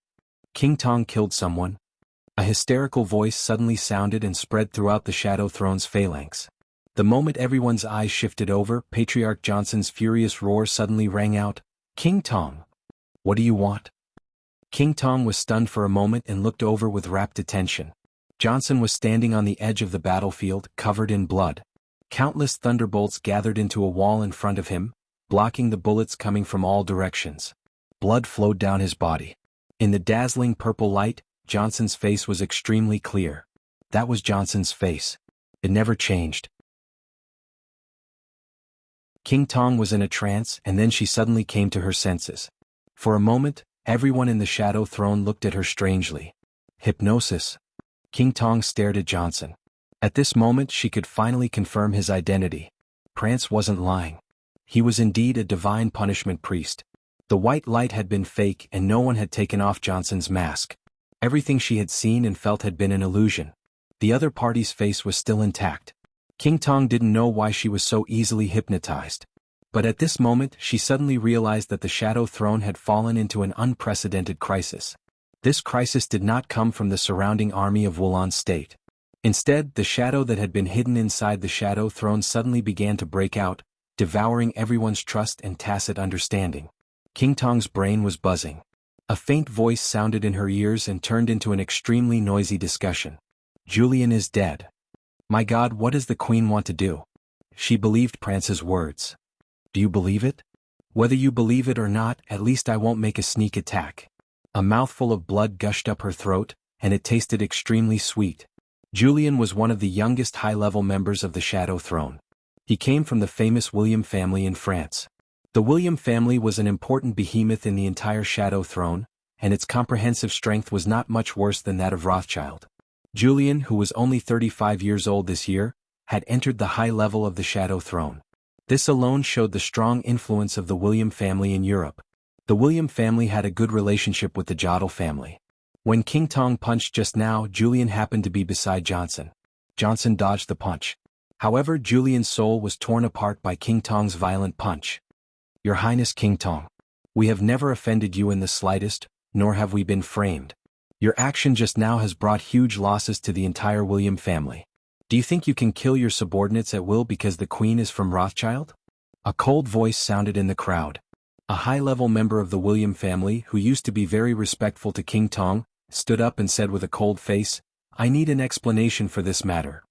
King Tong killed someone. A hysterical voice suddenly sounded and spread throughout the Shadow Throne's phalanx. The moment everyone's eyes shifted over, Patriarch Johnson's furious roar suddenly rang out, "King Tong! What do you want?" King Tong was stunned for a moment and looked over with rapt attention. Johnson was standing on the edge of the battlefield, covered in blood. Countless thunderbolts gathered into a wall in front of him, blocking the bullets coming from all directions. Blood flowed down his body. In the dazzling purple light, Johnson's face was extremely clear. That was Johnson's face. It never changed. King Tong was in a trance, and then she suddenly came to her senses. For a moment, everyone in the Shadow Throne looked at her strangely. Hypnosis. King Tong stared at Johnson. At this moment she could finally confirm his identity. Prance wasn't lying. He was indeed a divine punishment priest. The white light had been fake and no one had taken off Johnson's mask. Everything she had seen and felt had been an illusion. The other party's face was still intact. King Tong didn't know why she was so easily hypnotized. But at this moment she suddenly realized that the Shadow Throne had fallen into an unprecedented crisis. This crisis did not come from the surrounding army of Wulan State. Instead, the shadow that had been hidden inside the shadow throne suddenly began to break out, devouring everyone's trust and tacit understanding. King Tong's brain was buzzing. A faint voice sounded in her ears and turned into an extremely noisy discussion. Julian is dead. My God, what does the queen want to do? She believed Prance's words. Do you believe it? Whether you believe it or not, at least I won't make a sneak attack. A mouthful of blood gushed up her throat, and it tasted extremely sweet. Julian was one of the youngest high-level members of the Shadow Throne. He came from the famous William family in France. The William family was an important behemoth in the entire Shadow Throne, and its comprehensive strength was not much worse than that of Rothschild. Julian, who was only 35 years old this year, had entered the high level of the Shadow Throne. This alone showed the strong influence of the William family in Europe. The William family had a good relationship with the Jodl family. When King Tong punched just now, Julian happened to be beside Johnson. Johnson dodged the punch. However, Julian's soul was torn apart by King Tong's violent punch. Your Highness King Tong, we have never offended you in the slightest, nor have we been framed. Your action just now has brought huge losses to the entire William family. Do you think you can kill your subordinates at will because the Queen is from Rothschild? A cold voice sounded in the crowd. A high-level member of the William family, who used to be very respectful to King Tong, stood up and said with a cold face, I need an explanation for this matter.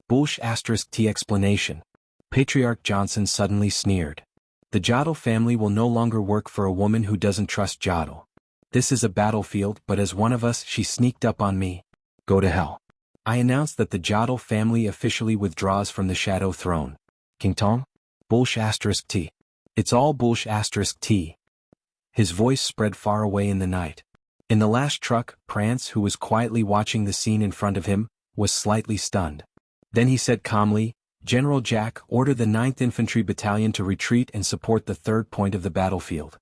T explanation. Patriarch Johnson suddenly sneered. The Jodl family will no longer work for a woman who doesn't trust Jodl. This is a battlefield, but as one of us she sneaked up on me. Go to hell. I announce that the Jodl family officially withdraws from the Shadow Throne. King Tong? T. It's all T. His voice spread far away in the night. In the last truck, Prance, who was quietly watching the scene in front of him, was slightly stunned. Then he said calmly, General Jack, order the 9th Infantry Battalion to retreat and support the third point of the battlefield.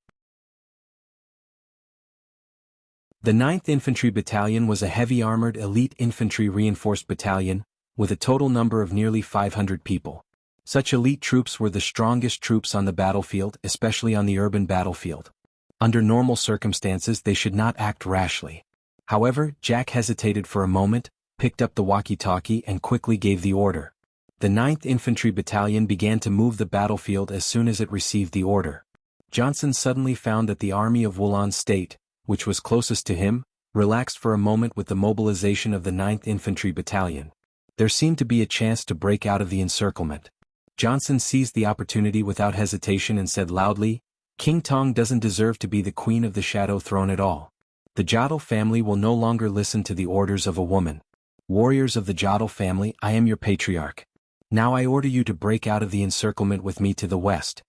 The 9th Infantry Battalion was a heavy-armored elite infantry reinforced battalion, with a total number of nearly 500 people. Such elite troops were the strongest troops on the battlefield, especially on the urban battlefield. Under normal circumstances they should not act rashly. However, Jack hesitated for a moment, picked up the walkie-talkie and quickly gave the order. The 9th Infantry Battalion began to move the battlefield as soon as it received the order. Johnson suddenly found that the army of Wulan State, which was closest to him, relaxed for a moment with the mobilization of the 9th Infantry Battalion. There seemed to be a chance to break out of the encirclement. Johnson seized the opportunity without hesitation and said loudly, King Tong doesn't deserve to be the Queen of the Shadow Throne at all. The Jodl family will no longer listen to the orders of a woman. Warriors of the Jodl family, I am your patriarch. Now I order you to break out of the encirclement with me to the west.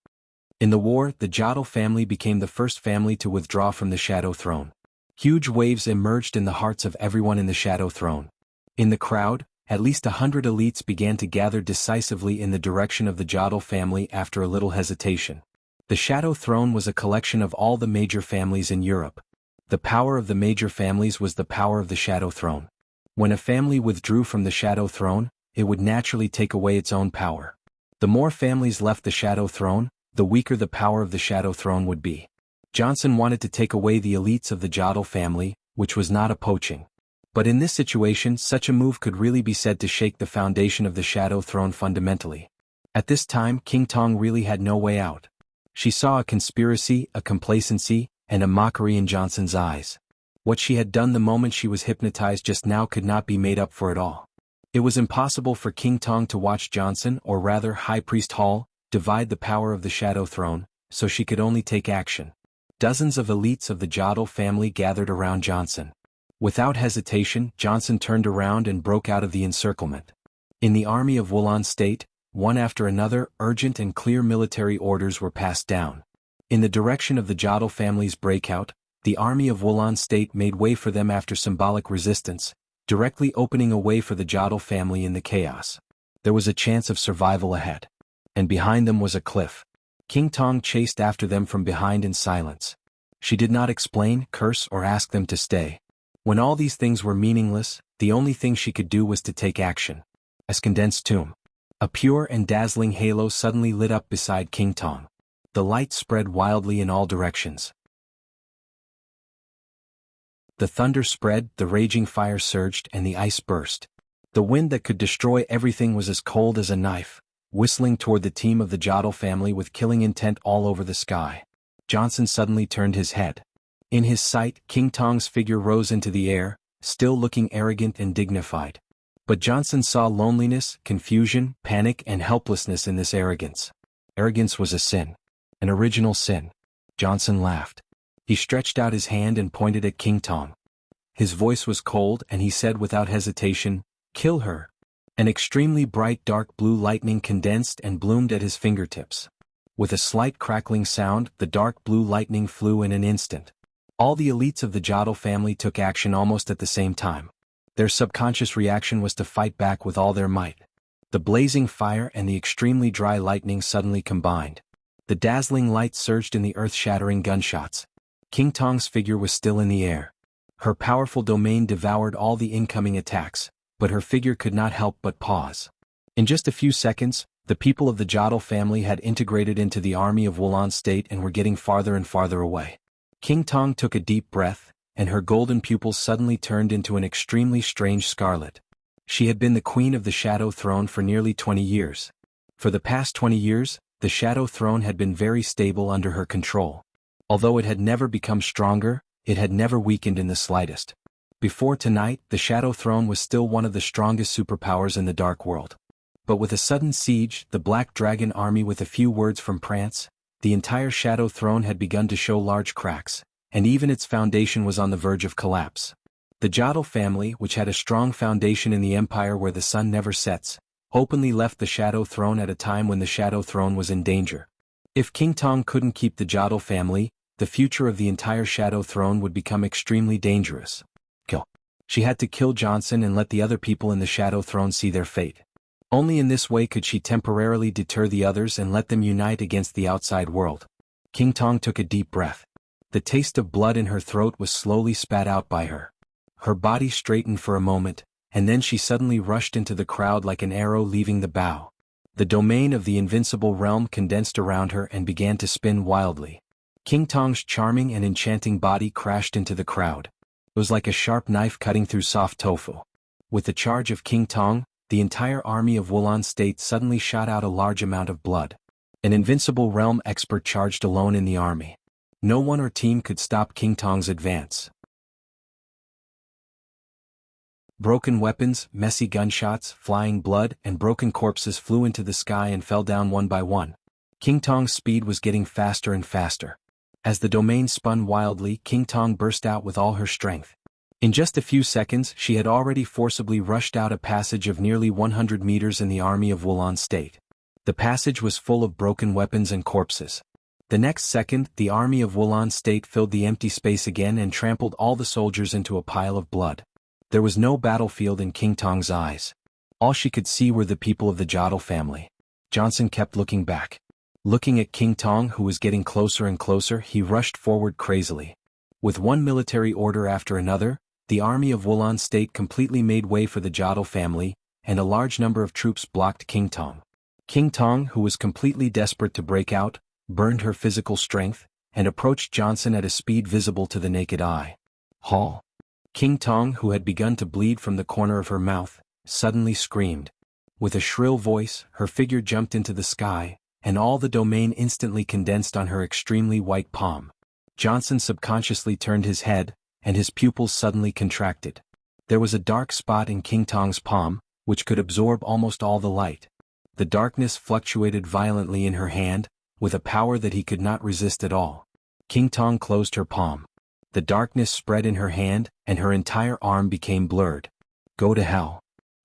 In the war, the Jodl family became the first family to withdraw from the Shadow Throne. Huge waves emerged in the hearts of everyone in the Shadow Throne. In the crowd, at least 100 elites began to gather decisively in the direction of the Jodl family after a little hesitation. The Shadow Throne was a collection of all the major families in Europe. The power of the major families was the power of the Shadow Throne. When a family withdrew from the Shadow Throne, it would naturally take away its own power. The more families left the Shadow Throne, the weaker the power of the Shadow Throne would be. Johnson wanted to take away the elites of the Jodl family, which was not a poaching. But in this situation, such a move could really be said to shake the foundation of the Shadow Throne fundamentally. At this time, King Tong really had no way out. She saw a conspiracy, a complacency, and a mockery in Johnson's eyes. What she had done the moment she was hypnotized just now could not be made up for at all. It was impossible for King Tong to watch Johnson, or rather High Priest Hall, divide the power of the Shadow Throne, so she could only take action. Dozens of elites of the Jodl family gathered around Johnson. Without hesitation, Johnson turned around and broke out of the encirclement. In the army of Wulan State, one after another, urgent and clear military orders were passed down. In the direction of the Jodl family's breakout, the army of Wulan State made way for them after symbolic resistance, directly opening a way for the Jodl family in the chaos. There was a chance of survival ahead. And behind them was a cliff. King Tong chased after them from behind in silence. She did not explain, curse, or ask them to stay. When all these things were meaningless, the only thing she could do was to take action. As condensed tomb. A pure and dazzling halo suddenly lit up beside King Tong. The light spread wildly in all directions. The thunder spread, the raging fire surged, and the ice burst. The wind that could destroy everything was as cold as a knife, whistling toward the team of the Jodl family with killing intent all over the sky. Johnson suddenly turned his head. In his sight, King Tong's figure rose into the air, still looking arrogant and dignified. But Johnson saw loneliness, confusion, panic, and helplessness in this arrogance. Arrogance was a sin. An original sin. Johnson laughed. He stretched out his hand and pointed at King Tong. His voice was cold and he said without hesitation, "Kill her." An extremely bright dark blue lightning condensed and bloomed at his fingertips. With a slight crackling sound, the dark blue lightning flew in an instant. All the elites of the Jodl family took action almost at the same time. Their subconscious reaction was to fight back with all their might. The blazing fire and the extremely dry lightning suddenly combined. The dazzling light surged in the earth-shattering gunshots. King Tong's figure was still in the air. Her powerful domain devoured all the incoming attacks, but her figure could not help but pause. In just a few seconds, the people of the Jodl family had integrated into the army of Wulan State and were getting farther and farther away. King Tong took a deep breath, and her golden pupils suddenly turned into an extremely strange scarlet. She had been the queen of the Shadow Throne for nearly 20 years. For the past 20 years, the Shadow Throne had been very stable under her control. Although it had never become stronger, it had never weakened in the slightest. Before tonight, the Shadow Throne was still one of the strongest superpowers in the Dark World. But with a sudden siege, the Black Dragon army with a few words from Prance, the entire Shadow Throne had begun to show large cracks, and even its foundation was on the verge of collapse. The Jodl family, which had a strong foundation in the empire where the sun never sets, openly left the Shadow Throne at a time when the Shadow Throne was in danger. If King Tong couldn't keep the Jodl family, the future of the entire Shadow Throne would become extremely dangerous. She had to kill Johnson and let the other people in the Shadow Throne see their fate. Only in this way could she temporarily deter the others and let them unite against the outside world. King Tong took a deep breath. The taste of blood in her throat was slowly spat out by her. Her body straightened for a moment, and then she suddenly rushed into the crowd like an arrow leaving the bow. The domain of the invincible realm condensed around her and began to spin wildly. King Tong's charming and enchanting body crashed into the crowd. It was like a sharp knife cutting through soft tofu. With the charge of King Tong, the entire army of Wulan State suddenly shot out a large amount of blood. An invincible realm expert charged alone in the army. No one or team could stop King Tong's advance. Broken weapons, messy gunshots, flying blood, and broken corpses flew into the sky and fell down one by one. King Tong's speed was getting faster and faster. As the domain spun wildly, King Tong burst out with all her strength. In just a few seconds, she had already forcibly rushed out a passage of nearly 100 meters in the army of Wulan State. The passage was full of broken weapons and corpses. The next second, the army of Wulan State filled the empty space again and trampled all the soldiers into a pile of blood. There was no battlefield in King Tong's eyes. All she could see were the people of the Jodl family. Johnson kept looking back. Looking at King Tong, who was getting closer and closer, he rushed forward crazily. With one military order after another, the army of Wulan State completely made way for the Jodl family, and a large number of troops blocked King Tong. King Tong, who was completely desperate to break out, burned her physical strength, and approached Johnson at a speed visible to the naked eye. Halt! King Tong, who had begun to bleed from the corner of her mouth, suddenly screamed. With a shrill voice, her figure jumped into the sky, and all the domain instantly condensed on her extremely white palm. Johnson subconsciously turned his head, and his pupils suddenly contracted. There was a dark spot in King Tong's palm, which could absorb almost all the light. The darkness fluctuated violently in her hand, with a power that he could not resist at all. King Tong closed her palm. The darkness spread in her hand, and her entire arm became blurred. Go to hell.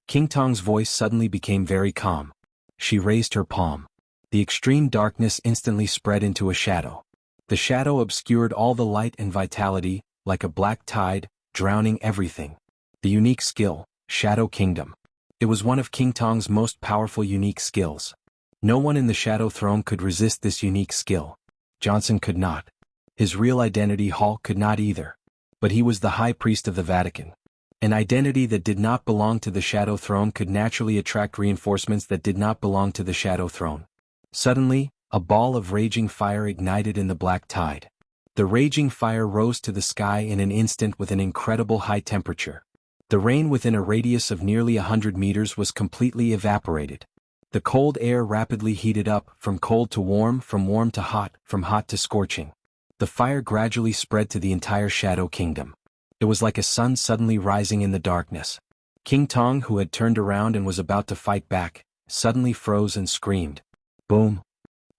King Tong's voice suddenly became very calm. She raised her palm. The extreme darkness instantly spread into a shadow. The shadow obscured all the light and vitality, like a black tide, drowning everything. The unique skill, Shadow Kingdom. It was one of King Tong's most powerful unique skills. No one in the Shadow Throne could resist this unique skill. Johnson could not. His real identity, Hall, could not either. But he was the High Priest of the Vatican. An identity that did not belong to the Shadow Throne could naturally attract reinforcements that did not belong to the Shadow Throne. Suddenly, a ball of raging fire ignited in the black tide. The raging fire rose to the sky in an instant with an incredible high temperature. The rain within a radius of nearly 100 meters was completely evaporated. The cold air rapidly heated up, from cold to warm, from warm to hot, from hot to scorching. The fire gradually spread to the entire Shadow Kingdom. It was like a sun suddenly rising in the darkness. King Tong, who had turned around and was about to fight back, suddenly froze and screamed. Boom!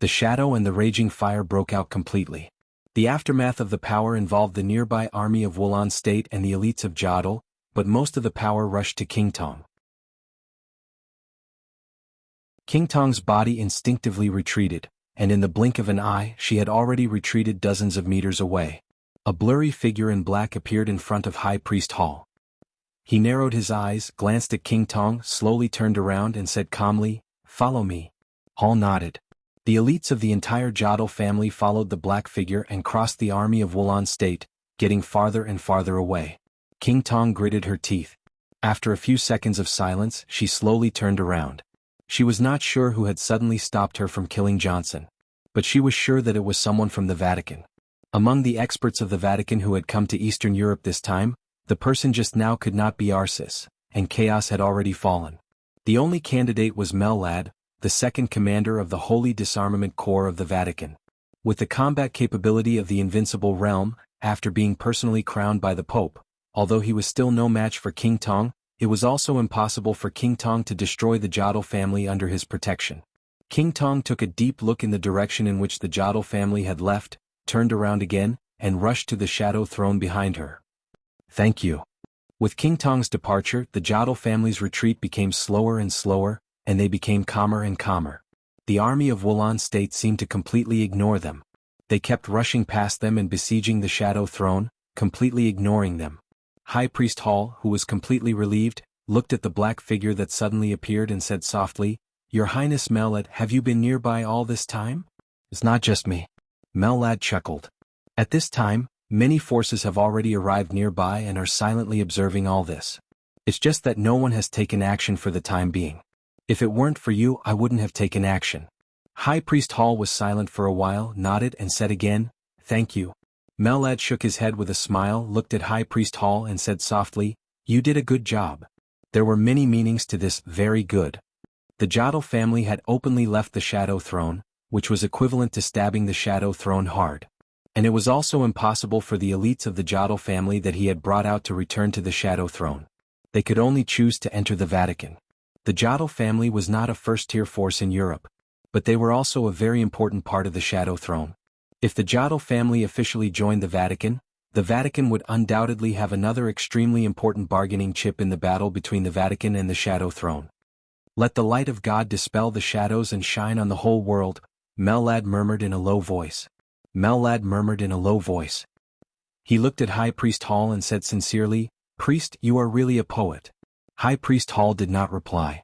The shadow and the raging fire broke out completely. The aftermath of the power involved the nearby army of Wulan State and the elites of Jianghu, but most of the power rushed to King Tong. King Tong's body instinctively retreated, and in the blink of an eye she had already retreated dozens of meters away. A blurry figure in black appeared in front of High Priest Hall. He narrowed his eyes, glanced at King Tong, slowly turned around and said calmly, "Follow me." Hall nodded. The elites of the entire Jianghu family followed the black figure and crossed the army of Wulan State, getting farther and farther away. King Tong gritted her teeth. After a few seconds of silence, she slowly turned around. She was not sure who had suddenly stopped her from killing Johnson, but she was sure that it was someone from the Vatican. Among the experts of the Vatican who had come to Eastern Europe this time, the person just now could not be Arsis, and chaos had already fallen. The only candidate was Mellad, the second commander of the Holy Disarmament Corps of the Vatican. With the combat capability of the Invincible Realm, after being personally crowned by the Pope, although he was still no match for King Tong, it was also impossible for King Tong to destroy the Jianghu family under his protection. King Tong took a deep look in the direction in which the Jianghu family had left, turned around again, and rushed to the shadow throne behind her. Thank you. With King Tong's departure, the Jianghu family's retreat became slower and slower, and they became calmer and calmer. The army of Wulan State seemed to completely ignore them. They kept rushing past them and besieging the shadow throne, completely ignoring them. High Priest Hall, who was completely relieved, looked at the black figure that suddenly appeared and said softly, "Your Highness Mellad, have you been nearby all this time?" "It's not just me." Mellad chuckled. "At this time, many forces have already arrived nearby and are silently observing all this. It's just that no one has taken action for the time being. If it weren't for you, I wouldn't have taken action." High Priest Hall was silent for a while, nodded and said again, "Thank you." Mellad shook his head with a smile, looked at High Priest Hall and said softly, "You did a good job." There were many meanings to this "very good." The Jianghu family had openly left the Shadow Throne, which was equivalent to stabbing the Shadow Throne hard. And it was also impossible for the elites of the Jianghu family that he had brought out to return to the Shadow Throne. They could only choose to enter the Vatican. The Jianghu family was not a first-tier force in Europe, but they were also a very important part of the Shadow Throne. If the Jianghu family officially joined the Vatican would undoubtedly have another extremely important bargaining chip in the battle between the Vatican and the Shadow Throne. "Let the light of God dispel the shadows and shine on the whole world," Mellad murmured in a low voice. Mellad murmured in a low voice. He looked at High Priest Hall and said sincerely, "Priest, you are really a poet." High Priest Hall did not reply.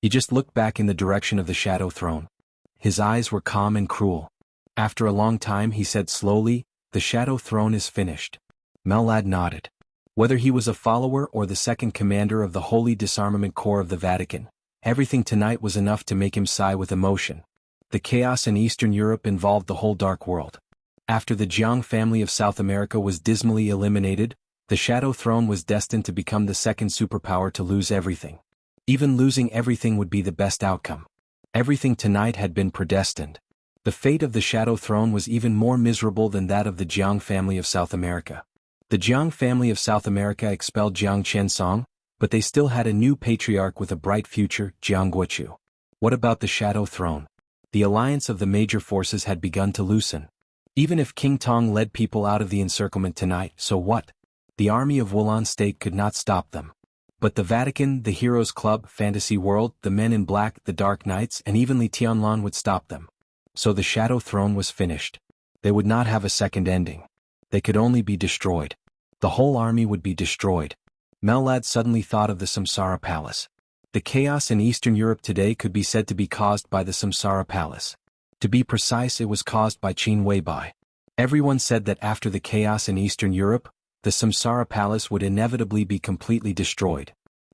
He just looked back in the direction of the Shadow Throne. His eyes were calm and cruel. After a long time he said slowly, "The Shadow Throne is finished." Mellad nodded. Whether he was a follower or the second commander of the Holy Disarmament Corps of the Vatican, everything tonight was enough to make him sigh with emotion. The chaos in Eastern Europe involved the whole Dark World. After the Jianghu family of South America was dismally eliminated, the Shadow Throne was destined to become the second superpower to lose everything. Even losing everything would be the best outcome. Everything tonight had been predestined. The fate of the Shadow Throne was even more miserable than that of the Jianghu family of South America. The Jianghu family of South America expelled Jiang Qinsong, but they still had a new patriarch with a bright future, Jiang Guochu. What about the Shadow Throne? The alliance of the major forces had begun to loosen. Even if King Tong led people out of the encirclement tonight, so what? The army of Wulan State could not stop them. But the Vatican, the Heroes Club, Fantasy World, the Men in Black, the Dark Knights, and even Li Tianlan would stop them. So the Shadow Throne was finished. They would not have a second ending. They could only be destroyed. The whole army would be destroyed. Mellad suddenly thought of the Samsara Palace. The chaos in Eastern Europe today could be said to be caused by the Samsara Palace. To be precise, it was caused by Qin Weibai. Everyone said that after the chaos in Eastern Europe, the Samsara Palace would inevitably be completely destroyed.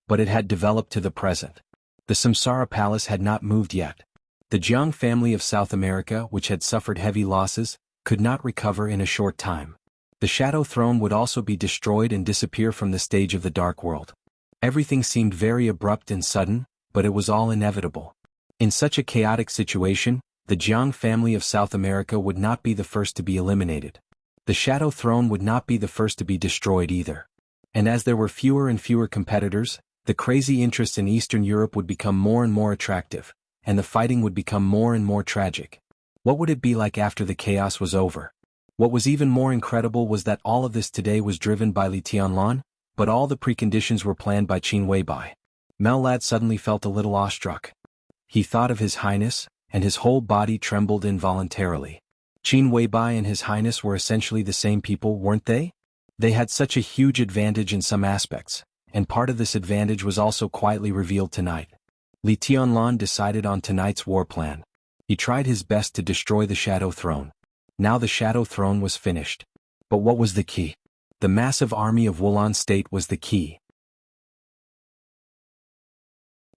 But it had developed to the present. The Samsara Palace had not moved yet. The Jiang family of South America, which had suffered heavy losses, could not recover in a short time. The The Shadow Throne would also be destroyed and disappear from the stage of the Dark World. Everything seemed very abrupt and sudden, but it was all inevitable. In such a chaotic situation, the Jiang family of South America would not be the first to be eliminated. The Shadow Throne would not be the first to be destroyed either. And as there were fewer and fewer competitors, the crazy interest in Eastern Europe would become more and more attractive, and the fighting would become more and more tragic. What would it be like after the chaos was over? What was even more incredible was that all of this today was driven by Li Tianlan, but all the preconditions were planned by Qin Weibai. Melad suddenly felt a little awestruck. He thought of His Highness, and his whole body trembled involuntarily. Qin Weibai and His Highness were essentially the same people, weren't they? They had such a huge advantage in some aspects, and part of this advantage was also quietly revealed tonight. Li Tianlan decided on tonight's war plan. He tried his best to destroy the Shadow Throne. Now the Shadow Throne was finished. But what was the key? The massive army of Wulan State was the key.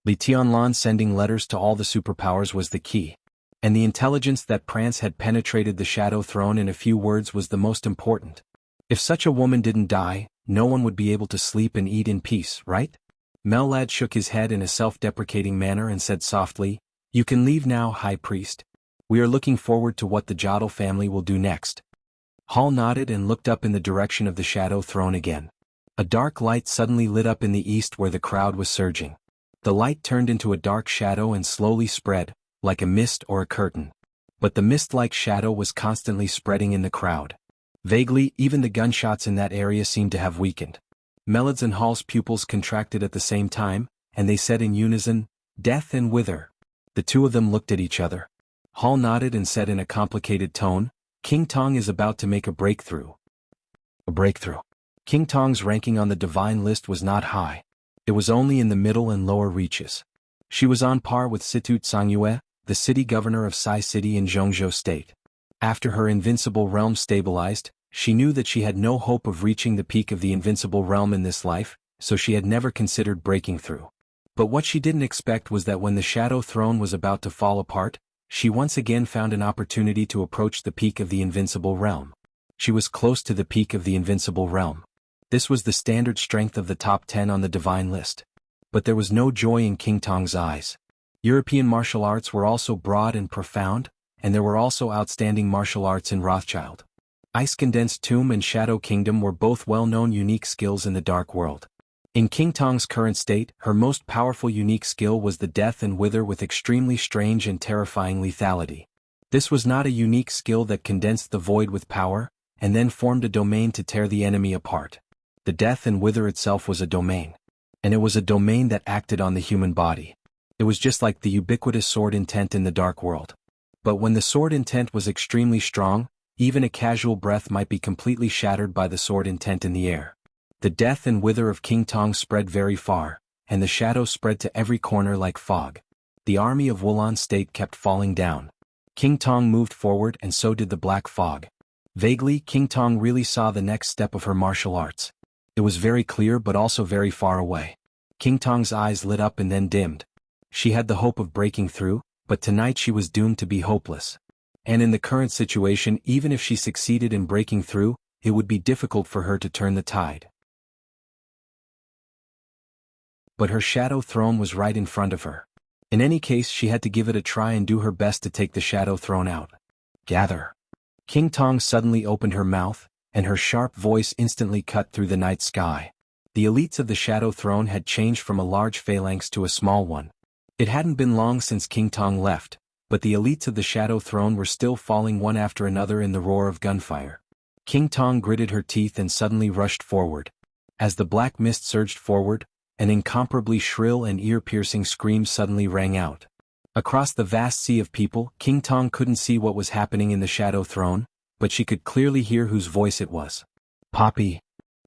Li Tianlan sending letters to all the superpowers was the key. And the intelligence that Prance had penetrated the Shadow Throne in a few words was the most important. If such a woman didn't die, no one would be able to sleep and eat in peace, right? Melad shook his head in a self-deprecating manner and said softly, "You can leave now, High Priest. We are looking forward to what the Jodl family will do next." Hall nodded and looked up in the direction of the Shadow Throne again. A dark light suddenly lit up in the east where the crowd was surging. The light turned into a dark shadow and slowly spread, like a mist or a curtain. But the mist-like shadow was constantly spreading in the crowd. Vaguely, even the gunshots in that area seemed to have weakened. Melad's and Hall's pupils contracted at the same time, and they said in unison, "Death and wither." The two of them looked at each other. Hall nodded and said in a complicated tone, "King Tong is about to make a breakthrough." A breakthrough. King Tong's ranking on the divine list was not high. It was only in the middle and lower reaches. She was on par with Situt Songyue, the city governor of Sai City in Zhongzhou State. After her invincible realm stabilized, she knew that she had no hope of reaching the peak of the invincible realm in this life, so she had never considered breaking through. But what she didn't expect was that when the Shadow Throne was about to fall apart, she once again found an opportunity to approach the peak of the invincible realm. She was close to the peak of the invincible realm. This was the standard strength of the top 10 on the divine list. But there was no joy in King Tong's eyes. European martial arts were also broad and profound, and there were also outstanding martial arts in Rothschild. Ice Condensed Tomb and Shadow Kingdom were both well-known unique skills in the Dark World. In King Tong's current state, her most powerful unique skill was the Death and Wither with extremely strange and terrifying lethality. This was not a unique skill that condensed the void with power, and then formed a domain to tear the enemy apart. The Death and Wither itself was a domain. And it was a domain that acted on the human body. It was just like the ubiquitous sword intent in the Dark World. But when the sword intent was extremely strong, even a casual breath might be completely shattered by the sword intent in the air. The Death and Wither of King Tong spread very far, and the shadow spread to every corner like fog. The army of Wulan State kept falling down. King Tong moved forward and so did the black fog. Vaguely, King Tong really saw the next step of her martial arts. It was very clear but also very far away. King Tong's eyes lit up and then dimmed. She had the hope of breaking through, but tonight she was doomed to be hopeless. And in the current situation, even if she succeeded in breaking through, it would be difficult for her to turn the tide. But her Shadow Throne was right in front of her. In any case, she had to give it a try and do her best to take the Shadow Throne out. Gather. King Tong suddenly opened her mouth, and her sharp voice instantly cut through the night sky. The elites of the Shadow Throne had changed from a large phalanx to a small one. It hadn't been long since King Tong left, but the elites of the Shadow Throne were still falling one after another in the roar of gunfire. King Tong gritted her teeth and suddenly rushed forward. As the black mist surged forward, an incomparably shrill and ear-piercing scream suddenly rang out. Across the vast sea of people, King Tong couldn't see what was happening in the Shadow Throne, but she could clearly hear whose voice it was. Poppy.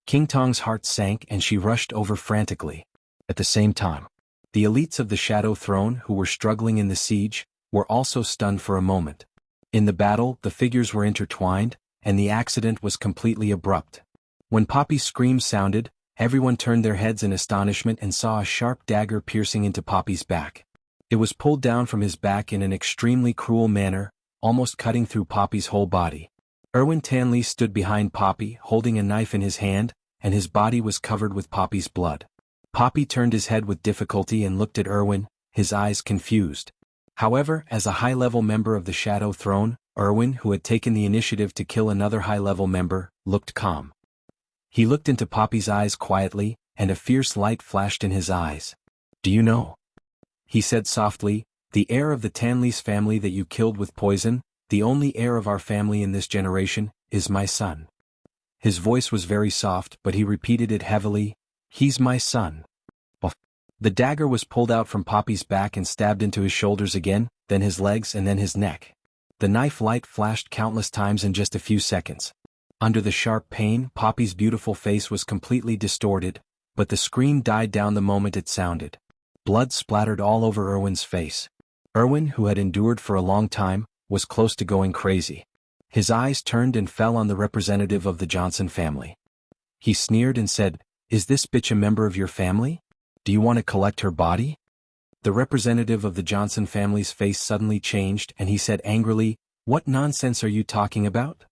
King Tong's heart sank and she rushed over frantically. At the same time, the elites of the Shadow Throne who were struggling in the siege were also stunned for a moment. In the battle, the figures were intertwined, and the accident was completely abrupt. When Poppy's scream sounded, everyone turned their heads in astonishment and saw a sharp dagger piercing into Poppy's back. It was pulled down from his back in an extremely cruel manner, almost cutting through Poppy's whole body. Erwin Tanley stood behind Poppy, holding a knife in his hand, and his body was covered with Poppy's blood. Poppy turned his head with difficulty and looked at Erwin, his eyes confused. However, as a high-level member of the Shadow Throne, Erwin, who had taken the initiative to kill another high-level member, looked calm. He looked into Poppy's eyes quietly, and a fierce light flashed in his eyes. "Do you know?" he said softly, "the heir of the Tanley's family that you killed with poison, the only heir of our family in this generation, is my son." His voice was very soft, but he repeated it heavily, "He's my son." The dagger was pulled out from Poppy's back and stabbed into his shoulders again, then his legs and then his neck. The knife light flashed countless times in just a few seconds. Under the sharp pain, Poppy's beautiful face was completely distorted, but the scream died down the moment it sounded. Blood splattered all over Erwin's face. Erwin, who had endured for a long time, was close to going crazy. His eyes turned and fell on the representative of the Johnson family. He sneered and said, "Is this bitch a member of your family? Do you want to collect her body?" The representative of the Johnson family's face suddenly changed and he said angrily, "What nonsense are you talking about?"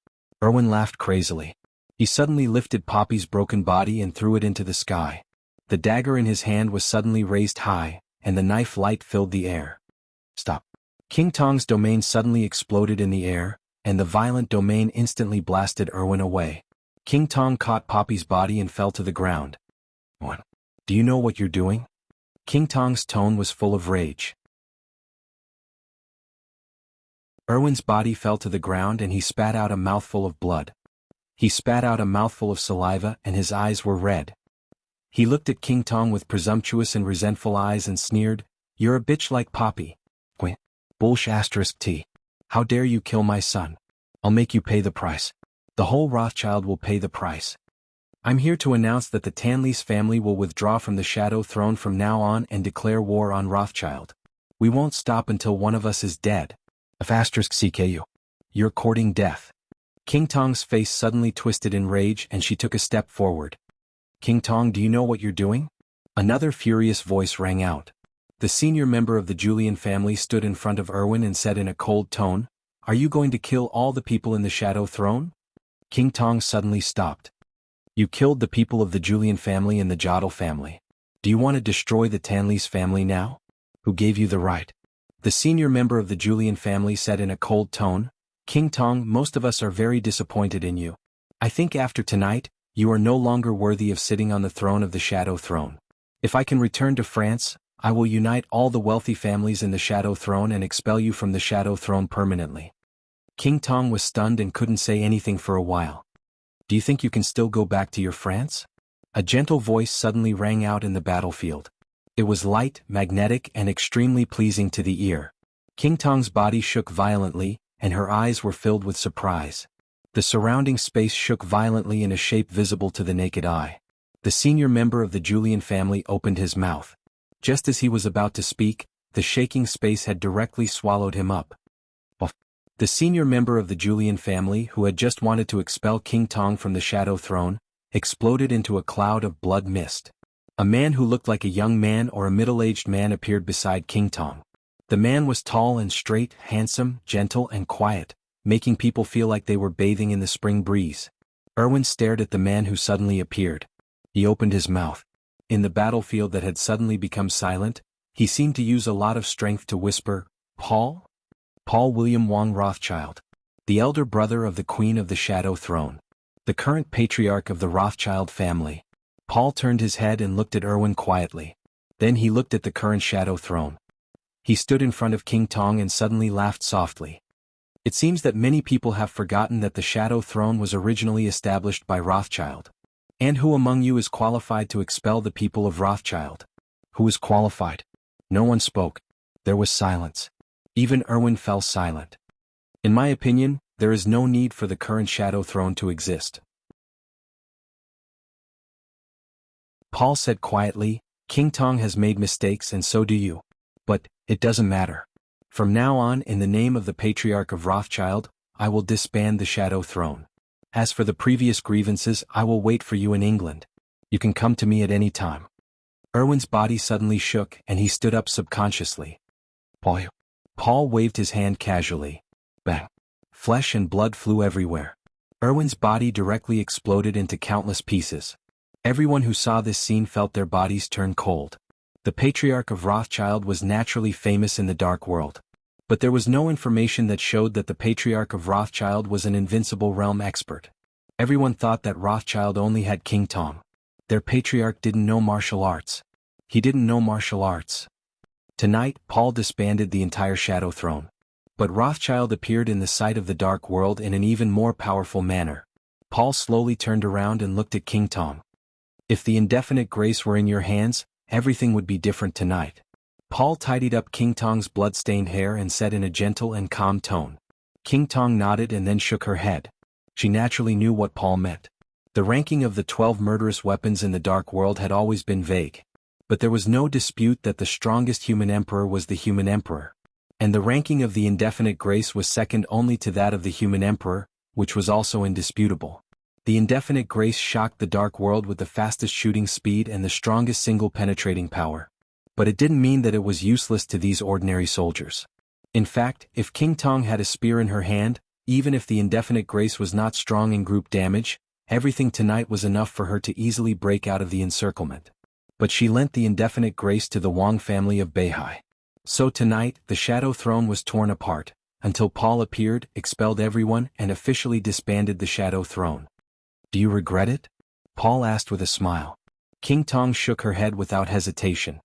Erwin laughed crazily. He suddenly lifted Poppy's broken body and threw it into the sky. The dagger in his hand was suddenly raised high, and the knife light filled the air. "Stop." King Tong's domain suddenly exploded in the air, and the violent domain instantly blasted Erwin away. King Tong caught Poppy's body and fell to the ground. "What? Do you know what you're doing?" King Tong's tone was full of rage. Erwin's body fell to the ground and he spat out a mouthful of blood. He spat out a mouthful of saliva and his eyes were red. He looked at King Tong with presumptuous and resentful eyes and sneered, "You're a bitch like Poppy. Quint. Bullsh*t. How dare you kill my son? I'll make you pay the price. The whole Rothschild will pay the price. I'm here to announce that the Tanley's family will withdraw from the Shadow Throne from now on and declare war on Rothschild. We won't stop until one of us is dead. *CKU. You're courting death." King Tong's face suddenly twisted in rage and she took a step forward. "King Tong, do you know what you're doing?" Another furious voice rang out. The senior member of the Julian family stood in front of Erwin and said in a cold tone, "Are you going to kill all the people in the Shadow Throne?" King Tong suddenly stopped. "You killed the people of the Julian family and the Jodl family. Do you want to destroy the Tanley's family now? Who gave you the right?" The senior member of the Julian family said in a cold tone, "King Tong, most of us are very disappointed in you. I think after tonight, you are no longer worthy of sitting on the throne of the Shadow Throne. If I can return to France, I will unite all the wealthy families in the Shadow Throne and expel you from the Shadow Throne permanently." King Tong was stunned and couldn't say anything for a while. "Do you think you can still go back to your France?" A gentle voice suddenly rang out in the battlefield. It was light, magnetic, and extremely pleasing to the ear. King Tong's body shook violently, and her eyes were filled with surprise. The surrounding space shook violently in a shape visible to the naked eye. The senior member of the Julian family opened his mouth. Just as he was about to speak, the shaking space had directly swallowed him up. The senior member of the Julian family, who had just wanted to expel King Tong from the Shadow Throne, exploded into a cloud of blood mist. A man who looked like a young man or a middle-aged man appeared beside King Tong. The man was tall and straight, handsome, gentle, and quiet, making people feel like they were bathing in the spring breeze. Erwin stared at the man who suddenly appeared. He opened his mouth. In the battlefield that had suddenly become silent, he seemed to use a lot of strength to whisper, "Paul? Paul William Wong Rothschild, the elder brother of the Queen of the Shadow Throne, the current patriarch of the Rothschild family." Paul turned his head and looked at Erwin quietly. Then he looked at the current Shadow Throne. He stood in front of King Tong and suddenly laughed softly. "It seems that many people have forgotten that the Shadow Throne was originally established by Rothschild. And who among you is qualified to expel the people of Rothschild?" "Who is qualified?" No one spoke. There was silence. Even Erwin fell silent. "In my opinion, there is no need for the current Shadow Throne to exist." Paul said quietly, "King Tong has made mistakes and so do you. But, it doesn't matter. From now on, in the name of the Patriarch of Rothschild, I will disband the Shadow Throne. As for the previous grievances, I will wait for you in England. You can come to me at any time." Erwin's body suddenly shook and he stood up subconsciously. Paul waved his hand casually. Bang. Flesh and blood flew everywhere. Erwin's body directly exploded into countless pieces. Everyone who saw this scene felt their bodies turn cold. The Patriarch of Rothschild was naturally famous in the dark world. But there was no information that showed that the Patriarch of Rothschild was an invincible realm expert. Everyone thought that Rothschild only had King Tong. Their Patriarch didn't know martial arts. He didn't know martial arts. Tonight, Paul disbanded the entire Shadow Throne. But Rothschild appeared in the sight of the dark world in an even more powerful manner. Paul slowly turned around and looked at King Tong. If the indefinite grace were in your hands, everything would be different tonight. Paul tidied up King Tong's blood-stained hair and said in a gentle and calm tone. King Tong nodded and then shook her head. She naturally knew what Paul meant. The ranking of the 12 murderous weapons in the dark world had always been vague. But there was no dispute that the strongest human emperor was the human emperor. And the ranking of the indefinite grace was second only to that of the human emperor, which was also indisputable. The indefinite grace shocked the dark world with the fastest shooting speed and the strongest single penetrating power. But it didn't mean that it was useless to these ordinary soldiers. In fact, if King Tong had a spear in her hand, even if the indefinite grace was not strong in group damage, everything tonight was enough for her to easily break out of the encirclement. But she lent the indefinite grace to the Wang family of Beihai. So tonight, the Shadow Throne was torn apart, until Paul appeared, expelled everyone, and officially disbanded the Shadow Throne. Do you regret it? Paul asked with a smile. King Tong shook her head without hesitation.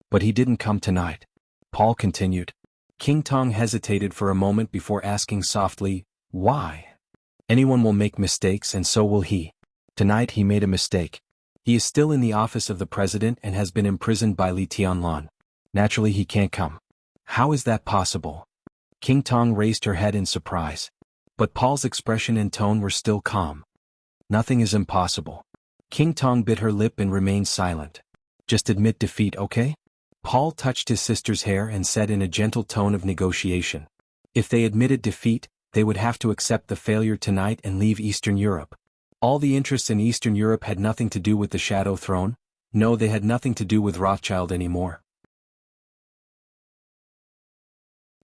But he didn't come tonight. Paul continued. King Tong hesitated for a moment before asking softly, why? Anyone will make mistakes and so will he. Tonight he made a mistake. He is still in the office of the president and has been imprisoned by Li Tianlan. Naturally he can't come. How is that possible? King Tong raised her head in surprise. But Paul's expression and tone were still calm. Nothing is impossible. King Tong bit her lip and remained silent. Just admit defeat, okay? Paul touched his sister's hair and said in a gentle tone of negotiation. If they admitted defeat, they would have to accept the failure tonight and leave Eastern Europe. All the interests in Eastern Europe had nothing to do with the Shadow Throne. No, they had nothing to do with Rothschild anymore.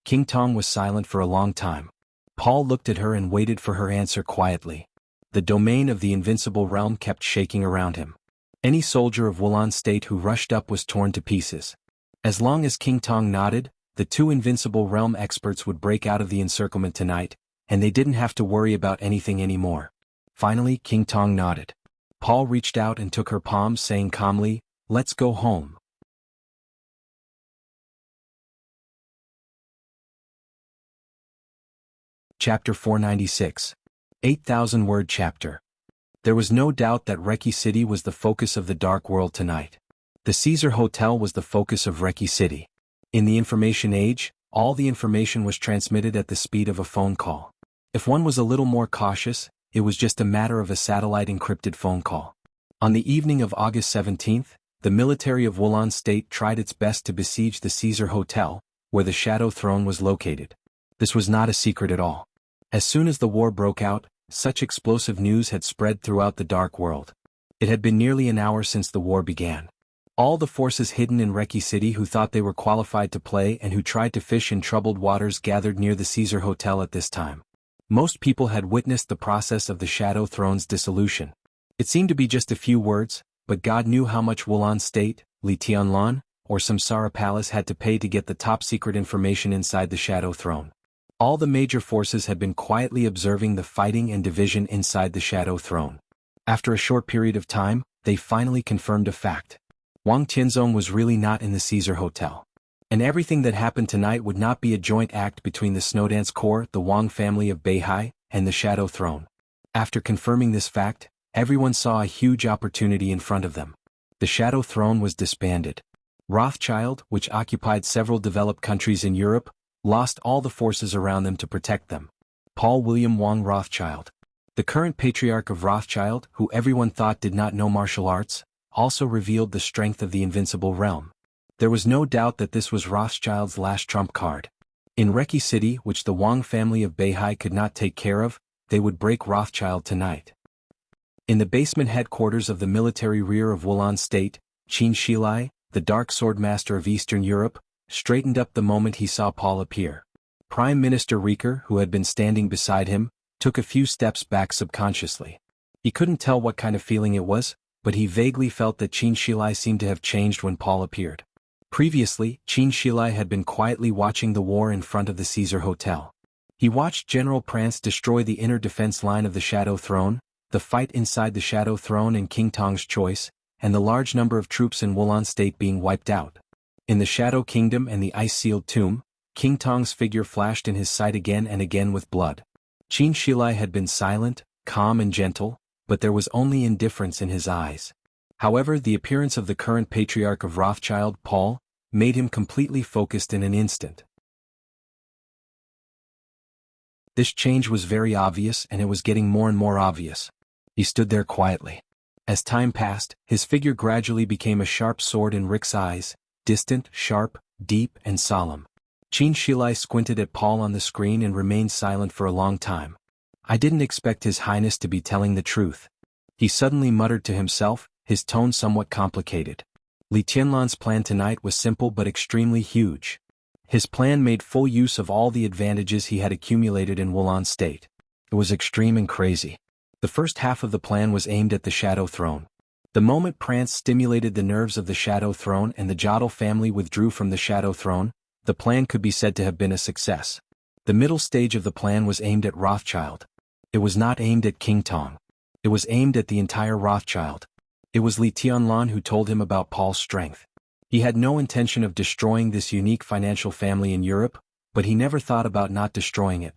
King Tong was silent for a long time. Paul looked at her and waited for her answer quietly. The domain of the invincible realm kept shaking around him. Any soldier of Wulan state who rushed up was torn to pieces. As long as King Tong nodded, the two invincible realm experts would break out of the encirclement tonight, and they didn't have to worry about anything anymore. Finally, King Tong nodded. Paul reached out and took her palm, saying calmly, "Let's go home." Chapter 496. 8,000-word chapter. There was no doubt that Reki City was the focus of the dark world tonight. The Caesar Hotel was the focus of Reki City. In the information age, all the information was transmitted at the speed of a phone call. If one was a little more cautious, it was just a matter of a satellite-encrypted phone call. On the evening of August 17th, the military of Wulan State tried its best to besiege the Caesar Hotel, where the Shadow Throne was located. This was not a secret at all. As soon as the war broke out, such explosive news had spread throughout the dark world. It had been nearly an hour since the war began. All the forces hidden in Reki City who thought they were qualified to play and who tried to fish in troubled waters gathered near the Caesar Hotel at this time. Most people had witnessed the process of the Shadow Throne's dissolution. It seemed to be just a few words, but God knew how much Wulan State, Li Tianlan, or Samsara Palace had to pay to get the top-secret information inside the Shadow Throne. All the major forces had been quietly observing the fighting and division inside the Shadow Throne. After a short period of time, they finally confirmed a fact. Wang Tianzong was really not in the Caesar Hotel. And everything that happened tonight would not be a joint act between the Snowdance Corps, the Wang family of Beihai, and the Shadow Throne. After confirming this fact, everyone saw a huge opportunity in front of them. The Shadow Throne was disbanded. Rothschild, which occupied several developed countries in Europe, lost all the forces around them to protect them. Paul William Wang Rothschild, the current patriarch of Rothschild, who everyone thought did not know martial arts, also revealed the strength of the invincible realm. There was no doubt that this was Rothschild's last trump card. In Reki City, which the Wang family of Beihai could not take care of, they would break Rothschild tonight. In the basement headquarters of the military rear of Wulan State, Qin Shilai, the Dark Swordmaster of Eastern Europe, straightened up the moment he saw Paul appear. Prime Minister Rieker, who had been standing beside him, took a few steps back subconsciously. He couldn't tell what kind of feeling it was, but he vaguely felt that Qin Shilai seemed to have changed when Paul appeared. Previously, Qin Shilai had been quietly watching the war in front of the Caesar Hotel. He watched General Prance destroy the inner defense line of the Shadow Throne, the fight inside the Shadow Throne and King Tong's choice, and the large number of troops in Wulan State being wiped out. In the Shadow Kingdom and the ice-sealed tomb, King Tong's figure flashed in his sight again and again with blood. Qin Shilai had been silent, calm and gentle, but there was only indifference in his eyes. However, the appearance of the current patriarch of Rothschild, Paul, made him completely focused in an instant. This change was very obvious, and it was getting more and more obvious. He stood there quietly. As time passed, his figure gradually became a sharp sword in Rick's eyes, distant, sharp, deep, and solemn. Qin Shilai squinted at Paul on the screen and remained silent for a long time. I didn't expect His Highness to be telling the truth. He suddenly muttered to himself, his tone somewhat complicated. Li Tianlan's plan tonight was simple but extremely huge. His plan made full use of all the advantages he had accumulated in Wulan State. It was extreme and crazy. The first half of the plan was aimed at the Shadow Throne. The moment Prance stimulated the nerves of the Shadow Throne and the Jodl family withdrew from the Shadow Throne, the plan could be said to have been a success. The middle stage of the plan was aimed at Rothschild. It was not aimed at King Tong. It was aimed at the entire Rothschild. It was Li Tianlan who told him about Paul's strength. He had no intention of destroying this unique financial family in Europe, but he never thought about not destroying it.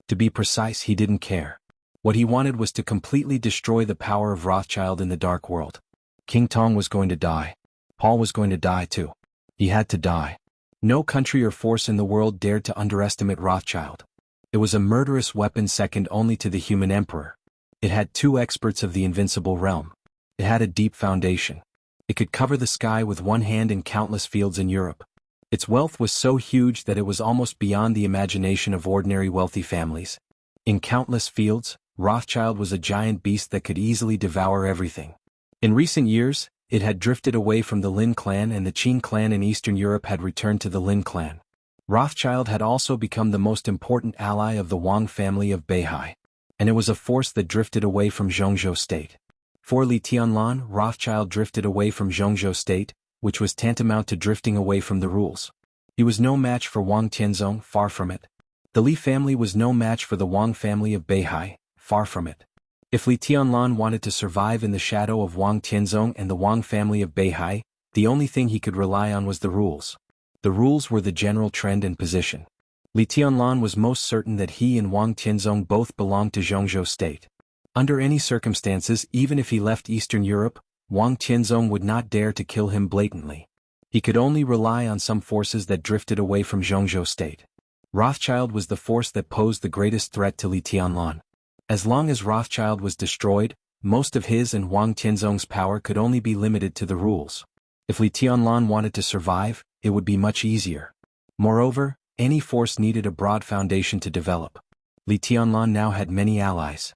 To be precise, he didn't care. What he wanted was to completely destroy the power of Rothschild in the dark world. King Tong was going to die. Paul was going to die too. He had to die. No country or force in the world dared to underestimate Rothschild. It was a murderous weapon second only to the human emperor. It had two experts of the invincible realm. It had a deep foundation. It could cover the sky with one hand in countless fields in Europe. Its wealth was so huge that it was almost beyond the imagination of ordinary wealthy families. In countless fields, Rothschild was a giant beast that could easily devour everything. In recent years, it had drifted away from the Lin clan, and the Qin clan in Eastern Europe had returned to the Lin clan. Rothschild had also become the most important ally of the Wang family of Beihai. And it was a force that drifted away from Jianghu State. For Li Tianlan, Rothschild drifted away from Jianghu State, which was tantamount to drifting away from the rules. He was no match for Wang Tianzong, far from it. The Li family was no match for the Wang family of Beihai, far from it. If Li Tianlan wanted to survive in the shadow of Wang Tianzong and the Wang family of Beihai, the only thing he could rely on was the rules. The rules were the general trend and position. Li Tianlan was most certain that he and Wang Tianzong both belonged to Jianghu State. Under any circumstances, even if he left Eastern Europe, Wang Tianzong would not dare to kill him blatantly. He could only rely on some forces that drifted away from Jianghu State. Rothschild was the force that posed the greatest threat to Li Tianlan. As long as Rothschild was destroyed, most of his and Wang Tianzong's power could only be limited to the rules. If Li Tianlan wanted to survive, it would be much easier. Moreover, any force needed a broad foundation to develop. Li Tianlan now had many allies.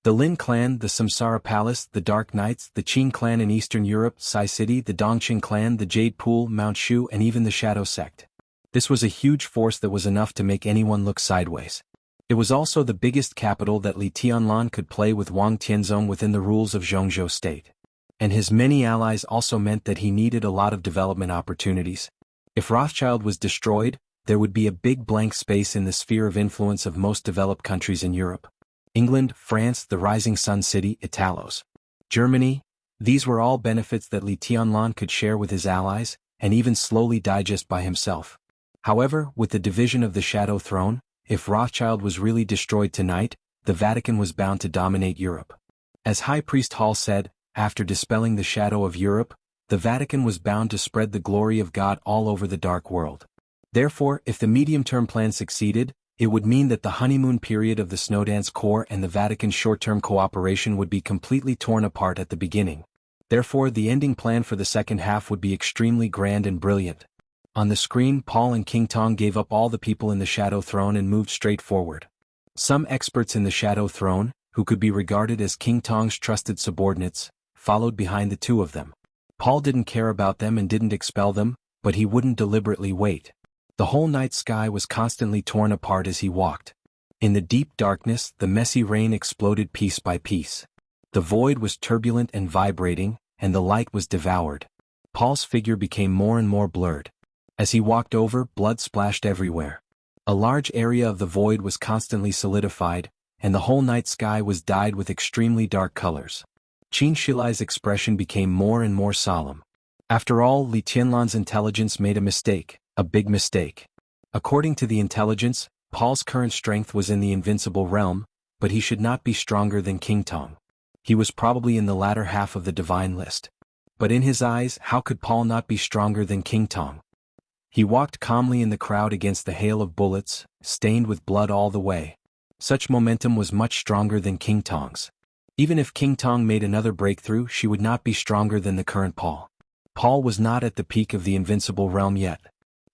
The Lin clan, the Samsara Palace, the Dark Knights, the Qin clan in Eastern Europe, Sai City, the Dongqing clan, the Jade Pool, Mount Shu, and even the Shadow Sect. This was a huge force that was enough to make anyone look sideways. It was also the biggest capital that Li Tianlan could play with Wang Tianzong within the rules of Jianghu State. And his many allies also meant that he needed a lot of development opportunities. If Rothschild was destroyed, there would be a big blank space in the sphere of influence of most developed countries in Europe. England, France, the Rising Sun City, Italos, Germany, these were all benefits that Li Tianlan could share with his allies, and even slowly digest by himself. However, with the division of the Shadow Throne, if Rothschild was really destroyed tonight, the Vatican was bound to dominate Europe. As High Priest Hall said, after dispelling the shadow of Europe, the Vatican was bound to spread the glory of God all over the dark world. Therefore, if the medium-term plan succeeded, it would mean that the honeymoon period of the Snowdance Corps and the Vatican's short-term cooperation would be completely torn apart at the beginning. Therefore, the ending plan for the second half would be extremely grand and brilliant. On the screen, Paul and King Tong gave up all the people in the Shadow Throne and moved straight forward. Some experts in the Shadow Throne, who could be regarded as King Tong's trusted subordinates, followed behind the two of them. Paul didn't care about them and didn't expel them, but he wouldn't deliberately wait. The whole night sky was constantly torn apart as he walked. In the deep darkness, the messy rain exploded piece by piece. The void was turbulent and vibrating, and the light was devoured. Paul's figure became more and more blurred. As he walked over, blood splashed everywhere. A large area of the void was constantly solidified, and the whole night sky was dyed with extremely dark colors. Qin Shilai's expression became more and more solemn. After all, Li Tianlan's intelligence made a mistake, a big mistake. According to the intelligence, Paul's current strength was in the invincible realm, but he should not be stronger than King Tong. He was probably in the latter half of the divine list. But in his eyes, how could Paul not be stronger than King Tong? He walked calmly in the crowd against the hail of bullets, stained with blood all the way. Such momentum was much stronger than King Tong's. Even if King Tong made another breakthrough, she would not be stronger than the current Paul. Paul was not at the peak of the invincible realm yet.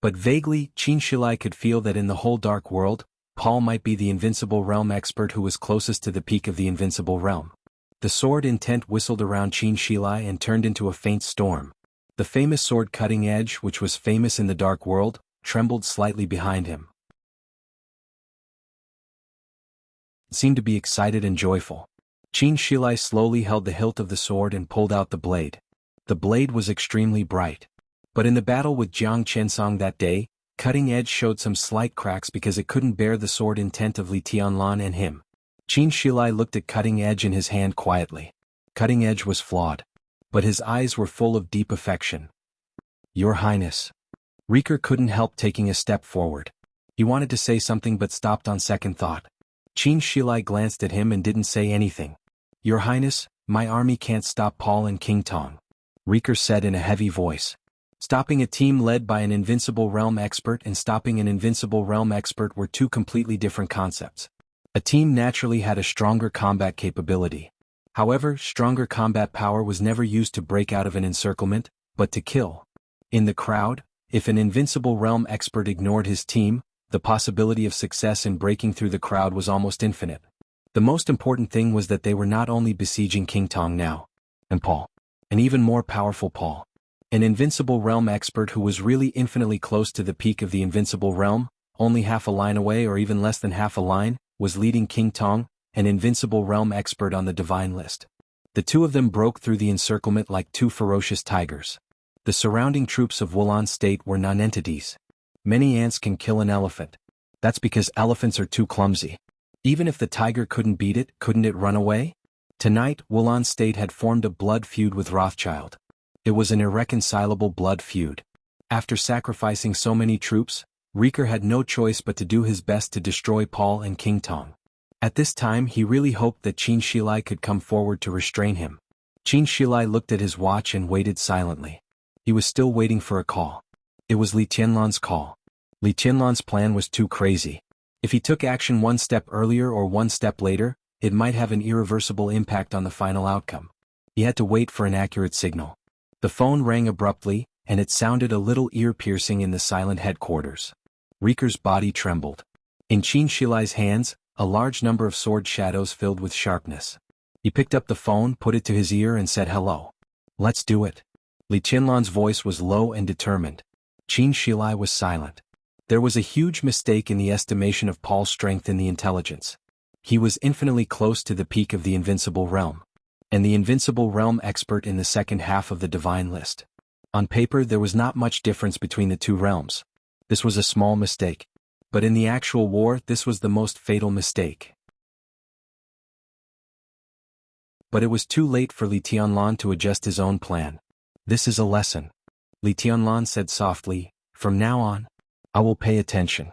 But vaguely, Qin Shilai could feel that in the whole dark world, Paul might be the invincible realm expert who was closest to the peak of the invincible realm. The sword intent whistled around Qin Shilai and turned into a faint storm. The famous sword cutting edge, which was famous in the dark world, trembled slightly behind him. It seemed to be excited and joyful. Qin Shilai slowly held the hilt of the sword and pulled out the blade. The blade was extremely bright. But in the battle with Jiang Chensong that day, cutting edge showed some slight cracks because it couldn't bear the sword intent of Li Tianlan and him. Qin Shilai looked at cutting edge in his hand quietly. Cutting edge was flawed. But his eyes were full of deep affection. "Your Highness." Rieker couldn't help taking a step forward. He wanted to say something but stopped on second thought. Qin Shilai glanced at him and didn't say anything. "Your Highness, my army can't stop Paul and King Tong," Rieker said in a heavy voice. Stopping a team led by an invincible realm expert and stopping an invincible realm expert were two completely different concepts. A team naturally had a stronger combat capability. However, stronger combat power was never used to break out of an encirclement, but to kill. In the crowd, if an invincible realm expert ignored his team, the possibility of success in breaking through the crowd was almost infinite. The most important thing was that they were not only besieging King Tong now, and Paul, an even more powerful Paul. An invincible realm expert who was really infinitely close to the peak of the invincible realm, only half a line away or even less than half a line, was leading King Tong, an invincible realm expert on the divine list. The two of them broke through the encirclement like two ferocious tigers. The surrounding troops of Wulan State were nonentities. Many ants can kill an elephant. That's because elephants are too clumsy. Even if the tiger couldn't beat it, couldn't it run away? Tonight, Wulan State had formed a blood feud with Rothschild. It was an irreconcilable blood feud. After sacrificing so many troops, Rieker had no choice but to do his best to destroy Paul and King Tong. At this time he really hoped that Qin Shilai could come forward to restrain him. Qin Shilai looked at his watch and waited silently. He was still waiting for a call. It was Li Tianlan's call. Li Tianlan's plan was too crazy. If he took action one step earlier or one step later, it might have an irreversible impact on the final outcome. He had to wait for an accurate signal. The phone rang abruptly, and it sounded a little ear-piercing in the silent headquarters. Rieker's body trembled. In Qin Shilai's hands, a large number of sword shadows filled with sharpness. He picked up the phone, put it to his ear and said hello. "Let's do it." Li Tianlan's voice was low and determined. Qin Shilai was silent. There was a huge mistake in the estimation of Paul's strength in the intelligence. He was infinitely close to the peak of the invincible realm. And the invincible realm expert in the second half of the divine list. On paper there was not much difference between the two realms. This was a small mistake. But in the actual war this was the most fatal mistake. But it was too late for Li Tianlan to adjust his own plan. "This is a lesson," Li Tianlan said softly. "From now on, I will pay attention."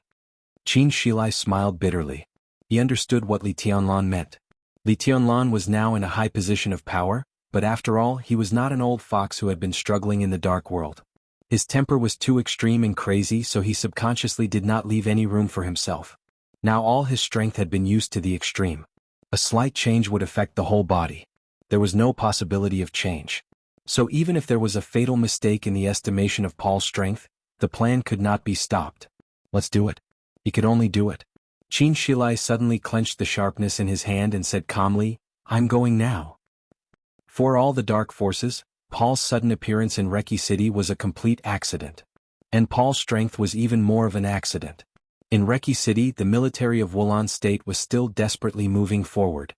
Qin Shilai smiled bitterly. He understood what Li Tianlan meant. Li Tianlan was now in a high position of power, but after all he was not an old fox who had been struggling in the dark world. His temper was too extreme and crazy, so he subconsciously did not leave any room for himself. Now all his strength had been used to the extreme. A slight change would affect the whole body. There was no possibility of change. So even if there was a fatal mistake in the estimation of Paul's strength, the plan could not be stopped. Let's do it. He could only do it. Qin Shilai suddenly clenched the sharpness in his hand and said calmly, "I'm going now." For all the dark forces, Paul's sudden appearance in Reki City was a complete accident. And Paul's strength was even more of an accident. In Reki City, the military of Wulan state was still desperately moving forward.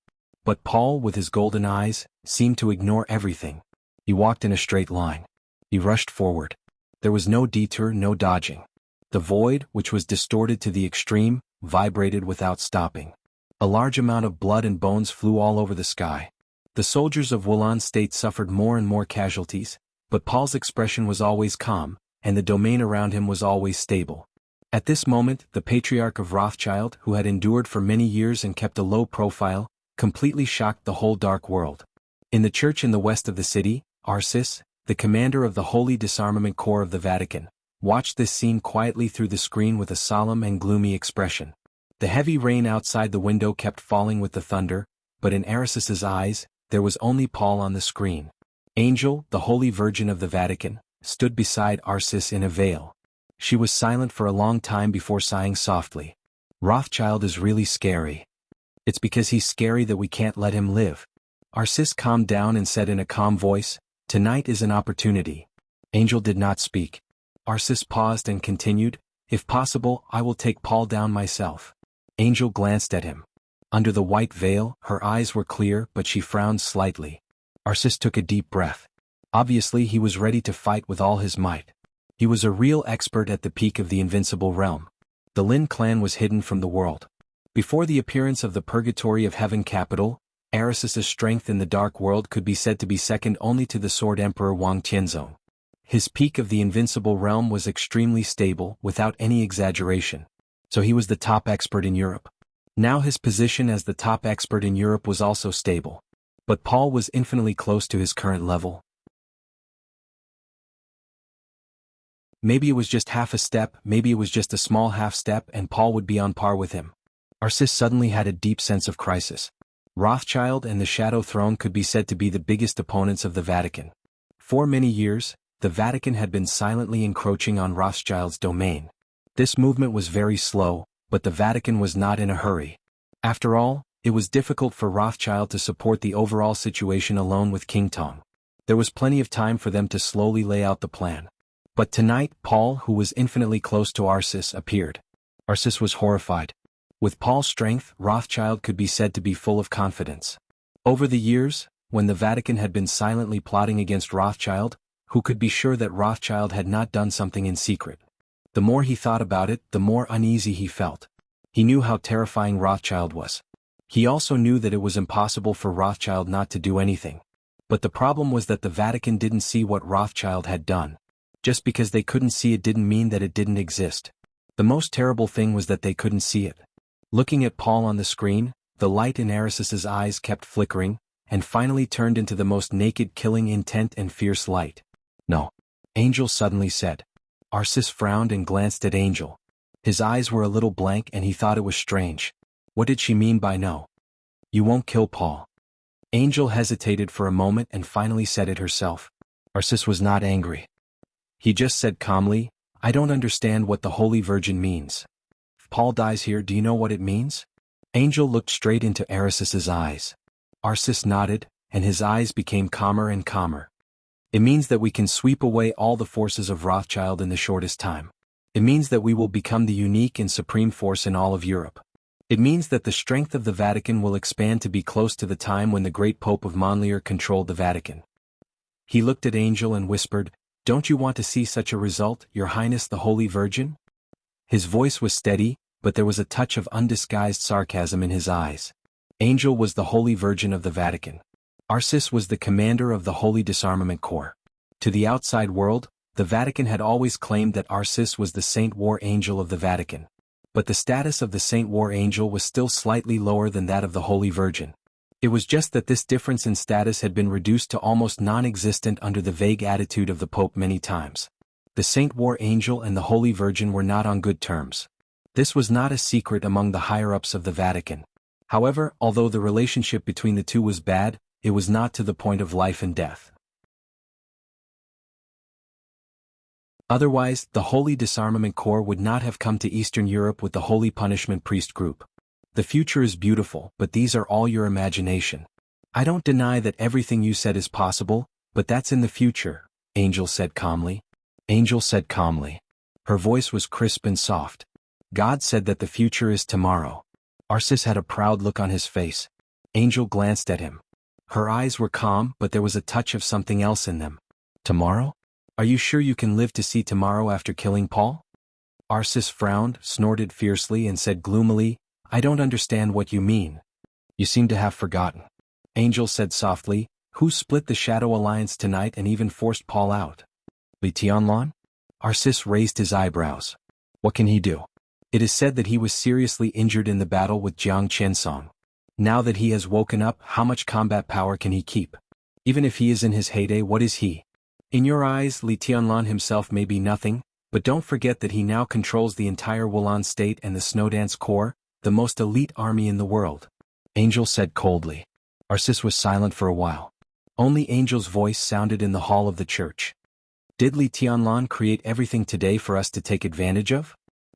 But Paul, with his golden eyes, seemed to ignore everything. He walked in a straight line. He rushed forward. There was no detour, no dodging. The void, which was distorted to the extreme, vibrated without stopping. A large amount of blood and bones flew all over the sky. The soldiers of Wulan state suffered more and more casualties, but Paul's expression was always calm, and the domain around him was always stable. At this moment, the Patriarch of Rothschild, who had endured for many years and kept a low profile, completely shocked the whole dark world. In the church in the west of the city, Arcis, the commander of the Holy Disarmament Corps of the Vatican, watched this scene quietly through the screen with a solemn and gloomy expression. The heavy rain outside the window kept falling with the thunder, but in Arcis's eyes, there was only Paul on the screen. Angel, the Holy Virgin of the Vatican, stood beside Arcis in a veil. She was silent for a long time before sighing softly. Rothschild is really scary. It's because he's scary that we can't let him live. Arcis calmed down and said in a calm voice, "Tonight is an opportunity." Angel did not speak. Arcis paused and continued, "If possible, I will take Paul down myself." Angel glanced at him. Under the white veil, her eyes were clear, but she frowned slightly. Arcis took a deep breath. Obviously, he was ready to fight with all his might. He was a real expert at the peak of the invincible realm. The Lin clan was hidden from the world. Before the appearance of the Purgatory of Heaven capital, Arcis's strength in the dark world could be said to be second only to the Sword Emperor Wang Tianzong. His peak of the invincible realm was extremely stable, without any exaggeration. So he was the top expert in Europe. Now his position as the top expert in Europe was also stable. But Paul was infinitely close to his current level. Maybe it was just half a step, maybe it was just a small half step, and Paul would be on par with him. Arcis suddenly had a deep sense of crisis. Rothschild and the Shadow Throne could be said to be the biggest opponents of the Vatican. For many years, the Vatican had been silently encroaching on Rothschild's domain. This movement was very slow, but the Vatican was not in a hurry. After all, it was difficult for Rothschild to support the overall situation alone with King Tong. There was plenty of time for them to slowly lay out the plan. But tonight, Paul, who was infinitely close to Arcis, appeared. Arcis was horrified. With Paul's strength, Rothschild could be said to be full of confidence. Over the years, when the Vatican had been silently plotting against Rothschild, who could be sure that Rothschild had not done something in secret? The more he thought about it, the more uneasy he felt. He knew how terrifying Rothschild was. He also knew that it was impossible for Rothschild not to do anything. But the problem was that the Vatican didn't see what Rothschild had done. Just because they couldn't see it didn't mean that it didn't exist. The most terrible thing was that they couldn't see it. Looking at Paul on the screen, the light in Arcis's eyes kept flickering, and finally turned into the most naked, killing intent and fierce light. "No," Angel suddenly said. Arcis frowned and glanced at Angel. His eyes were a little blank and he thought it was strange. What did she mean by no? "You won't kill Paul." Angel hesitated for a moment and finally said it herself. Arcis was not angry. He just said calmly, "I don't understand what the Holy Virgin means. If Paul dies here, do you know what it means?" Angel looked straight into Arcis's eyes. Arcis nodded, and his eyes became calmer and calmer. "It means that we can sweep away all the forces of Rothschild in the shortest time. It means that we will become the unique and supreme force in all of Europe. It means that the strength of the Vatican will expand to be close to the time when the great Pope of Monlier controlled the Vatican." He looked at Angel and whispered, "Don't you want to see such a result, Your Highness the Holy Virgin?" His voice was steady, but there was a touch of undisguised sarcasm in his eyes. Angel was the Holy Virgin of the Vatican. Arcis was the commander of the Holy Disarmament Corps. To the outside world, the Vatican had always claimed that Arcis was the Saint War Angel of the Vatican. But the status of the Saint War Angel was still slightly lower than that of the Holy Virgin. It was just that this difference in status had been reduced to almost non-existent under the vague attitude of the Pope many times. The Saint War Angel and the Holy Virgin were not on good terms. This was not a secret among the higher-ups of the Vatican. However, although the relationship between the two was bad, it was not to the point of life and death. Otherwise, the Holy Disarmament Corps would not have come to Eastern Europe with the Holy Punishment Priest group. The future is beautiful, but these are all your imagination. I don't deny that everything you said is possible, but that's in the future, Angel said calmly. Angel said calmly. Her voice was crisp and soft. God said that the future is tomorrow. Arsis had a proud look on his face. Angel glanced at him. Her eyes were calm, but there was a touch of something else in them. Tomorrow? Are you sure you can live to see tomorrow after killing Paul? Arsis frowned, snorted fiercely, and said gloomily, I don't understand what you mean. You seem to have forgotten. Angel said softly, who split the Shadow Alliance tonight and even forced Paul out? Li Tianlan? Arsis raised his eyebrows. What can he do? It is said that he was seriously injured in the battle with Jiang Qinsong. Now that he has woken up, how much combat power can he keep? Even if he is in his heyday, what is he? In your eyes, Li Tianlan himself may be nothing, but don't forget that he now controls the entire Wulan state and the Snowdance Corps, the most elite army in the world. Angel said coldly. Arsis was silent for a while. Only Angel's voice sounded in the hall of the church. Did Li Tianlan create everything today for us to take advantage of?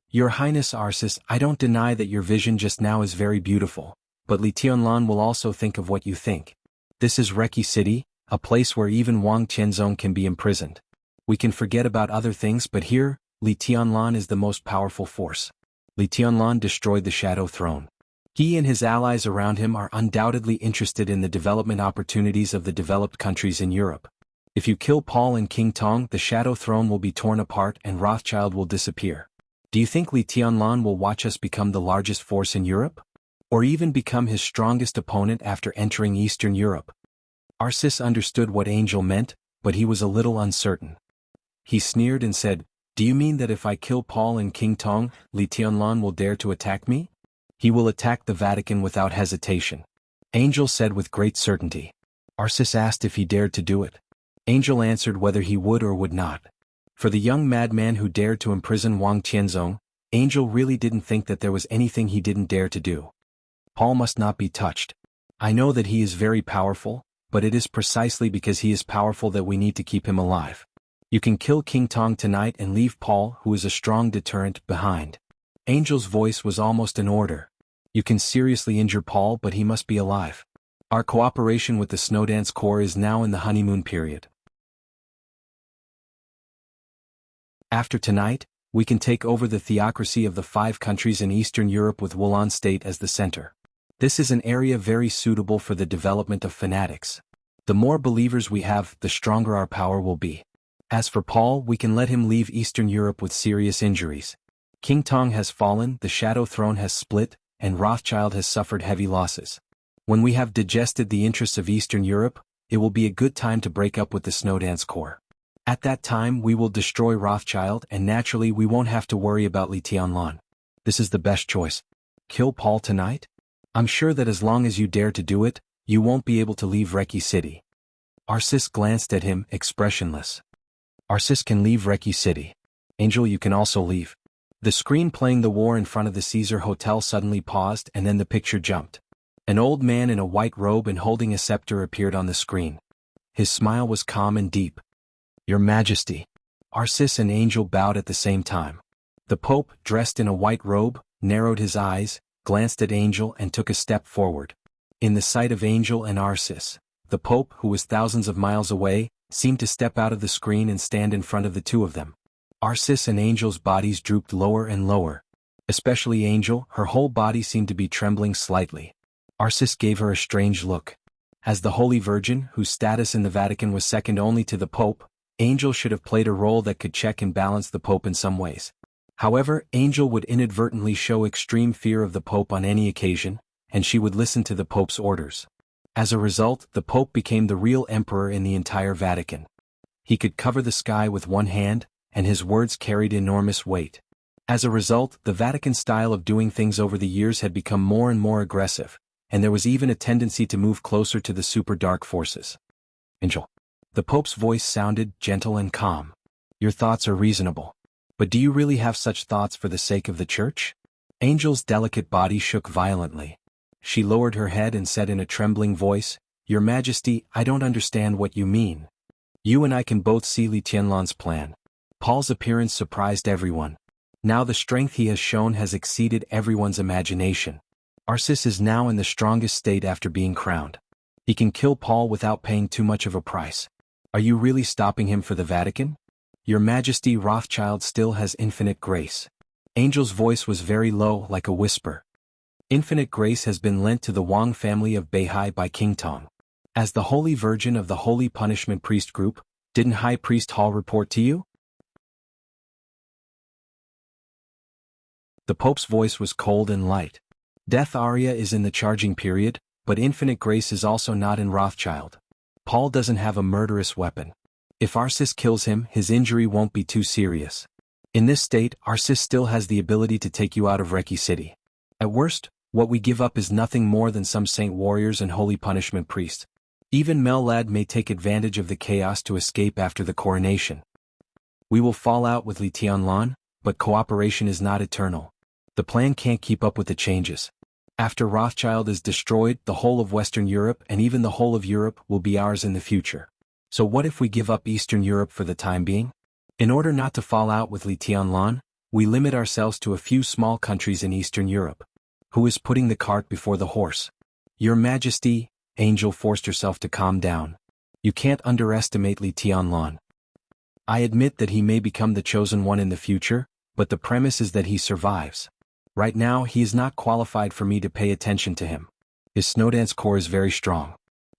Your Highness Arsis, I don't deny that your vision just now is very beautiful, but Li Tianlan will also think of what you think. This is Reki City, a place where even Wang Qianzong can be imprisoned. We can forget about other things, but here, Li Tianlan is the most powerful force. Li Tianlan destroyed the Shadow Throne. He and his allies around him are undoubtedly interested in the development opportunities of the developed countries in Europe. If you kill Paul and King Tong, the Shadow Throne will be torn apart and Rothschild will disappear. Do you think Li Tianlan will watch us become the largest force in Europe? Or even become his strongest opponent after entering Eastern Europe? Arsis understood what Angel meant, but he was a little uncertain. He sneered and said, do you mean that if I kill Paul and King Tong, Li Tianlan will dare to attack me? He will attack the Vatican without hesitation. Angel said with great certainty. Arsis asked if he dared to do it. Angel answered whether he would or would not. For the young madman who dared to imprison Wang Qianzong, Angel really didn't think that there was anything he didn't dare to do. Paul must not be touched. I know that he is very powerful, but it is precisely because he is powerful that we need to keep him alive. You can kill King Tong tonight and leave Paul, who is a strong deterrent, behind. Angel's voice was almost an order. You can seriously injure Paul, but he must be alive. Our cooperation with the Snowdance Corps is now in the honeymoon period. After tonight, we can take over the theocracy of the 5 countries in Eastern Europe with Wulan State as the center. This is an area very suitable for the development of fanatics. The more believers we have, the stronger our power will be. As for Paul, we can let him leave Eastern Europe with serious injuries. King Tong has fallen, the Shadow Throne has split, and Rothschild has suffered heavy losses. When we have digested the interests of Eastern Europe, it will be a good time to break up with the Snowdance Corps. At that time we will destroy Rothschild and naturally we won't have to worry about Li Tianlan. This is the best choice. Kill Paul tonight? I'm sure that as long as you dare to do it, you won't be able to leave Reki City. Arsis glanced at him, expressionless. Arsis can leave Reki City. Angel, you can also leave. The screen playing the war in front of the Caesar Hotel suddenly paused and then the picture jumped. An old man in a white robe and holding a scepter appeared on the screen. His smile was calm and deep. Your Majesty. Arsis and Angel bowed at the same time. The Pope, dressed in a white robe, narrowed his eyes, glanced at Angel and took a step forward. In the sight of Angel and Arsis, the Pope, who was thousands of miles away, seemed to step out of the screen and stand in front of the two of them. Arsis and Angel's bodies drooped lower and lower. Especially Angel, her whole body seemed to be trembling slightly. Arsis gave her a strange look. As the Holy Virgin, whose status in the Vatican was second only to the Pope, Angel should have played a role that could check and balance the Pope in some ways. However, Angel would inadvertently show extreme fear of the Pope on any occasion, and she would listen to the Pope's orders. As a result, the Pope became the real emperor in the entire Vatican. He could cover the sky with one hand, and his words carried enormous weight. As a result, the Vatican style of doing things over the years had become more and more aggressive, and there was even a tendency to move closer to the super dark forces. Angel. The Pope's voice sounded gentle and calm. Your thoughts are reasonable. But do you really have such thoughts for the sake of the Church? Angel's delicate body shook violently. She lowered her head and said in a trembling voice, Your Majesty, I don't understand what you mean. You and I can both see Li Tianlan's plan. Paul's appearance surprised everyone. Now the strength he has shown has exceeded everyone's imagination. Arsis is now in the strongest state after being crowned. He can kill Paul without paying too much of a price. Are you really stopping him for the Vatican? Your Majesty, Rothschild still has infinite grace. Angel's voice was very low, like a whisper. Infinite grace has been lent to the Wang family of Beihai by King Tong. As the Holy Virgin of the Holy Punishment Priest Group, didn't High Priest Hall report to you? The Pope's voice was cold and light. Death Aria is in the charging period, but infinite grace is also not in Rothschild. Paul doesn't have a murderous weapon. If Arsis kills him, his injury won't be too serious. In this state, Arsis still has the ability to take you out of Reki City. At worst, what we give up is nothing more than some saint warriors and holy punishment priests. Even Mellad may take advantage of the chaos to escape after the coronation. We will fall out with Li Tianlan, but cooperation is not eternal. The plan can't keep up with the changes. After Rothschild is destroyed, the whole of Western Europe and even the whole of Europe will be ours in the future. So what if we give up Eastern Europe for the time being? In order not to fall out with Li Tianlan, we limit ourselves to a few small countries in Eastern Europe. Who is putting the cart before the horse? Your Majesty, Angel forced herself to calm down. You can't underestimate Li Tianlan. I admit that he may become the chosen one in the future, but the premise is that he survives. Right now he is not qualified for me to pay attention to him. His Snowdance core is very strong.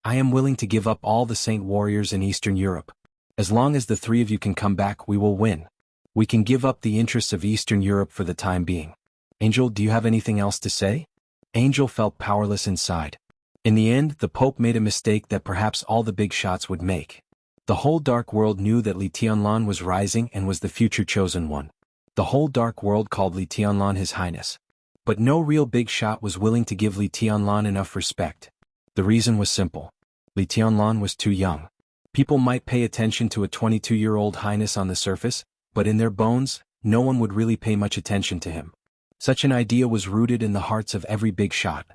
I am willing to give up all the saint warriors in Eastern Europe. As long as the three of you can come back, we will win. We can give up the interests of Eastern Europe for the time being. Angel, do you have anything else to say? Angel felt powerless inside. In the end, the Pope made a mistake that perhaps all the big shots would make. The whole dark world knew that Li Tianlan was rising and was the future chosen one. The whole dark world called Li Tianlan His Highness. But no real big shot was willing to give Li Tianlan enough respect. The reason was simple. Li Tianlan was too young. People might pay attention to a 22-year-old highness on the surface, but in their bones, no one would really pay much attention to him. Such an idea was rooted in the hearts of every big shot.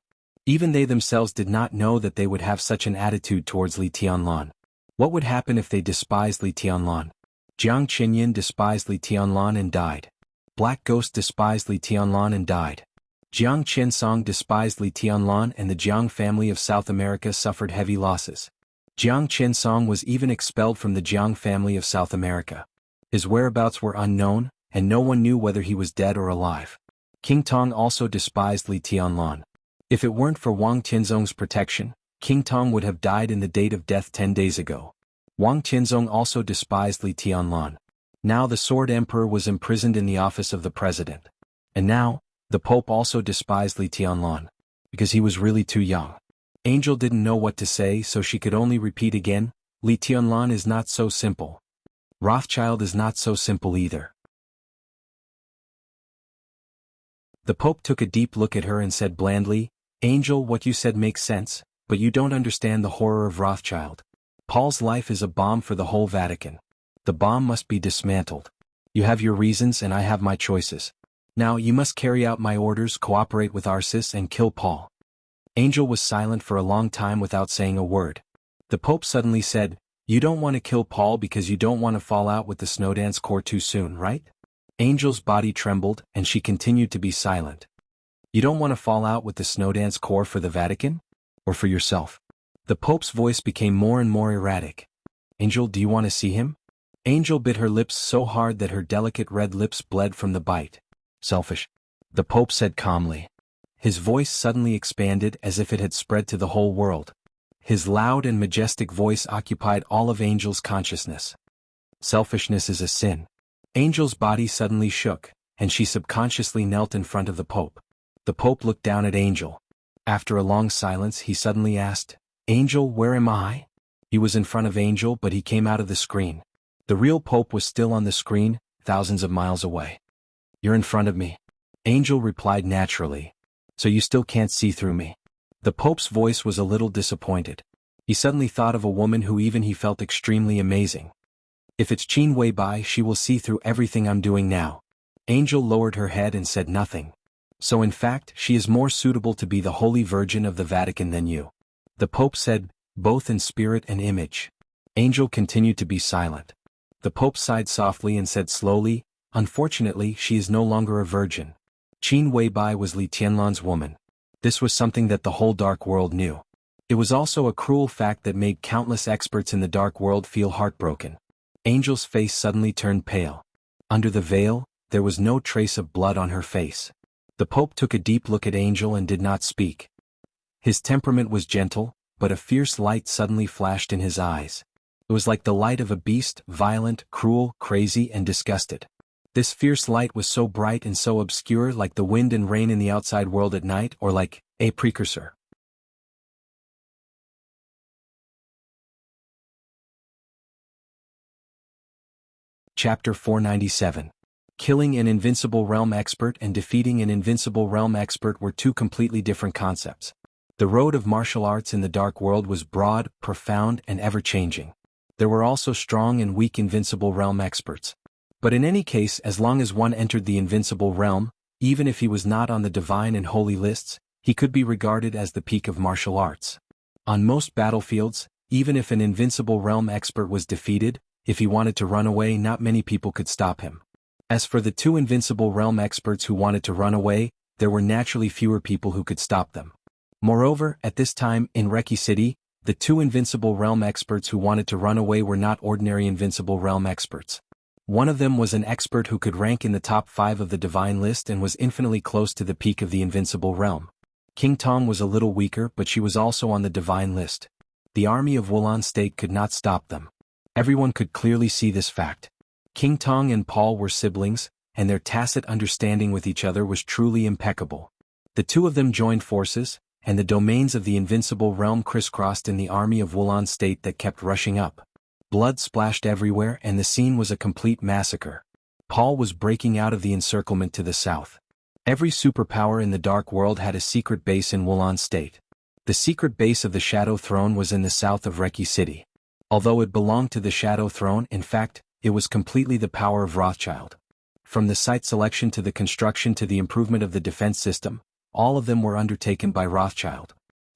Even they themselves did not know that they would have such an attitude towards Li Tianlan. What would happen if they despised Li Tianlan? Jiang Qinyan despised Li Tianlan and died. Black Ghost despised Li Tianlan and died. Jiang Qinsong despised Li Tianlan, and the Jiang family of South America suffered heavy losses. Jiang Qinsong was even expelled from the Jiang family of South America. His whereabouts were unknown, and no one knew whether he was dead or alive. King Tong also despised Li Tianlan. If it weren't for Wang Tianzong's protection, King Tong would have died in the date of death 10 days ago. Wang Tianzong also despised Li Tianlan. Now the Sword Emperor was imprisoned in the office of the president. And now, the Pope also despised Li Tianlan. Because he was really too young. Angel didn't know what to say, so she could only repeat again, Li Tianlan is not so simple. Rothschild is not so simple either. The Pope took a deep look at her and said blandly, Angel, what you said makes sense, but you don't understand the horror of Rothschild. Paul's life is a bomb for the whole Vatican. The bomb must be dismantled. You have your reasons and I have my choices. Now you must carry out my orders, cooperate with Arsis and kill Paul. Angel was silent for a long time without saying a word. The Pope suddenly said, You don't want to kill Paul because you don't want to fall out with the Snowdance Corps too soon, right? Angel's body trembled, and she continued to be silent. You don't want to fall out with the Snowdance Corps for the Vatican? Or for yourself? The Pope's voice became more and more erratic. Angel, do you want to see him? Angel bit her lips so hard that her delicate red lips bled from the bite. Selfish. The Pope said calmly. His voice suddenly expanded as if it had spread to the whole world. His loud and majestic voice occupied all of Angel's consciousness. Selfishness is a sin. Angel's body suddenly shook, and she subconsciously knelt in front of the Pope. The Pope looked down at Angel. After a long silence, he suddenly asked, Angel, where am I? He was in front of Angel, but he came out of the screen. The real Pope was still on the screen, thousands of miles away. You're in front of me. Angel replied naturally. So you still can't see through me. The Pope's voice was a little disappointed. He suddenly thought of a woman who even he felt extremely amazing. If it's Qin Weibai, she will see through everything I'm doing now. Angel lowered her head and said nothing. So in fact, she is more suitable to be the Holy Virgin of the Vatican than you. The Pope said, both in spirit and image. Angel continued to be silent. The Pope sighed softly and said slowly, Unfortunately, she is no longer a virgin. Qin Weibai was Li Tianlan's woman. This was something that the whole dark world knew. It was also a cruel fact that made countless experts in the dark world feel heartbroken. Angel's face suddenly turned pale. Under the veil, there was no trace of blood on her face. The Pope took a deep look at Angel and did not speak. His temperament was gentle, but a fierce light suddenly flashed in his eyes. It was like the light of a beast, violent, cruel, crazy, and disgusted. This fierce light was so bright and so obscure, like the wind and rain in the outside world at night, or like a precursor. Chapter 497. Killing an invincible realm expert and defeating an invincible realm expert were two completely different concepts. The road of martial arts in the dark world was broad, profound, and ever-changing. There were also strong and weak invincible realm experts. But in any case, as long as one entered the invincible realm, even if he was not on the divine and holy lists, he could be regarded as the peak of martial arts. On most battlefields, even if an invincible realm expert was defeated, if he wanted to run away, not many people could stop him. As for the two invincible realm experts who wanted to run away, there were naturally fewer people who could stop them. Moreover, at this time, in Reki City, the two invincible realm experts who wanted to run away were not ordinary invincible realm experts. One of them was an expert who could rank in the top 5 of the divine list and was infinitely close to the peak of the invincible realm. King Tong was a little weaker, but she was also on the divine list. The army of Wulan State could not stop them. Everyone could clearly see this fact. King Tong and Paul were siblings, and their tacit understanding with each other was truly impeccable. The two of them joined forces, and the domains of the invincible realm crisscrossed in the army of Wulan State that kept rushing up. Blood splashed everywhere and the scene was a complete massacre. Paul was breaking out of the encirclement to the south. Every superpower in the dark world had a secret base in Wulan State. The secret base of the Shadow Throne was in the south of Reki City. Although it belonged to the Shadow Throne, in fact, it was completely the power of Rothschild. From the site selection to the construction to the improvement of the defense system, all of them were undertaken by Rothschild.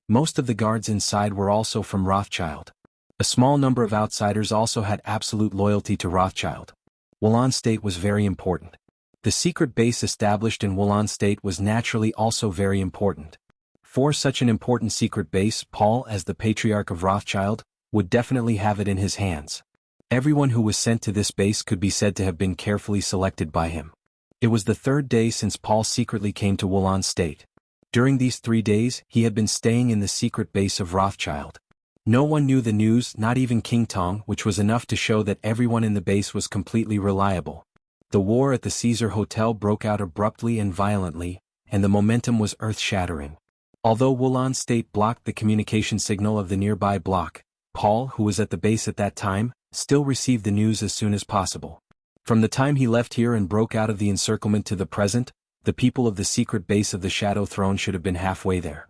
Most of the guards inside were also from Rothschild. A small number of outsiders also had absolute loyalty to Rothschild. Wulan State was very important. The secret base established in Wulan State was naturally also very important. For such an important secret base, Paul, as the patriarch of Rothschild, would definitely have it in his hands. Everyone who was sent to this base could be said to have been carefully selected by him. It was the 3rd day since Paul secretly came to Wulan State. During these 3 days, he had been staying in the secret base of Rothschild. No one knew the news, not even King Tong, which was enough to show that everyone in the base was completely reliable. The war at the Caesar Hotel broke out abruptly and violently, and the momentum was earth-shattering. Although Wulan State blocked the communication signal of the nearby block, Paul, who was at the base at that time, still received the news as soon as possible. From the time he left here and broke out of the encirclement to the present, the people of the secret base of the Shadow Throne should have been halfway there.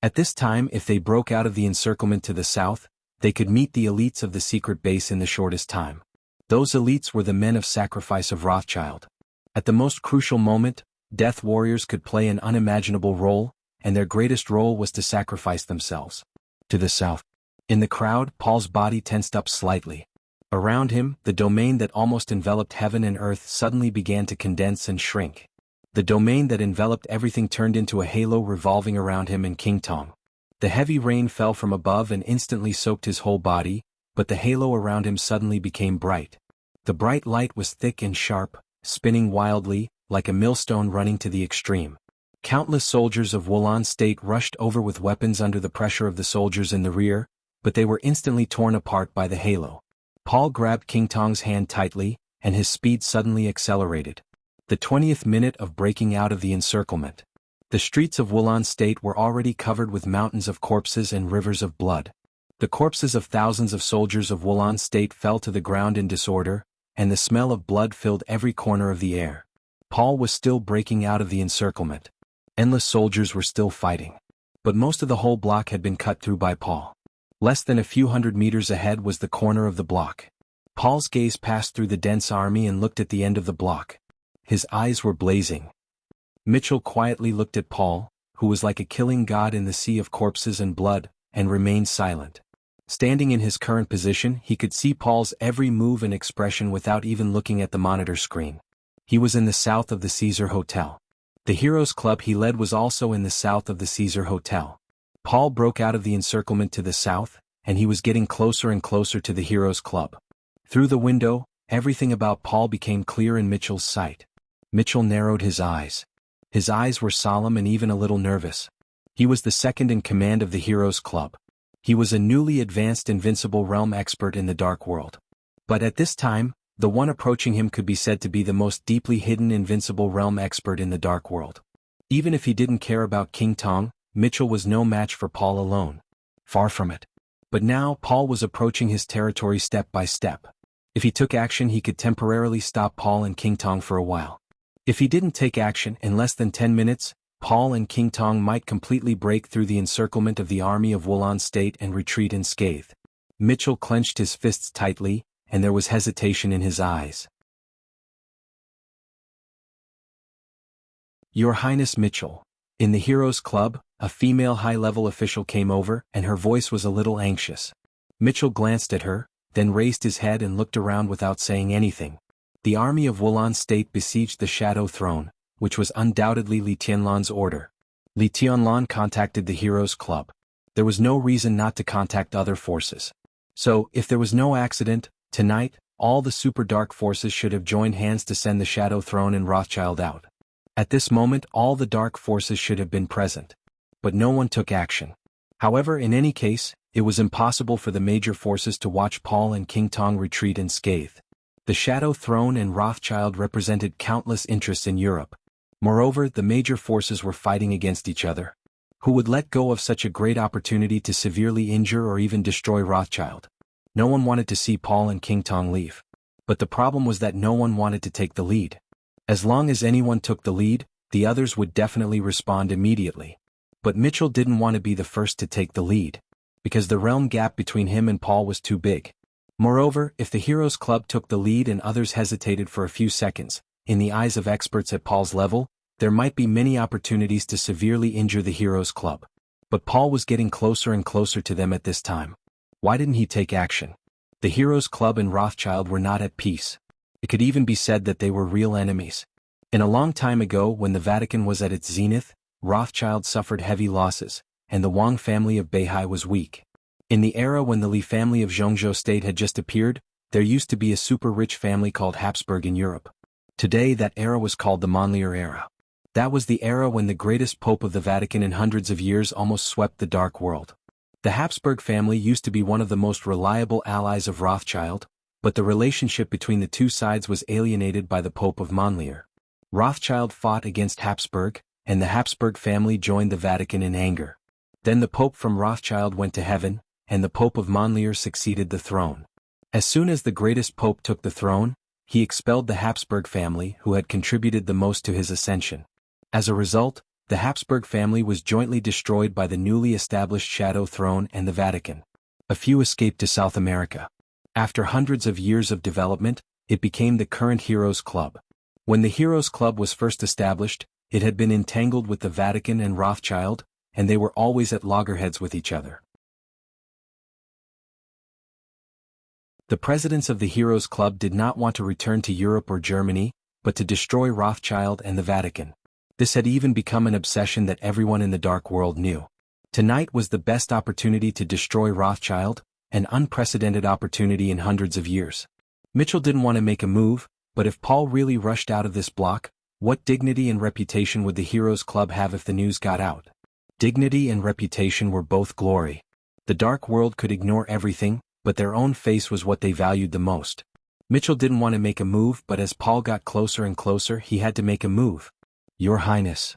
At this time, if they broke out of the encirclement to the south, they could meet the elites of the secret base in the shortest time. Those elites were the men of sacrifice of Rothschild. At the most crucial moment, death warriors could play an unimaginable role, and their greatest role was to sacrifice themselves. To the south. In the crowd, Paul's body tensed up slightly. Around him, the domain that almost enveloped heaven and earth suddenly began to condense and shrink. The domain that enveloped everything turned into a halo revolving around him and King Tong. The heavy rain fell from above and instantly soaked his whole body, but the halo around him suddenly became bright. The bright light was thick and sharp, spinning wildly, like a millstone running to the extreme. Countless soldiers of Wulan State rushed over with weapons under the pressure of the soldiers in the rear, but they were instantly torn apart by the halo. Paul grabbed King Tong's hand tightly, and his speed suddenly accelerated. The 20th minute of breaking out of the encirclement. The streets of Wulan State were already covered with mountains of corpses and rivers of blood. The corpses of thousands of soldiers of Wulan State fell to the ground in disorder, and the smell of blood filled every corner of the air. Paul was still breaking out of the encirclement. Endless soldiers were still fighting. But most of the whole block had been cut through by Paul. Less than a few hundred meters ahead was the corner of the block. Paul's gaze passed through the dense army and looked at the end of the block. His eyes were blazing. Mitchell quietly looked at Paul, who was like a killing god in the sea of corpses and blood, and remained silent. Standing in his current position, he could see Paul's every move and expression without even looking at the monitor screen. He was in the south of the Caesar Hotel. The Heroes Club he led was also in the south of the Caesar Hotel. Paul broke out of the encirclement to the south, and he was getting closer and closer to the Heroes Club. Through the window, everything about Paul became clear in Mitchell's sight. Mitchell narrowed his eyes. His eyes were solemn and even a little nervous. He was the second in command of the Heroes Club. He was a newly advanced invincible realm expert in the Dark World. But at this time, the one approaching him could be said to be the most deeply hidden invincible realm expert in the Dark World. Even if he didn't care about King Tong, Mitchell was no match for Paul alone. Far from it. But now Paul was approaching his territory step by step. If he took action, he could temporarily stop Paul and King Tong for a while. If he didn't take action, in less than 10 minutes, Paul and King Tong might completely break through the encirclement of the army of Wulan State and retreat unscathed. Mitchell clenched his fists tightly, and there was hesitation in his eyes. Your Highness Mitchell. In the Heroes Club, a female high-level official came over, and her voice was a little anxious. Mitchell glanced at her, then raised his head and looked around without saying anything. The army of Wulan State besieged the Shadow Throne, which was undoubtedly Li Tianlan's order. Li Tianlan contacted the Heroes Club. There was no reason not to contact other forces. So, if there was no accident, tonight, all the super dark forces should have joined hands to send the Shadow Throne and Rothschild out. At this moment, all the dark forces should have been present. But no one took action. However, in any case, it was impossible for the major forces to watch Paul and King Tong retreat unscathed. The Shadow Throne and Rothschild represented countless interests in Europe. Moreover, the major forces were fighting against each other. Who would let go of such a great opportunity to severely injure or even destroy Rothschild? No one wanted to see Paul and King Tong leave. But the problem was that no one wanted to take the lead. As long as anyone took the lead, the others would definitely respond immediately. But Mitchell didn't want to be the first to take the lead, because the realm gap between him and Paul was too big. Moreover, if the Heroes Club took the lead and others hesitated for a few seconds, in the eyes of experts at Paul's level, there might be many opportunities to severely injure the Heroes Club. But Paul was getting closer and closer to them at this time. Why didn't he take action? The Heroes Club and Rothschild were not at peace. It could even be said that they were real enemies. In a long time ago, when the Vatican was at its zenith, Rothschild suffered heavy losses, and the Wang family of Beihai was weak. In the era when the Li family of Jianghu state had just appeared, there used to be a super-rich family called Habsburg in Europe. Today that era was called the Monlier era. That was the era when the greatest pope of the Vatican in hundreds of years almost swept the dark world. The Habsburg family used to be one of the most reliable allies of Rothschild, but the relationship between the two sides was alienated by the Pope of Monlier. Rothschild fought against Habsburg, and the Habsburg family joined the Vatican in anger. Then the Pope from Rothschild went to heaven, and the Pope of Monlier succeeded the throne. As soon as the greatest Pope took the throne, he expelled the Habsburg family who had contributed the most to his ascension. As a result, the Habsburg family was jointly destroyed by the newly established Shadow Throne and the Vatican. A few escaped to South America. After hundreds of years of development, it became the current Heroes Club. When the Heroes Club was first established, it had been entangled with the Vatican and Rothschild, and they were always at loggerheads with each other. The presidents of the Heroes Club did not want to return to Europe or Germany, but to destroy Rothschild and the Vatican. This had even become an obsession that everyone in the dark world knew. Tonight was the best opportunity to destroy Rothschild, an unprecedented opportunity in hundreds of years. Mitchell didn't want to make a move, but if Paul really rushed out of this block, what dignity and reputation would the Heroes Club have if the news got out? Dignity and reputation were both glory. The dark world could ignore everything, but their own face was what they valued the most. Mitchell didn't want to make a move, but as Paul got closer and closer, he had to make a move. Your Highness.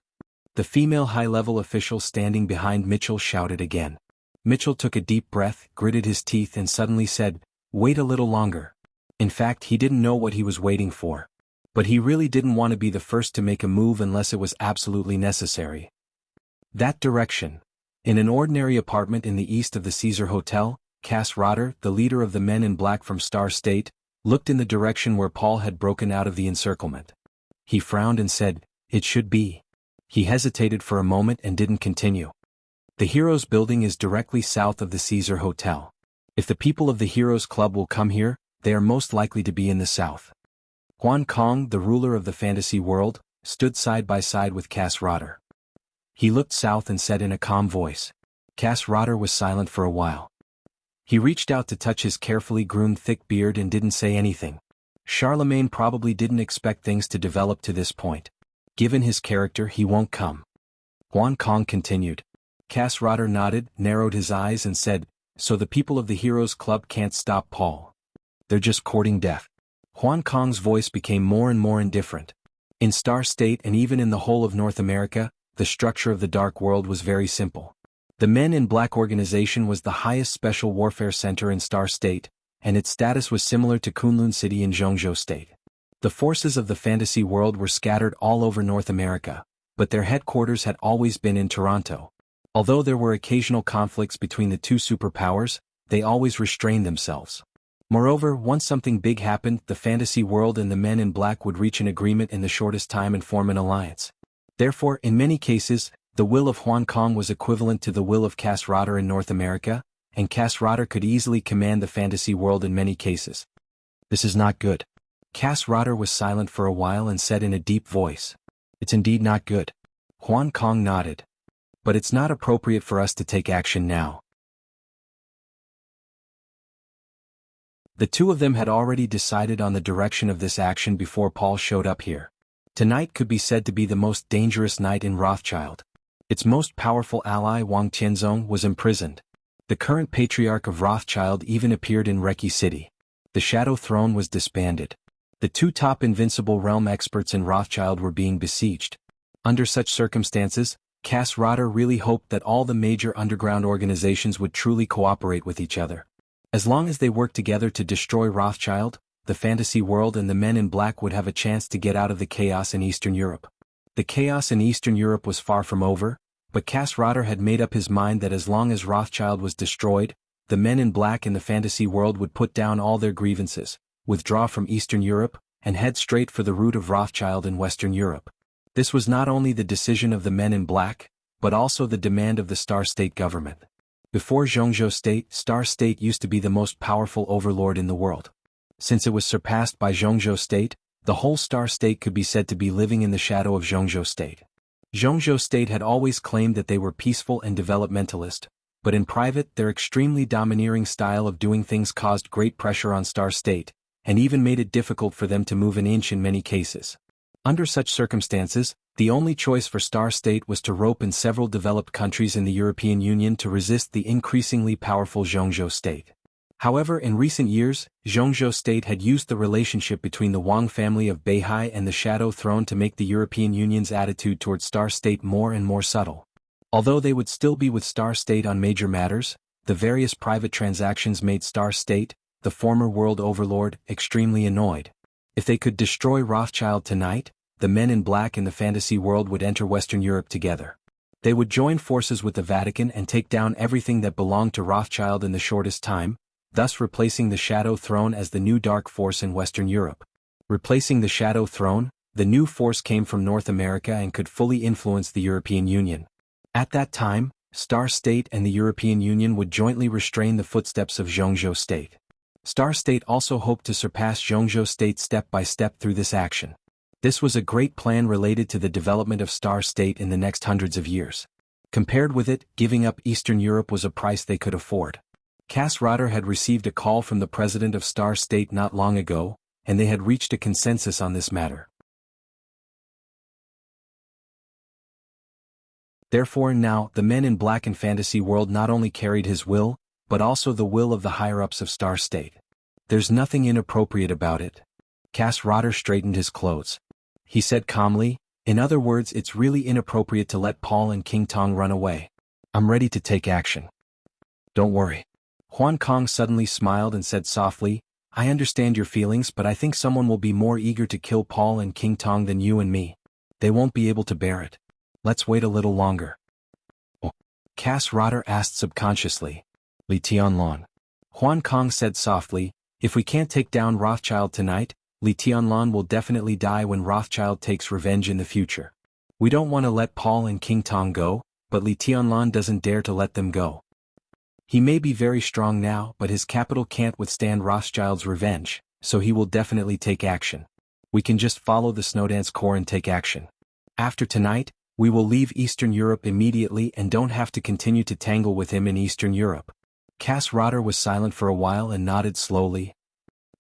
The female high-level official standing behind Mitchell shouted again. Mitchell took a deep breath, gritted his teeth and suddenly said, "Wait a little longer." In fact, he didn't know what he was waiting for. But he really didn't want to be the first to make a move unless it was absolutely necessary. That direction. In an ordinary apartment in the east of the Caesar Hotel, Cass Rotter, the leader of the men in black from Star State, looked in the direction where Paul had broken out of the encirclement. He frowned and said, "It should be." He hesitated for a moment and didn't continue. The Heroes Building is directly south of the Caesar Hotel. If the people of the Heroes Club will come here, they are most likely to be in the south. Quan Kong, the ruler of the fantasy world, stood side by side with Cass Rotter. He looked south and said in a calm voice. Cass Rotter was silent for a while. He reached out to touch his carefully groomed thick beard and didn't say anything. Charlemagne probably didn't expect things to develop to this point. Given his character, he won't come. Huan Kong continued. Cass Rotter nodded, narrowed his eyes and said, "So the people of the Heroes Club can't stop Paul. They're just courting death." Huan Kong's voice became more and more indifferent. In Star State and even in the whole of North America, the structure of the Dark World was very simple. The Men in Black organization was the highest special warfare center in Star State, and its status was similar to Kunlun City in Jianghu State. The forces of the fantasy world were scattered all over North America, but their headquarters had always been in Toronto. Although there were occasional conflicts between the two superpowers, they always restrained themselves. Moreover, once something big happened, the fantasy world and the Men in Black would reach an agreement in the shortest time and form an alliance. Therefore, in many cases, the will of Huan Kong was equivalent to the will of Cass Rotter in North America, and Cass Rotter could easily command the fantasy world in many cases. "This is not good." Cass Rotter was silent for a while and said in a deep voice, "It's indeed not good." Huan Kong nodded. "But it's not appropriate for us to take action now." The two of them had already decided on the direction of this action before Paul showed up here. Tonight could be said to be the most dangerous night in Rothschild. Its most powerful ally Wang Tianzong was imprisoned. The current patriarch of Rothschild even appeared in Reki City. The Shadow Throne was disbanded. The two top invincible realm experts in Rothschild were being besieged. Under such circumstances, Cass Rotter really hoped that all the major underground organizations would truly cooperate with each other. As long as they worked together to destroy Rothschild, the fantasy world and the Men in Black would have a chance to get out of the chaos in Eastern Europe. The chaos in Eastern Europe was far from over, but Cass Rotter had made up his mind that as long as Rothschild was destroyed, the Men in Black in the fantasy world would put down all their grievances, withdraw from Eastern Europe, and head straight for the route of Rothschild in Western Europe. This was not only the decision of the Men in Black, but also the demand of the Star State government. Before Jianghu State, Star State used to be the most powerful overlord in the world. Since it was surpassed by Jianghu State, the whole Star State could be said to be living in the shadow of Jianghu State. Jianghu State had always claimed that they were peaceful and developmentalist, but in private their extremely domineering style of doing things caused great pressure on Star State, and even made it difficult for them to move an inch in many cases. Under such circumstances, the only choice for Star State was to rope in several developed countries in the European Union to resist the increasingly powerful Jianghu State. However, in recent years, Jianghu State had used the relationship between the Wang family of Beihai and the Shadow Throne to make the European Union's attitude toward Star State more and more subtle. Although they would still be with Star State on major matters, the various private transactions made Star State, the former world overlord, extremely annoyed. If they could destroy Rothschild tonight, the Men in Black in the fantasy world would enter Western Europe together. They would join forces with the Vatican and take down everything that belonged to Rothschild in the shortest time, thus replacing the Shadow Throne as the new dark force in Western Europe. Replacing the Shadow Throne, the new force came from North America and could fully influence the European Union. At that time, Star State and the European Union would jointly restrain the footsteps of Jianghu State. Star State also hoped to surpass Jianghu State step by step through this action. This was a great plan related to the development of Star State in the next hundreds of years. Compared with it, giving up Eastern Europe was a price they could afford. Cass Rotter had received a call from the president of Star State not long ago, and they had reached a consensus on this matter. Therefore now, the Men in Black and fantasy world not only carried his will, but also the will of the higher-ups of Star State. There's nothing inappropriate about it. Cass Rotter straightened his clothes. He said calmly, "In other words, it's really inappropriate to let Paul and King Tong run away. I'm ready to take action. Don't worry." Huan Kong suddenly smiled and said softly, "I understand your feelings, but I think someone will be more eager to kill Paul and King Tong than you and me. They won't be able to bear it. Let's wait a little longer." Oh. Cass Rotter asked subconsciously. "Li Tianlan." Huan Kong said softly, "If we can't take down Rothschild tonight, Li Tianlan will definitely die when Rothschild takes revenge in the future. We don't want to let Paul and King Tong go, but Li Tianlan doesn't dare to let them go. He may be very strong now, but his capital can't withstand Rothschild's revenge, so he will definitely take action. We can just follow the Snowdance Corps and take action. After tonight, we will leave Eastern Europe immediately and don't have to continue to tangle with him in Eastern Europe." Cass Rotter was silent for a while and nodded slowly.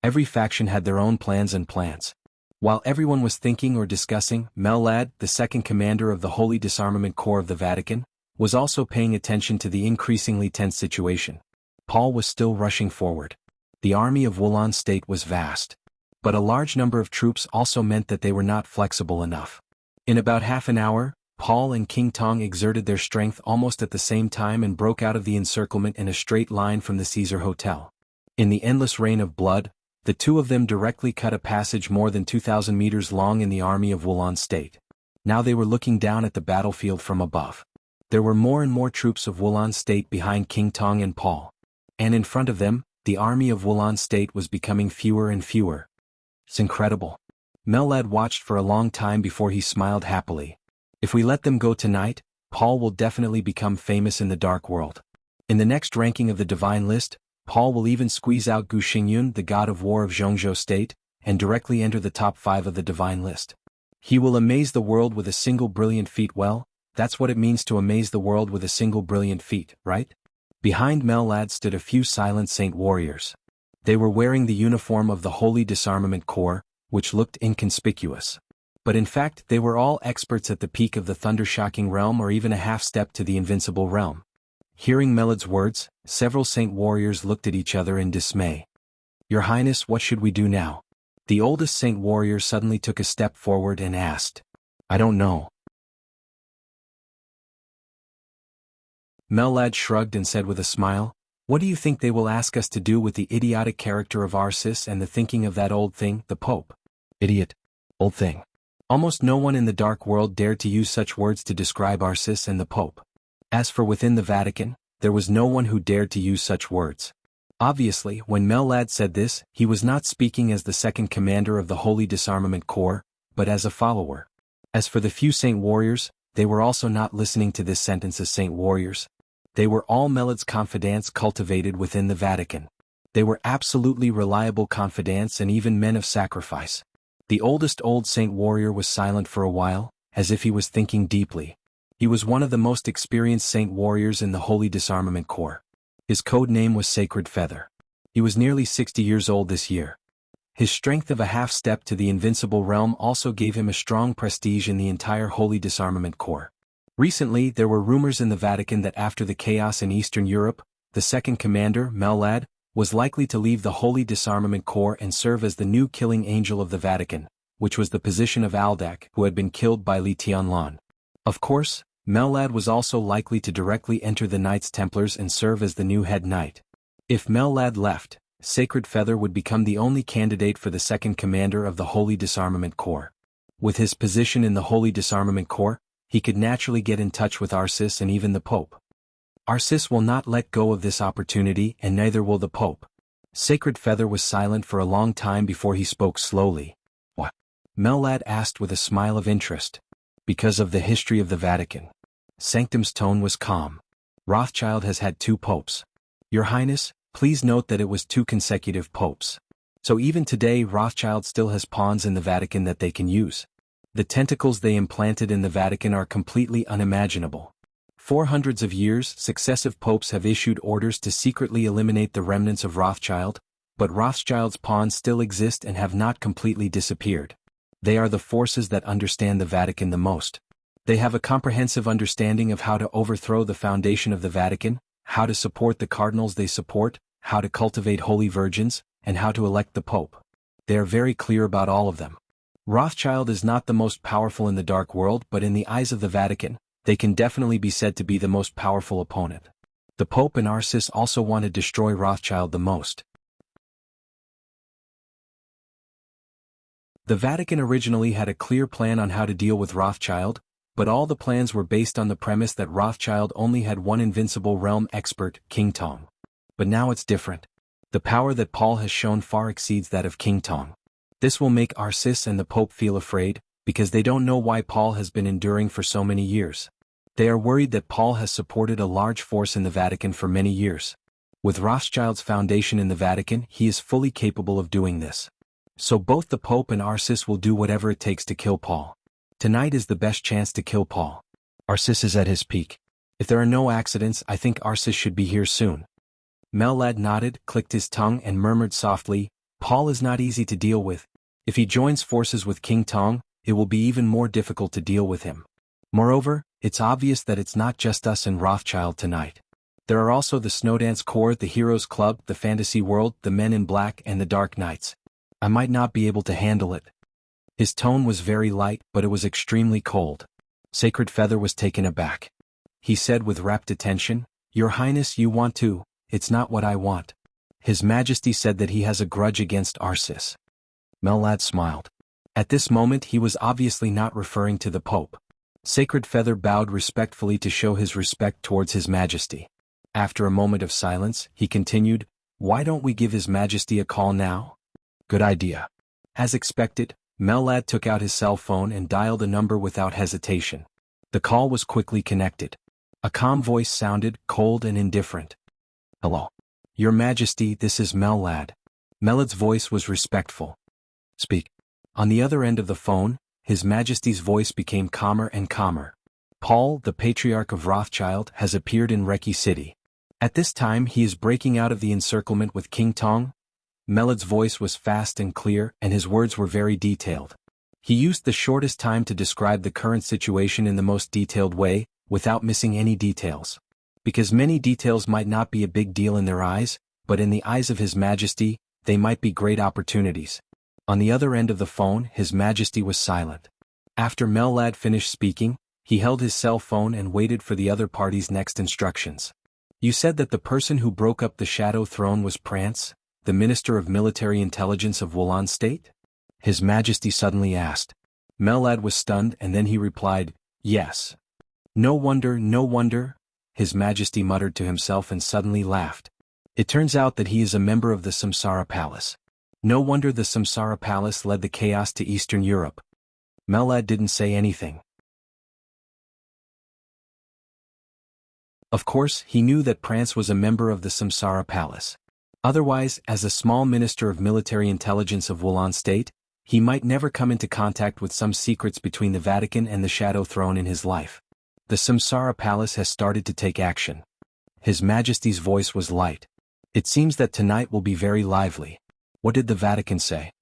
Every faction had their own plans and plans. While everyone was thinking or discussing, Mellad, the second commander of the Holy Disarmament Corps of the Vatican, was also paying attention to the increasingly tense situation. Paul was still rushing forward. The army of Wulan State was vast. But a large number of troops also meant that they were not flexible enough. In about half an hour, Paul and King Tong exerted their strength almost at the same time and broke out of the encirclement in a straight line from the Caesar Hotel. In the endless rain of blood, the two of them directly cut a passage more than 2,000 meters long in the army of Wulan State. Now they were looking down at the battlefield from above. There were more and more troops of Wulan State behind King Tong and Paul. And in front of them, the army of Wulan State was becoming fewer and fewer. It's incredible. Mellad watched for a long time before he smiled happily. If we let them go tonight, Paul will definitely become famous in the dark world. In the next ranking of the divine list, Paul will even squeeze out Gu Xingyun, the god of war of Zhongzhou State, and directly enter the top 5 of the divine list. He will amaze the world with a single brilliant feat. Well, that's what it means to amaze the world with a single brilliant feat, right? Behind Mellad stood a few silent saint warriors. They were wearing the uniform of the Holy Disarmament Corps, which looked inconspicuous. But in fact they were all experts at the peak of the thunder-shocking realm or even a half-step to the invincible realm. Hearing Mellad's words, several saint warriors looked at each other in dismay. "Your Highness, what should we do now?" The oldest saint warrior suddenly took a step forward and asked. "I don't know." Mellad shrugged and said with a smile, "What do you think they will ask us to do with the idiotic character of Arcis and the thinking of that old thing, the Pope?" "Idiot. Old thing." Almost no one in the dark world dared to use such words to describe Arcis and the Pope. As for within the Vatican, there was no one who dared to use such words. Obviously, when Mellad said this, he was not speaking as the second commander of the Holy Disarmament Corps, but as a follower. As for the few saint warriors, they were also not listening to this sentence as saint warriors. They were all Mellad's confidants cultivated within the Vatican. They were absolutely reliable confidants and even men of sacrifice. The oldest old saint warrior was silent for a while, as if he was thinking deeply. He was one of the most experienced saint warriors in the Holy Disarmament Corps. His code name was Sacred Feather. He was nearly 60 years old this year. His strength of a half-step to the invincible realm also gave him a strong prestige in the entire Holy Disarmament Corps. Recently there were rumors in the Vatican that after the chaos in Eastern Europe, the second commander, Mellad, was likely to leave the Holy Disarmament Corps and serve as the new killing angel of the Vatican, which was the position of Aldac, who had been killed by Li Tianlan. Of course, Mellad was also likely to directly enter the Knights Templars and serve as the new head knight. If Mellad left, Sacred Feather would become the only candidate for the second commander of the Holy Disarmament Corps. With his position in the Holy Disarmament Corps, he could naturally get in touch with Arcis and even the Pope. Arcis will not let go of this opportunity and neither will the Pope. Sacred Feather was silent for a long time before he spoke slowly. "What?" Mellad asked with a smile of interest. "Because of the history of the Vatican." Sanctum's tone was calm. "Rothschild has had 2 popes. Your Highness, please note that it was 2 consecutive popes. So even today Rothschild still has pawns in the Vatican that they can use. The tentacles they implanted in the Vatican are completely unimaginable. For hundreds of years, successive popes have issued orders to secretly eliminate the remnants of Rothschild, but Rothschild's pawns still exist and have not completely disappeared. They are the forces that understand the Vatican the most. They have a comprehensive understanding of how to overthrow the foundation of the Vatican, how to support the cardinals they support, how to cultivate holy virgins, and how to elect the Pope. They are very clear about all of them. Rothschild is not the most powerful in the dark world, but in the eyes of the Vatican, they can definitely be said to be the most powerful opponent. The Pope and Arcis also want to destroy Rothschild the most. The Vatican originally had a clear plan on how to deal with Rothschild, but all the plans were based on the premise that Rothschild only had one invincible realm expert, King Tong. But now it's different. The power that Paul has shown far exceeds that of King Tong. This will make Arcis and the Pope feel afraid, because they don't know why Paul has been enduring for so many years. They are worried that Paul has supported a large force in the Vatican for many years. With Rothschild's foundation in the Vatican, he is fully capable of doing this. So both the Pope and Arcis will do whatever it takes to kill Paul. Tonight is the best chance to kill Paul. Arcis is at his peak. If there are no accidents, I think Arcis should be here soon. Mellad nodded, clicked his tongue and murmured softly, Paul is not easy to deal with. If he joins forces with King Tong, it will be even more difficult to deal with him. Moreover, it's obvious that it's not just us and Rothschild tonight. There are also the Snowdance Corps, the Heroes Club, the Fantasy World, the Men in Black and the Dark Knights. I might not be able to handle it. His tone was very light, but it was extremely cold. Sacred Feather was taken aback. He said with rapt attention, Your Highness, you want to, it's not what I want. His Majesty said that he has a grudge against Arsis. Mellad smiled. At this moment he was obviously not referring to the Pope. Sacred Feather bowed respectfully to show his respect towards His Majesty. After a moment of silence, he continued, Why don't we give His Majesty a call now? Good idea. As expected, Mellad took out his cell phone and dialed a number without hesitation. The call was quickly connected. A calm voice sounded, cold and indifferent. Hello. Your Majesty, this is Mellad. Mellad's voice was respectful. Speak. On the other end of the phone, His Majesty's voice became calmer and calmer. Paul, the Patriarch of Rothschild, has appeared in Reki City. At this time he is breaking out of the encirclement with King Tong. Mellad's voice was fast and clear, and his words were very detailed. He used the shortest time to describe the current situation in the most detailed way, without missing any details. Because many details might not be a big deal in their eyes, but in the eyes of His Majesty, they might be great opportunities. On the other end of the phone, His Majesty was silent. After Mellad finished speaking, he held his cell phone and waited for the other party's next instructions. You said that the person who broke up the Shadow Throne was Prance, the Minister of Military Intelligence of Wulan State? His Majesty suddenly asked. Mellad was stunned and then he replied, Yes. No wonder, His Majesty muttered to himself and suddenly laughed. It turns out that he is a member of the Samsara Palace. No wonder the Samsara Palace led the chaos to Eastern Europe. Mellad didn't say anything. Of course, he knew that Prance was a member of the Samsara Palace. Otherwise, as a small minister of military intelligence of Wulan State, he might never come into contact with some secrets between the Vatican and the Shadow Throne in his life. The Samsara Palace has started to take action. His Majesty's voice was light. It seems that tonight will be very lively. What did the Vatican say?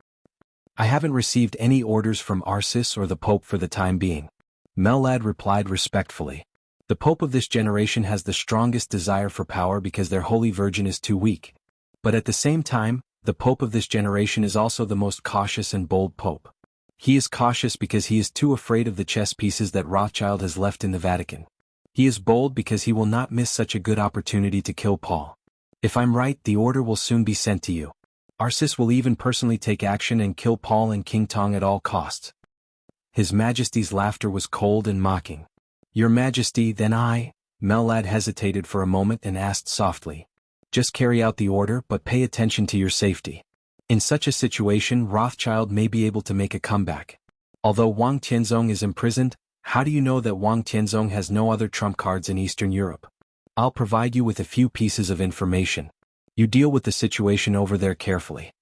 I haven't received any orders from Arsis or the Pope for the time being. Mellad replied respectfully. The Pope of this generation has the strongest desire for power because their Holy Virgin is too weak. But at the same time, the Pope of this generation is also the most cautious and bold Pope. He is cautious because he is too afraid of the chess pieces that Rothschild has left in the Vatican. He is bold because he will not miss such a good opportunity to kill Paul. If I'm right, the order will soon be sent to you. Arsis will even personally take action and kill Paul and King Tong at all costs. His Majesty's laughter was cold and mocking. Your Majesty, then Mellad hesitated for a moment and asked softly. Just carry out the order, but pay attention to your safety. In such a situation, Rothschild may be able to make a comeback. Although Wang Tianzong is imprisoned, how do you know that Wang Tianzong has no other trump cards in Eastern Europe? I'll provide you with a few pieces of information. You deal with the situation over there carefully.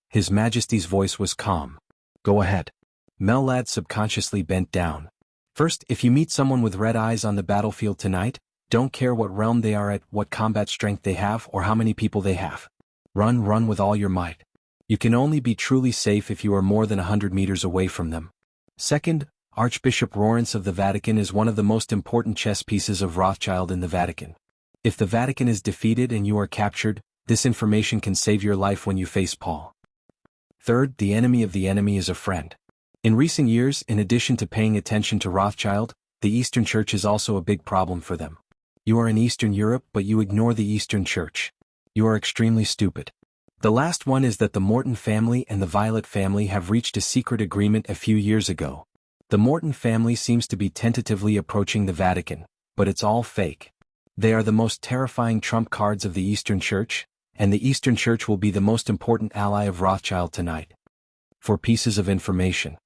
His Majesty's voice was calm. Go ahead. Mellad subconsciously bent down. First, if you meet someone with red eyes on the battlefield tonight, don't care what realm they are at, what combat strength they have, or how many people they have. Run with all your might. You can only be truly safe if you are more than 100 meters away from them. Second, Archbishop Lawrence of the Vatican is one of the most important chess pieces of Rothschild in the Vatican. If the Vatican is defeated and you are captured, this information can save your life when you face Paul. Third, the enemy of the enemy is a friend. In recent years, in addition to paying attention to Rothschild, the Eastern Church is also a big problem for them. You are in Eastern Europe, but you ignore the Eastern Church. You are extremely stupid. The last one is that the Morton family and the Violet family have reached a secret agreement a few years ago. The Morton family seems to be tentatively approaching the Vatican, but it's all fake. They are the most terrifying trump cards of the Eastern Church, and the Eastern Church will be the most important ally of Rothschild tonight. For pieces of information.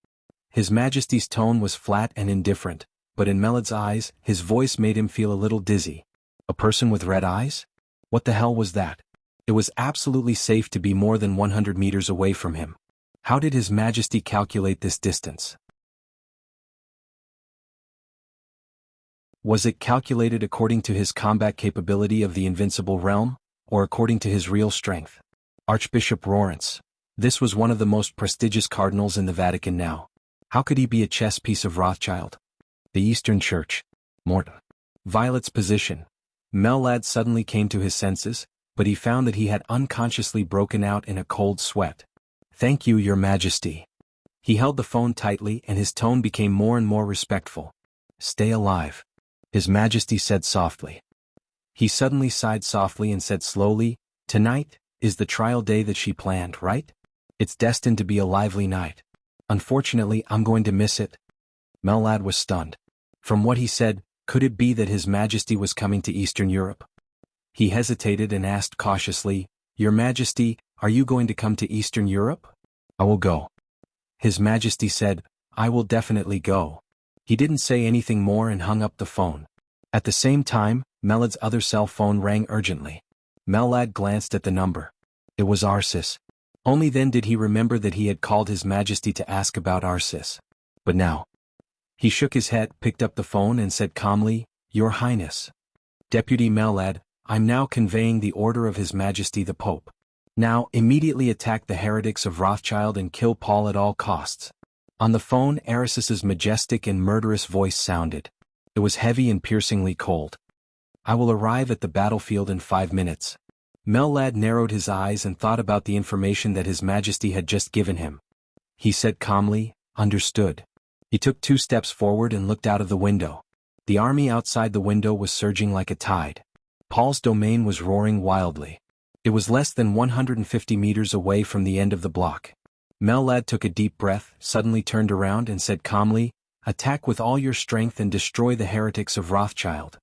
His Majesty's tone was flat and indifferent, but in Mellad's eyes, his voice made him feel a little dizzy. A person with red eyes? What the hell was that? It was absolutely safe to be more than 100 meters away from him. How did His Majesty calculate this distance? Was it calculated according to his combat capability of the invincible realm, or according to his real strength. Archbishop Lawrence. This was one of the most prestigious cardinals in the Vatican now. How could he be a chess piece of Rothschild? The Eastern Church. Morta. Violet's position. Mellad suddenly came to his senses, but he found that he had unconsciously broken out in a cold sweat. Thank you, Your Majesty. He held the phone tightly and his tone became more and more respectful. Stay alive. His Majesty said softly. He suddenly sighed softly and said slowly, Tonight is the trial day that she planned, right? It's destined to be a lively night. Unfortunately, I'm going to miss it. Mellad was stunned. From what he said, could it be that His Majesty was coming to Eastern Europe? He hesitated and asked cautiously, Your Majesty, are you going to come to Eastern Europe? I will go. His Majesty said, I will definitely go. He didn't say anything more and hung up the phone. At the same time, Mellad's other cell phone rang urgently. Mellad glanced at the number. It was Arsis. Only then did he remember that he had called His Majesty to ask about Arsis. But now. He shook his head, picked up the phone and said calmly, Your Highness. Deputy Mellad, I'm now conveying the order of His Majesty the Pope. Now, immediately attack the heretics of Rothschild and kill Paul at all costs. On the phone, Arisis's majestic and murderous voice sounded. It was heavy and piercingly cold. I will arrive at the battlefield in 5 minutes. Mellad narrowed his eyes and thought about the information that His Majesty had just given him. He said calmly, Understood. He took 2 steps forward and looked out of the window. The army outside the window was surging like a tide. Paul's domain was roaring wildly. It was less than 150 meters away from the end of the block. Mellad took a deep breath, suddenly turned around and said calmly, Attack with all your strength and destroy the heretics of Rothschild.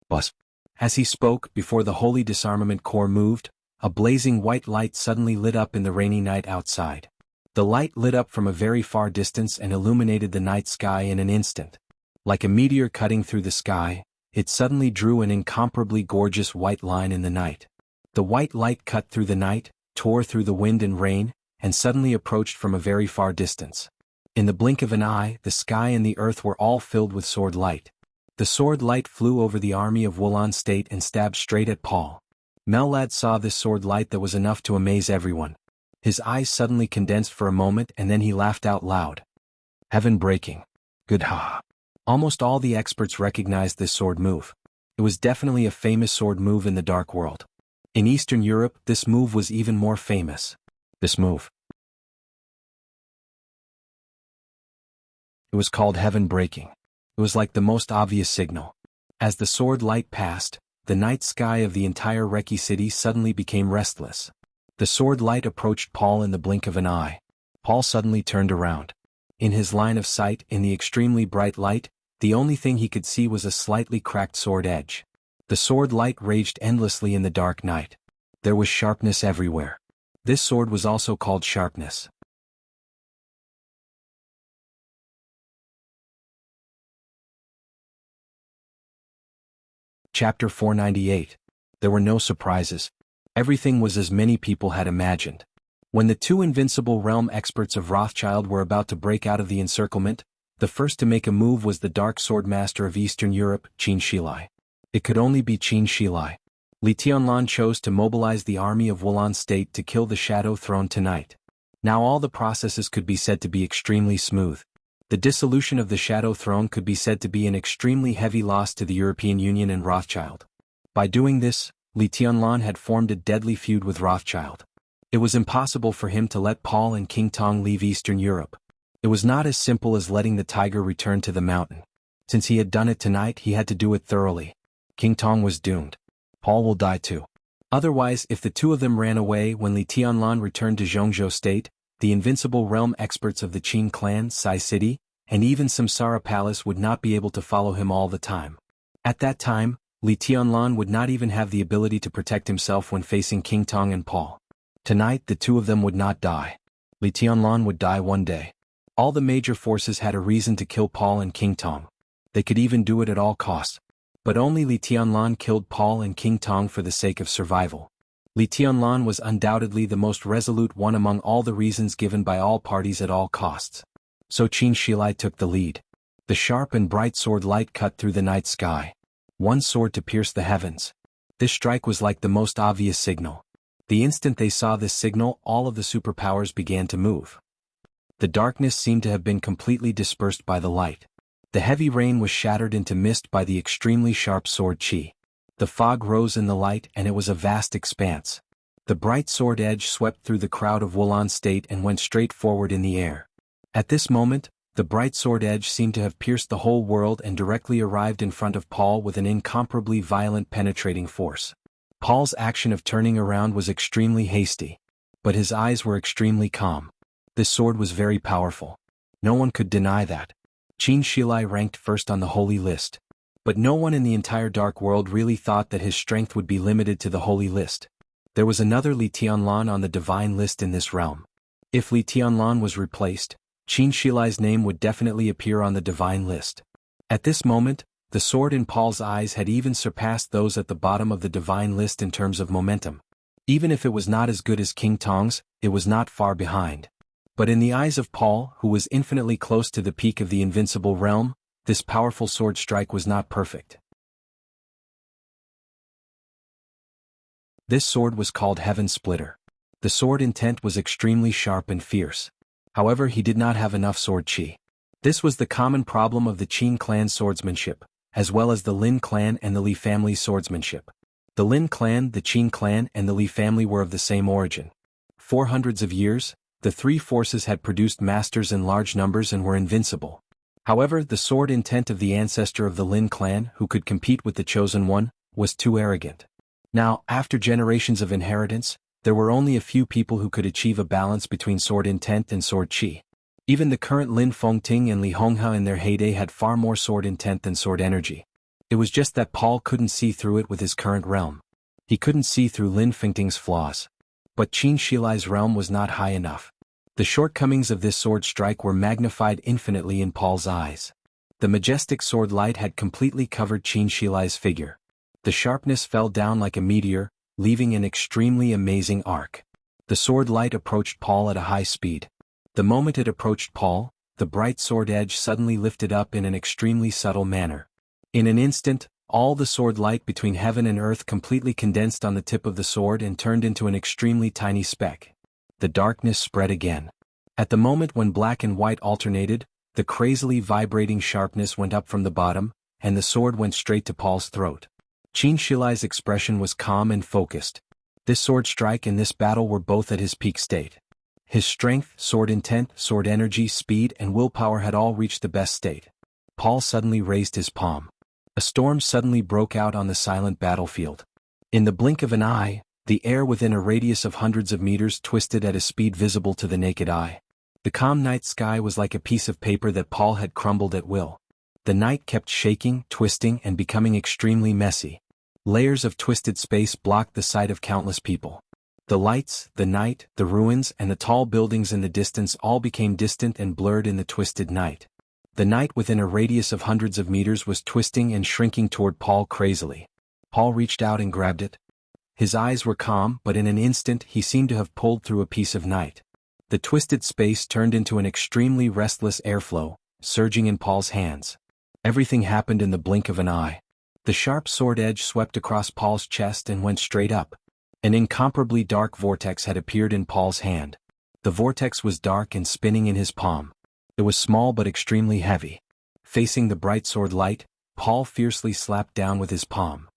Bus. As he spoke, before the Holy Disarmament Corps moved, a blazing white light suddenly lit up in the rainy night outside. The light lit up from a very far distance and illuminated the night sky in an instant. Like a meteor cutting through the sky, it suddenly drew an incomparably gorgeous white line in the night. The white light cut through the night, tore through the wind and rain, and suddenly approached from a very far distance. In the blink of an eye, the sky and the earth were all filled with sword light. The sword light flew over the army of Wulan State and stabbed straight at Paul. Mellad saw this sword light that was enough to amaze everyone. His eyes suddenly condensed for a moment and then he laughed out loud. Heaven breaking. Good ha. Almost all the experts recognized this sword move. It was definitely a famous sword move in the Dark World. In Eastern Europe, this move was even more famous. This move. It was called heaven breaking. It was like the most obvious signal. As the sword light passed, the night sky of the entire Reki city suddenly became restless. The sword light approached Paul in the blink of an eye. Paul suddenly turned around. In his line of sight, in the extremely bright light, the only thing he could see was a slightly cracked sword edge. The sword light raged endlessly in the dark night. There was sharpness everywhere. This sword was also called sharpness. Chapter 498. There were no surprises. Everything was as many people had imagined. When the 2 invincible realm experts of Rothschild were about to break out of the encirclement, the first to make a move was the Dark Sword Master of Eastern Europe, Qin Shilai. It could only be Qin Shilai. Li Tianlan chose to mobilize the army of Wulan State to kill the Shadow Throne tonight. Now all the processes could be said to be extremely smooth. The dissolution of the Shadow Throne could be said to be an extremely heavy loss to the European Union and Rothschild. By doing this, Li Tianlan had formed a deadly feud with Rothschild. It was impossible for him to let Paul and King Tong leave Eastern Europe. It was not as simple as letting the tiger return to the mountain. Since he had done it tonight, he had to do it thoroughly. King Tong was doomed. Paul will die too. Otherwise, if the 2 of them ran away when Li Tianlan returned to Jianghu State, the invincible realm experts of the Qin clan, Sai City, and even Samsara Palace would not be able to follow him all the time. At that time, Li Tianlan would not even have the ability to protect himself when facing King Tong and Paul. Tonight, the 2 of them would not die. Li Tianlan would die one day. All the major forces had a reason to kill Paul and King Tong. They could even do it at all costs. But only Li Tianlan killed Paul and King Tong for the sake of survival. Li Tianlan was undoubtedly the most resolute one among all the reasons given by all parties at all costs. So Qin Shilai took the lead. The sharp and bright sword light cut through the night sky. One sword to pierce the heavens. This strike was like the most obvious signal. The instant they saw this signal, all of the superpowers began to move. The darkness seemed to have been completely dispersed by the light. The heavy rain was shattered into mist by the extremely sharp sword chi. The fog rose in the light and it was a vast expanse. The bright sword edge swept through the crowd of Wulan State and went straight forward in the air. At this moment, the bright sword edge seemed to have pierced the whole world and directly arrived in front of Paul with an incomparably violent penetrating force. Paul's action of turning around was extremely hasty. But his eyes were extremely calm. This sword was very powerful. No one could deny that. Qin Shilai ranked first on the holy list. But no one in the entire dark world really thought that his strength would be limited to the holy list. There was another Li Tianlan on the divine list in this realm. If Li Tianlan was replaced, Qin Shilai's name would definitely appear on the divine list. At this moment, the sword in Paul's eyes had even surpassed those at the bottom of the divine list in terms of momentum. Even if it was not as good as King Tong's, it was not far behind. But in the eyes of Paul, who was infinitely close to the peak of the invincible realm, this powerful sword strike was not perfect. This sword was called Heaven Splitter. The sword intent was extremely sharp and fierce. However, he did not have enough sword chi. This was the common problem of the Qin clan's swordsmanship, as well as the Lin clan and the Li family's swordsmanship. The Lin clan, the Qin clan, and the Li family were of the same origin. For hundreds of years, the three forces had produced masters in large numbers and were invincible. However, the sword intent of the ancestor of the Lin clan, who could compete with the chosen one, was too arrogant. Now, after generations of inheritance, there were only a few people who could achieve a balance between sword intent and sword chi. Even the current Lin Fengting and Li Honghe in their heyday had far more sword intent than sword energy. It was just that Paul couldn't see through it with his current realm. He couldn't see through Lin Fengting's flaws. But Qin Shilai's realm was not high enough. The shortcomings of this sword strike were magnified infinitely in Paul's eyes. The majestic sword light had completely covered Qin Shilai's figure. The sharpness fell down like a meteor, leaving an extremely amazing arc. The sword light approached Paul at a high speed. The moment it approached Paul, the bright sword edge suddenly lifted up in an extremely subtle manner. In an instant, all the sword light between heaven and earth completely condensed on the tip of the sword and turned into an extremely tiny speck. The darkness spread again. At the moment when black and white alternated, the crazily vibrating sharpness went up from the bottom, and the sword went straight to Paul's throat. Qin Shilai's expression was calm and focused. This sword strike and this battle were both at his peak state. His strength, sword intent, sword energy, speed, and willpower had all reached the best state. Paul suddenly raised his palm. A storm suddenly broke out on the silent battlefield. In the blink of an eye, the air within a radius of hundreds of meters twisted at a speed visible to the naked eye. The calm night sky was like a piece of paper that Paul had crumbled at will. The night kept shaking, twisting, and becoming extremely messy. Layers of twisted space blocked the sight of countless people. The lights, the night, the ruins, and the tall buildings in the distance all became distant and blurred in the twisted night. The night within a radius of hundreds of meters was twisting and shrinking toward Paul crazily. Paul reached out and grabbed it. His eyes were calm, but in an instant he seemed to have pulled through a piece of night. The twisted space turned into an extremely restless airflow, surging in Paul's hands. Everything happened in the blink of an eye. The sharp sword edge swept across Paul's chest and went straight up. An incomparably dark vortex had appeared in Paul's hand. The vortex was dark and spinning in his palm. It was small but extremely heavy. Facing the bright sword light, Paul fiercely slapped down with his palm.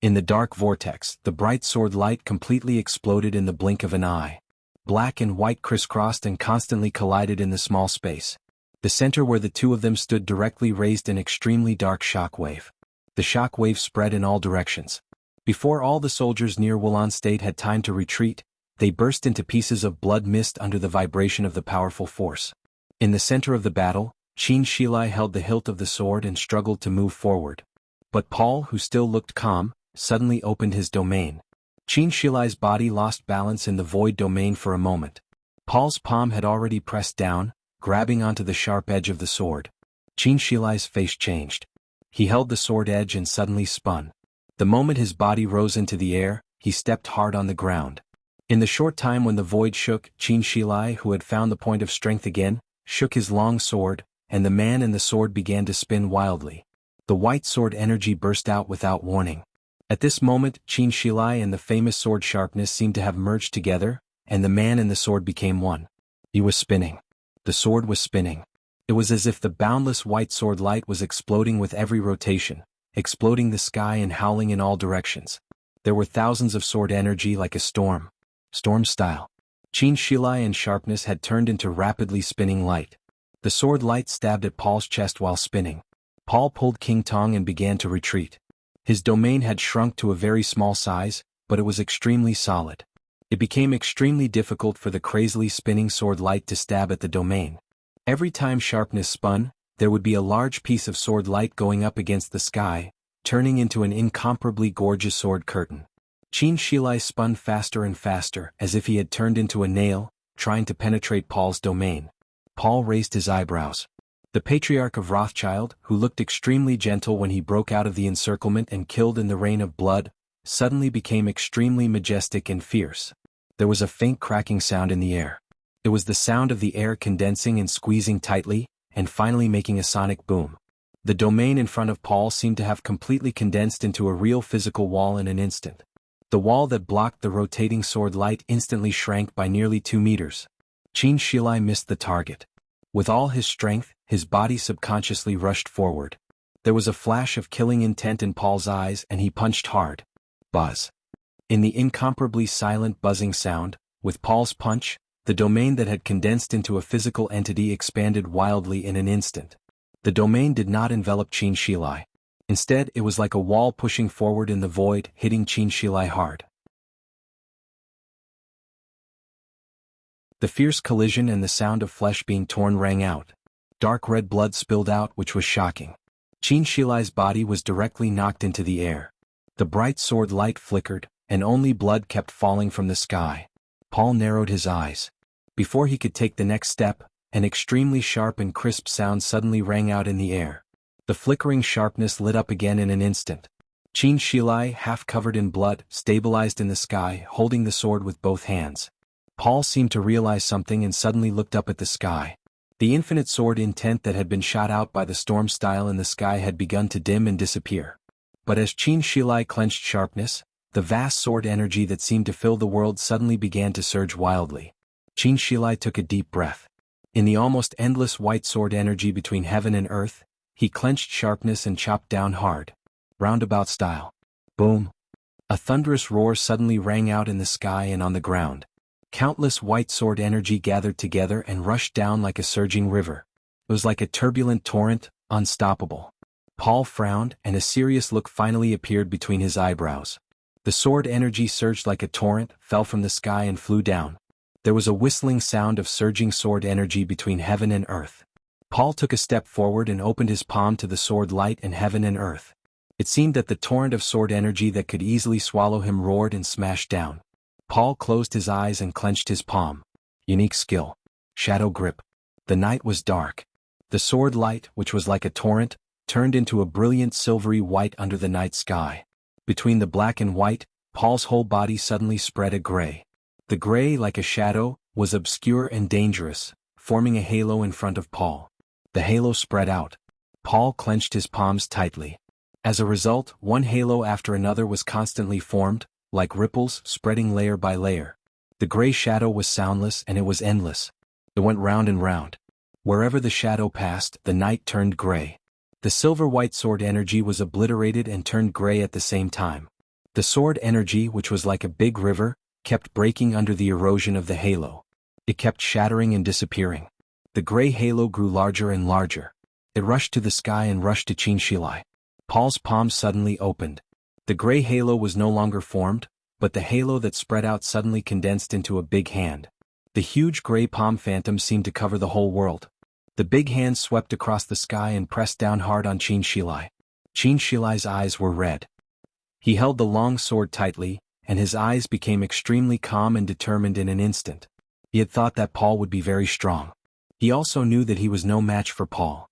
In the dark vortex, the bright sword light completely exploded in the blink of an eye. Black and white crisscrossed and constantly collided in the small space. The center where the two of them stood directly raised an extremely dark shock wave. The shock wave spread in all directions. Before all the soldiers near Wulan State had time to retreat, they burst into pieces of blood mist under the vibration of the powerful force. In the center of the battle, Qin Shilai held the hilt of the sword and struggled to move forward. But Paul, who still looked calm, suddenly opened his domain. Qin Shilai's body lost balance in the void domain for a moment. Paul's palm had already pressed down, grabbing onto the sharp edge of the sword. Qin Shilai's face changed. He held the sword edge and suddenly spun. The moment his body rose into the air, he stepped hard on the ground. In the short time when the void shook, Qin Shilai, who had found the point of strength again, shook his long sword, and the man and the sword began to spin wildly. The white sword energy burst out without warning. At this moment, Qin Shilai and the famous sword sharpness seemed to have merged together, and the man and the sword became one. He was spinning. The sword was spinning. It was as if the boundless white sword light was exploding with every rotation, exploding the sky and howling in all directions. There were thousands of sword energy like a storm. Storm style. Qin Shilai and sharpness had turned into rapidly spinning light. The sword light stabbed at Paul's chest while spinning. Paul pulled King Tong and began to retreat. His domain had shrunk to a very small size, but it was extremely solid. It became extremely difficult for the crazily spinning sword light to stab at the domain. Every time sharpness spun, there would be a large piece of sword light going up against the sky, turning into an incomparably gorgeous sword curtain. Qin Shilai spun faster and faster, as if he had turned into a nail, trying to penetrate Paul's domain. Paul raised his eyebrows. The patriarch of Rothschild, who looked extremely gentle when he broke out of the encirclement and killed in the rain of blood, suddenly became extremely majestic and fierce. There was a faint cracking sound in the air. It was the sound of the air condensing and squeezing tightly, and finally making a sonic boom. The domain in front of Paul seemed to have completely condensed into a real physical wall in an instant. The wall that blocked the rotating sword light instantly shrank by nearly 2 meters. Qin Shilai missed the target. With all his strength, his body subconsciously rushed forward. There was a flash of killing intent in Paul's eyes and he punched hard. Buzz. In the incomparably silent buzzing sound, with Paul's punch, the domain that had condensed into a physical entity expanded wildly in an instant. The domain did not envelop Qin Shilai. Instead, it was like a wall pushing forward in the void, hitting Qin Shilai hard. The fierce collision and the sound of flesh being torn rang out. Dark red blood spilled out, which was shocking. Qin Shilai's body was directly knocked into the air. The bright sword light flickered, and only blood kept falling from the sky. Paul narrowed his eyes. Before he could take the next step, an extremely sharp and crisp sound suddenly rang out in the air. The flickering sharpness lit up again in an instant. Qin Shilai, half covered in blood, stabilized in the sky, holding the sword with both hands. Paul seemed to realize something and suddenly looked up at the sky. The infinite sword intent that had been shot out by the storm style in the sky had begun to dim and disappear. But as Qin Shilai clenched sharpness, the vast sword energy that seemed to fill the world suddenly began to surge wildly. Qin Shilai took a deep breath. In the almost endless white sword energy between heaven and earth, he clenched sharpness and chopped down hard. Roundabout style. Boom. A thunderous roar suddenly rang out in the sky and on the ground. Countless white sword energy gathered together and rushed down like a surging river. It was like a turbulent torrent, unstoppable. Paul frowned, and a serious look finally appeared between his eyebrows. The sword energy surged like a torrent, fell from the sky and flew down. There was a whistling sound of surging sword energy between heaven and earth. Paul took a step forward and opened his palm to the sword light and heaven and earth. It seemed that the torrent of sword energy that could easily swallow him roared and smashed down. Paul closed his eyes and clenched his palm. Unique skill. Shadow grip. The night was dark. The sword light, which was like a torrent, turned into a brilliant silvery white under the night sky. Between the black and white, Paul's whole body suddenly spread a gray. The gray, like a shadow, was obscure and dangerous, forming a halo in front of Paul. The halo spread out. Paul clenched his palms tightly. As a result, one halo after another was constantly formed, like ripples spreading layer by layer. The gray shadow was soundless and it was endless. It went round and round. Wherever the shadow passed, the night turned gray. The silver-white sword energy was obliterated and turned gray at the same time. The sword energy, which was like a big river, kept breaking under the erosion of the halo. It kept shattering and disappearing. The gray halo grew larger and larger. It rushed to the sky and rushed to Qin Shilai. Paul's palm suddenly opened. The gray halo was no longer formed, but the halo that spread out suddenly condensed into a big hand. The huge gray palm phantom seemed to cover the whole world. The big hand swept across the sky and pressed down hard on Qin Shilai. Qin Shilai's eyes were red. He held the long sword tightly, and his eyes became extremely calm and determined in an instant. He had thought that Paul would be very strong. He also knew that he was no match for Paul.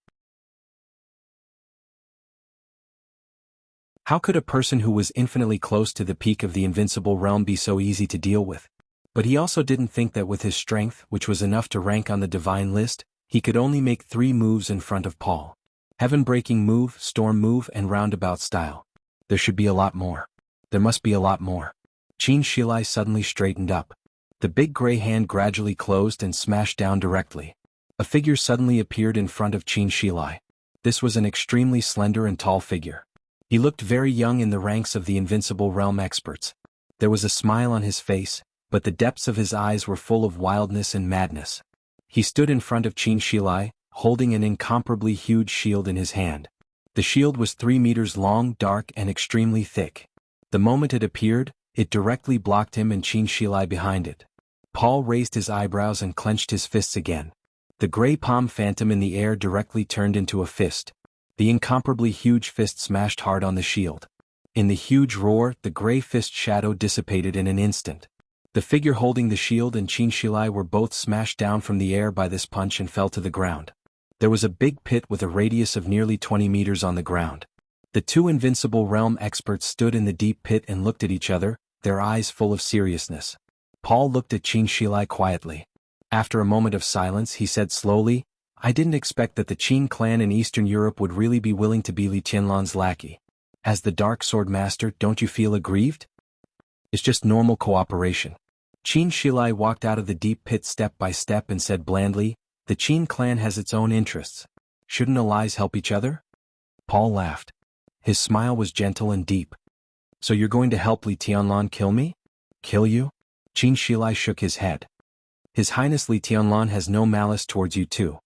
How could a person who was infinitely close to the peak of the invincible realm be so easy to deal with? But he also didn't think that with his strength, which was enough to rank on the divine list, he could only make 3 moves in front of Paul. Heaven-breaking move, storm move, and roundabout style. There should be a lot more. There must be a lot more. Qin Shilai suddenly straightened up. The big gray hand gradually closed and smashed down directly. A figure suddenly appeared in front of Qin Shilai. This was an extremely slender and tall figure. He looked very young in the ranks of the Invincible Realm experts. There was a smile on his face, but the depths of his eyes were full of wildness and madness. He stood in front of Qin Shilai, holding an incomparably huge shield in his hand. The shield was 3 meters long, dark, and extremely thick. The moment it appeared, it directly blocked him and Qin Shilai behind it. Paul raised his eyebrows and clenched his fists again. The gray palm phantom in the air directly turned into a fist. The incomparably huge fist smashed hard on the shield. In the huge roar, the gray fist shadow dissipated in an instant. The figure holding the shield and Qin Shilai were both smashed down from the air by this punch and fell to the ground. There was a big pit with a radius of nearly 20 meters on the ground. The two Invincible Realm experts stood in the deep pit and looked at each other, their eyes full of seriousness. Paul looked at Qin Shilai quietly. After a moment of silence he said slowly, "I didn't expect that the Qin clan in Eastern Europe would really be willing to be Li Tianlan's lackey. As the Dark Sword Master, don't you feel aggrieved? It's just normal cooperation." Qin Shilai walked out of the deep pit step by step and said blandly, "The Qin clan has its own interests. Shouldn't allies help each other?" Paul laughed. His smile was gentle and deep. "So you're going to help Li Tianlan kill me?" "Kill you?" Qin Shilai shook his head. "His Highness Li Tianlan has no malice towards you too."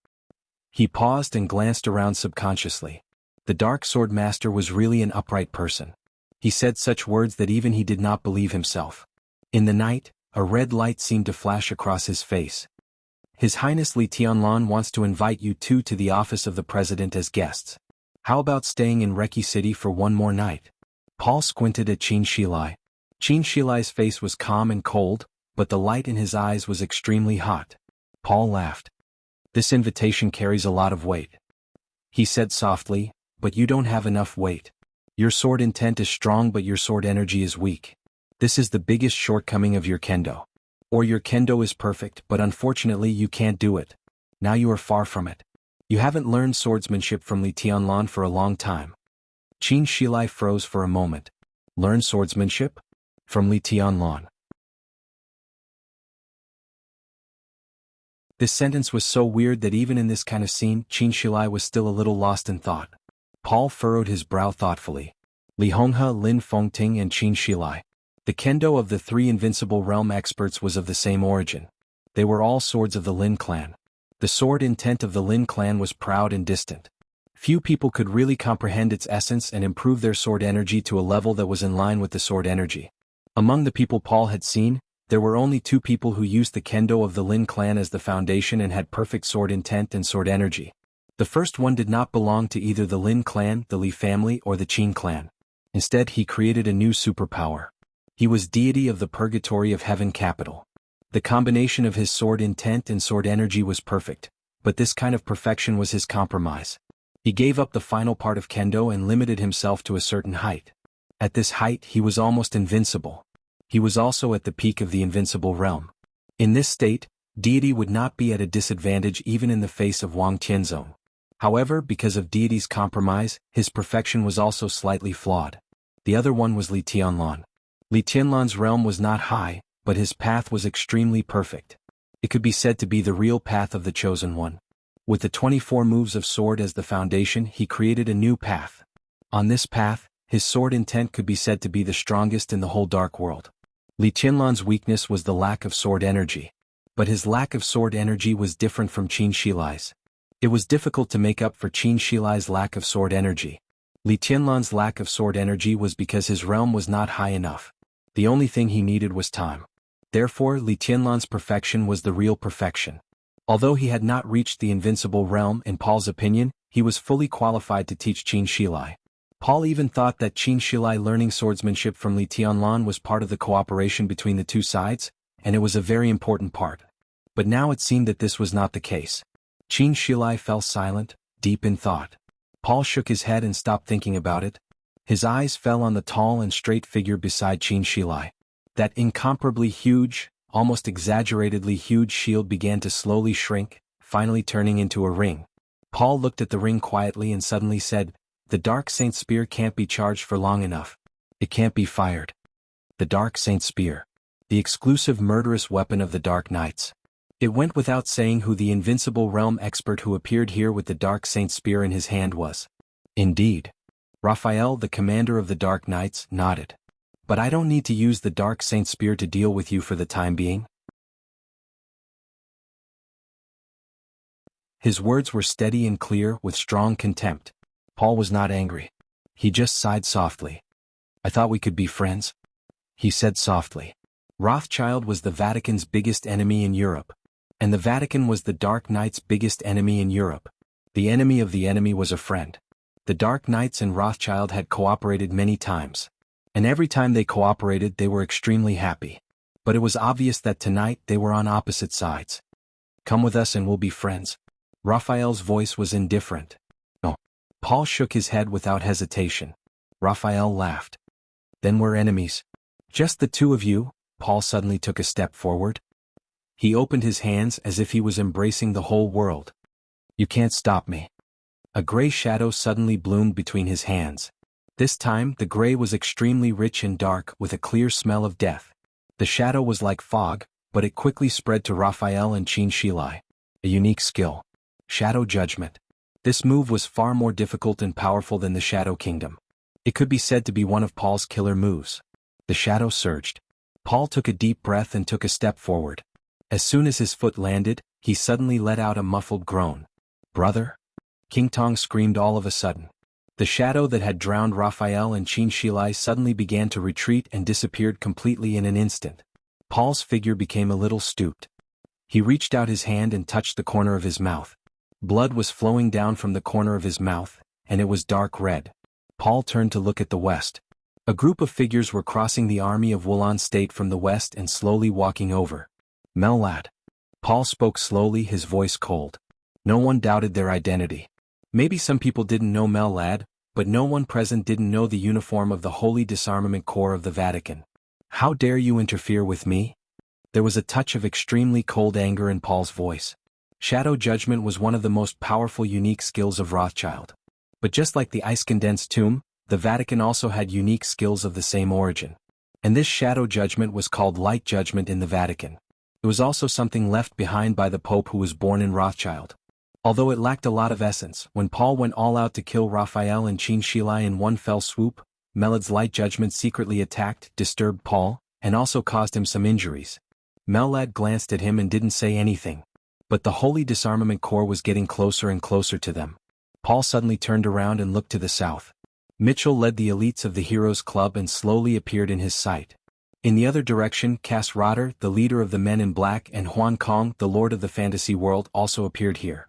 He paused and glanced around subconsciously. The Dark Sword Master was really an upright person. He said such words that even he did not believe himself. In the night, a red light seemed to flash across his face. "His Highness Li Tianlan wants to invite you two to the office of the President as guests. How about staying in Reki City for one more night?" Paul squinted at Qin Shilai. Qin Shilai's face was calm and cold, but the light in his eyes was extremely hot. Paul laughed. "This invitation carries a lot of weight," he said softly, "but you don't have enough weight. Your sword intent is strong but your sword energy is weak. This is the biggest shortcoming of your kendo. Or your kendo is perfect but unfortunately you can't do it. Now you are far from it. You haven't learned swordsmanship from Li Tianlan for a long time." Qin Shilai froze for a moment. "Learn swordsmanship? From Li Tianlan?" This sentence was so weird that even in this kind of scene, Qin Shilai was still a little lost in thought. Paul furrowed his brow thoughtfully. Li Honghe, Lin Fengting and Qin Shilai. The kendo of the three Invincible Realm experts was of the same origin. They were all swords of the Lin clan. The sword intent of the Lin clan was proud and distant. Few people could really comprehend its essence and improve their sword energy to a level that was in line with the sword energy. Among the people Paul had seen, there were only two people who used the kendo of the Lin clan as the foundation and had perfect sword intent and sword energy. The first one did not belong to either the Lin clan, the Li family, or the Qin clan. Instead he created a new superpower. He was deity of the purgatory of heaven capital. The combination of his sword intent and sword energy was perfect, but this kind of perfection was his compromise. He gave up the final part of kendo and limited himself to a certain height. At this height he was almost invincible. He was also at the peak of the Invincible Realm. In this state, deity would not be at a disadvantage even in the face of Wang Tianzong. However, because of deity's compromise, his perfection was also slightly flawed. The other one was Li Tianlan. Li Tianlan's realm was not high, but his path was extremely perfect. It could be said to be the real path of the chosen one. With the 24 moves of sword as the foundation, he created a new path. On this path, his sword intent could be said to be the strongest in the whole dark world. Li Tianlan's weakness was the lack of sword energy. But his lack of sword energy was different from Qin Shilai's. It was difficult to make up for Qin Shilai's lack of sword energy. Li Tianlan's lack of sword energy was because his realm was not high enough. The only thing he needed was time. Therefore, Li Tianlan's perfection was the real perfection. Although he had not reached the Invincible Realm in Paul's opinion, he was fully qualified to teach Qin Shilai. Paul even thought that Qin Shilai learning swordsmanship from Li Tianlan was part of the cooperation between the two sides, and it was a very important part. But now it seemed that this was not the case. Qin Shilai fell silent, deep in thought. Paul shook his head and stopped thinking about it. His eyes fell on the tall and straight figure beside Qin Shilai. That incomparably huge, almost exaggeratedly huge shield began to slowly shrink, finally turning into a ring. Paul looked at the ring quietly and suddenly said, "The Dark Saint Spear can't be charged for long enough. It can't be fired." The Dark Saint Spear. The exclusive murderous weapon of the Dark Knights. It went without saying who the invincible realm expert who appeared here with the Dark Saint Spear in his hand was. Indeed. Raphael, the commander of the Dark Knights, nodded. "But I don't need to use the Dark Saint Spear to deal with you for the time being." His words were steady and clear with strong contempt. Paul was not angry. He just sighed softly. "I thought we could be friends," he said softly. Rothschild was the Vatican's biggest enemy in Europe. And the Vatican was the Dark Knight's biggest enemy in Europe. The enemy of the enemy was a friend. The Dark Knights and Rothschild had cooperated many times. And every time they cooperated they were extremely happy. But it was obvious that tonight they were on opposite sides. "Come with us and we'll be friends." Raphael's voice was indifferent. "No." Paul shook his head without hesitation. Raphael laughed. "Then we're enemies." "Just the two of you?" Paul suddenly took a step forward. He opened his hands as if he was embracing the whole world. "You can't stop me." A gray shadow suddenly bloomed between his hands. This time the gray was extremely rich and dark with a clear smell of death. The shadow was like fog, but it quickly spread to Raphael and Qin Shilai. A unique skill. Shadow Judgment. This move was far more difficult and powerful than the Shadow Kingdom. It could be said to be one of Paul's killer moves. The shadow surged. Paul took a deep breath and took a step forward. As soon as his foot landed, he suddenly let out a muffled groan. "Brother?" King Tong screamed all of a sudden. The shadow that had drowned Raphael and Qin Shilai suddenly began to retreat and disappeared completely in an instant. Paul's figure became a little stooped. He reached out his hand and touched the corner of his mouth. Blood was flowing down from the corner of his mouth, and it was dark red. Paul turned to look at the west. A group of figures were crossing the army of Wulan State from the west and slowly walking over. "Mellad." Paul spoke slowly, his voice cold. No one doubted their identity. Maybe some people didn't know Mellad, but no one present didn't know the uniform of the Holy Disarmament Corps of the Vatican. "How dare you interfere with me?" There was a touch of extremely cold anger in Paul's voice. Shadow Judgment was one of the most powerful unique skills of Rothschild. But just like the ice-condensed tomb, the Vatican also had unique skills of the same origin. And this Shadow Judgment was called Light Judgment in the Vatican. It was also something left behind by the Pope who was born in Rothschild. Although it lacked a lot of essence, when Paul went all out to kill Raphael and Qin Shilai in one fell swoop, Melad's Light Judgment secretly attacked, disturbed Paul, and also caused him some injuries. Mellad glanced at him and didn't say anything. But the Holy Disarmament Corps was getting closer and closer to them. Paul suddenly turned around and looked to the south. Mitchell led the elites of the Heroes Club and slowly appeared in his sight. In the other direction, Cass Rotter, the leader of the Men in Black, and Huan Kong, the Lord of the Fantasy World, also appeared here.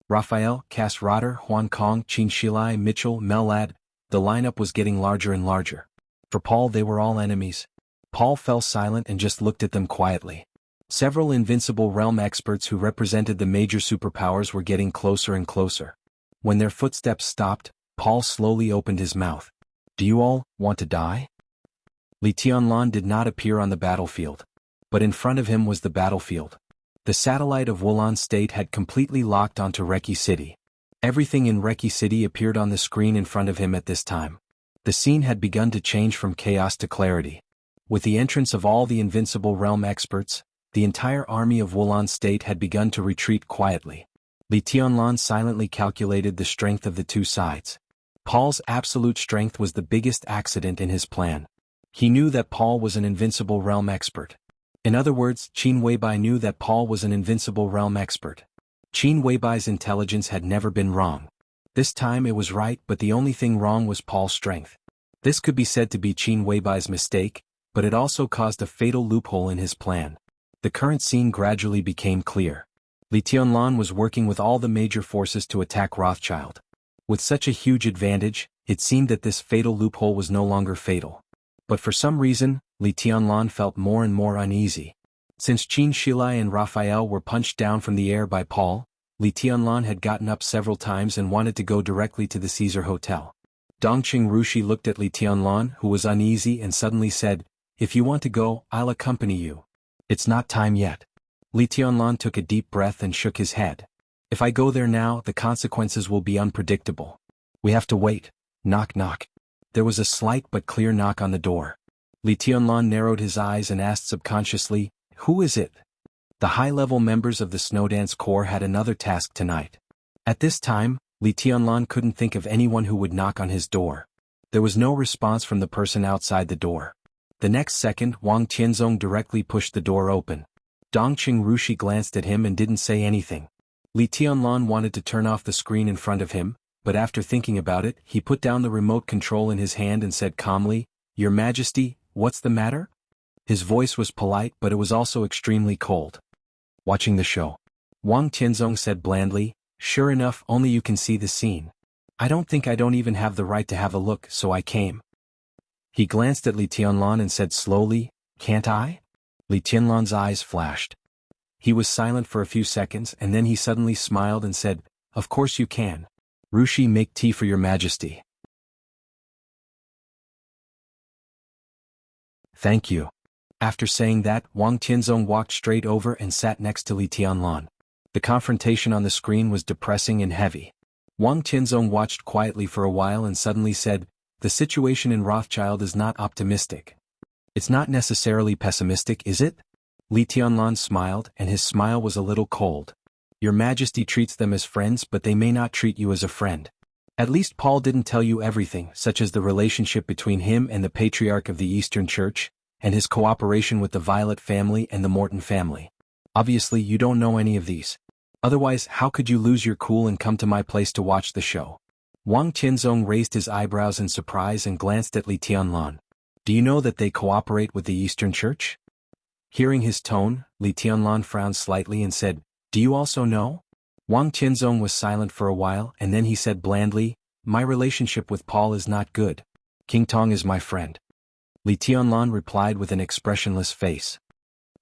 Raphael, Cass Rotter, Huan Kong, Qin Shilai, Mitchell, Mellad. The lineup was getting larger and larger. For Paul they were all enemies. Paul fell silent and just looked at them quietly. Several invincible realm experts who represented the major superpowers were getting closer and closer. When their footsteps stopped, Paul slowly opened his mouth. "Do you all want to die?" Li Tianlan did not appear on the battlefield. But in front of him was the battlefield. The satellite of Wulan State had completely locked onto Reki City. Everything in Reki City appeared on the screen in front of him at this time. The scene had begun to change from chaos to clarity. With the entrance of all the invincible realm experts, the entire army of Wulan State had begun to retreat quietly. Li Tianlan silently calculated the strength of the two sides. Paul's absolute strength was the biggest accident in his plan. He knew that Paul was an invincible realm expert. In other words, Qin Weibai knew that Paul was an invincible realm expert. Qin Weibai's intelligence had never been wrong. This time it was right, but the only thing wrong was Paul's strength. This could be said to be Qin Weibai's mistake, but it also caused a fatal loophole in his plan. The current scene gradually became clear. Li Tianlan was working with all the major forces to attack Rothschild. With such a huge advantage, it seemed that this fatal loophole was no longer fatal. But for some reason, Li Tianlan felt more and more uneasy. Since Qin Shilai and Raphael were punched down from the air by Paul, Li Tianlan had gotten up several times and wanted to go directly to the Caesar Hotel. Dongqing Rushi looked at Li Tianlan, who was uneasy, and suddenly said, "If you want to go, I'll accompany you." "It's not time yet." Li Tianlan took a deep breath and shook his head. If I go there now, the consequences will be unpredictable. We have to wait. Knock knock. There was a slight but clear knock on the door. Li Tianlan narrowed his eyes and asked subconsciously, "Who is it?" The high-level members of the Snowdance Corps had another task tonight. At this time, Li Tianlan couldn't think of anyone who would knock on his door. There was no response from the person outside the door. The next second, Wang Tianzong directly pushed the door open. Dongqing Rushi glanced at him and didn't say anything. Li Tianlan wanted to turn off the screen in front of him, but after thinking about it, he put down the remote control in his hand and said calmly, "Your Majesty, what's the matter?" His voice was polite, but it was also extremely cold. Watching the show. Wang Tianzong said blandly, "Sure enough, only you can see the scene. I don't even have the right to have a look, so I came." He glanced at Li Tianlan and said slowly, "Can't I?" Li Tianlan's eyes flashed. He was silent for a few seconds and then he suddenly smiled and said, "Of course you can. Rushi, make tea for your Majesty." "Thank you." After saying that, Wang Tianzong walked straight over and sat next to Li Tianlan. The confrontation on the screen was depressing and heavy. Wang Tianzong watched quietly for a while and suddenly said, "The situation in Rothschild is not optimistic." "It's not necessarily pessimistic, is it?" Li Tianlan smiled, and his smile was a little cold. "Your Majesty treats them as friends, but they may not treat you as a friend. At least Paul didn't tell you everything, such as the relationship between him and the Patriarch of the Eastern Church, and his cooperation with the Violet family and the Morton family. Obviously you don't know any of these. Otherwise, how could you lose your cool and come to my place to watch the show?" Wang Tianzong raised his eyebrows in surprise and glanced at Li Tianlan. "Do you know that they cooperate with the Eastern Church?" Hearing his tone, Li Tianlan frowned slightly and said, "Do you also know?" Wang Tianzong was silent for a while and then he said blandly, "My relationship with Paul is not good. King Tong is my friend." Li Tianlan replied with an expressionless face.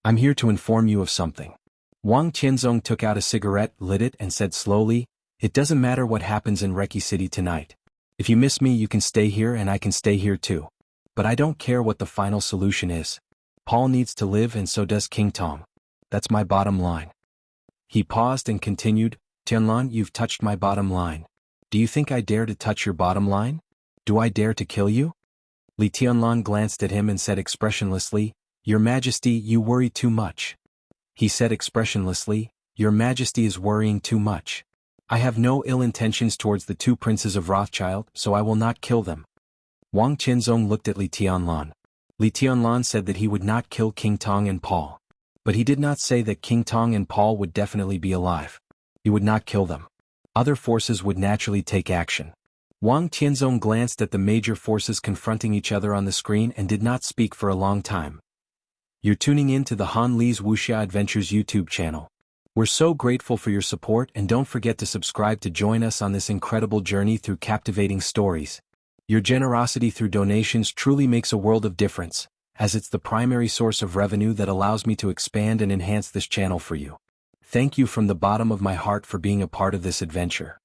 "I'm here to inform you of something." Wang Tianzong took out a cigarette, lit it and said slowly, "It doesn't matter what happens in Reki City tonight. If you miss me you can stay here and I can stay here too. But I don't care what the final solution is. Paul needs to live and so does King Tong. That's my bottom line." He paused and continued, "Tianlan, you've touched my bottom line. Do you think I dare to touch your bottom line? Do I dare to kill you?" Li Tianlan glanced at him and said expressionlessly, "Your Majesty, you worry too much." He said expressionlessly, "Your Majesty is worrying too much. I have no ill intentions towards the two princes of Rothschild, so I will not kill them." Wang Tianzong looked at Li Tianlan. Li Tianlan said that he would not kill King Tong and Paul. But he did not say that King Tong and Paul would definitely be alive. He would not kill them. Other forces would naturally take action. Wang Tianzong glanced at the major forces confronting each other on the screen and did not speak for a long time. You're tuning in to the Han Li's Wuxia Adventures YouTube channel. We're so grateful for your support and don't forget to subscribe to join us on this incredible journey through captivating stories. Your generosity through donations truly makes a world of difference, as it's the primary source of revenue that allows me to expand and enhance this channel for you. Thank you from the bottom of my heart for being a part of this adventure.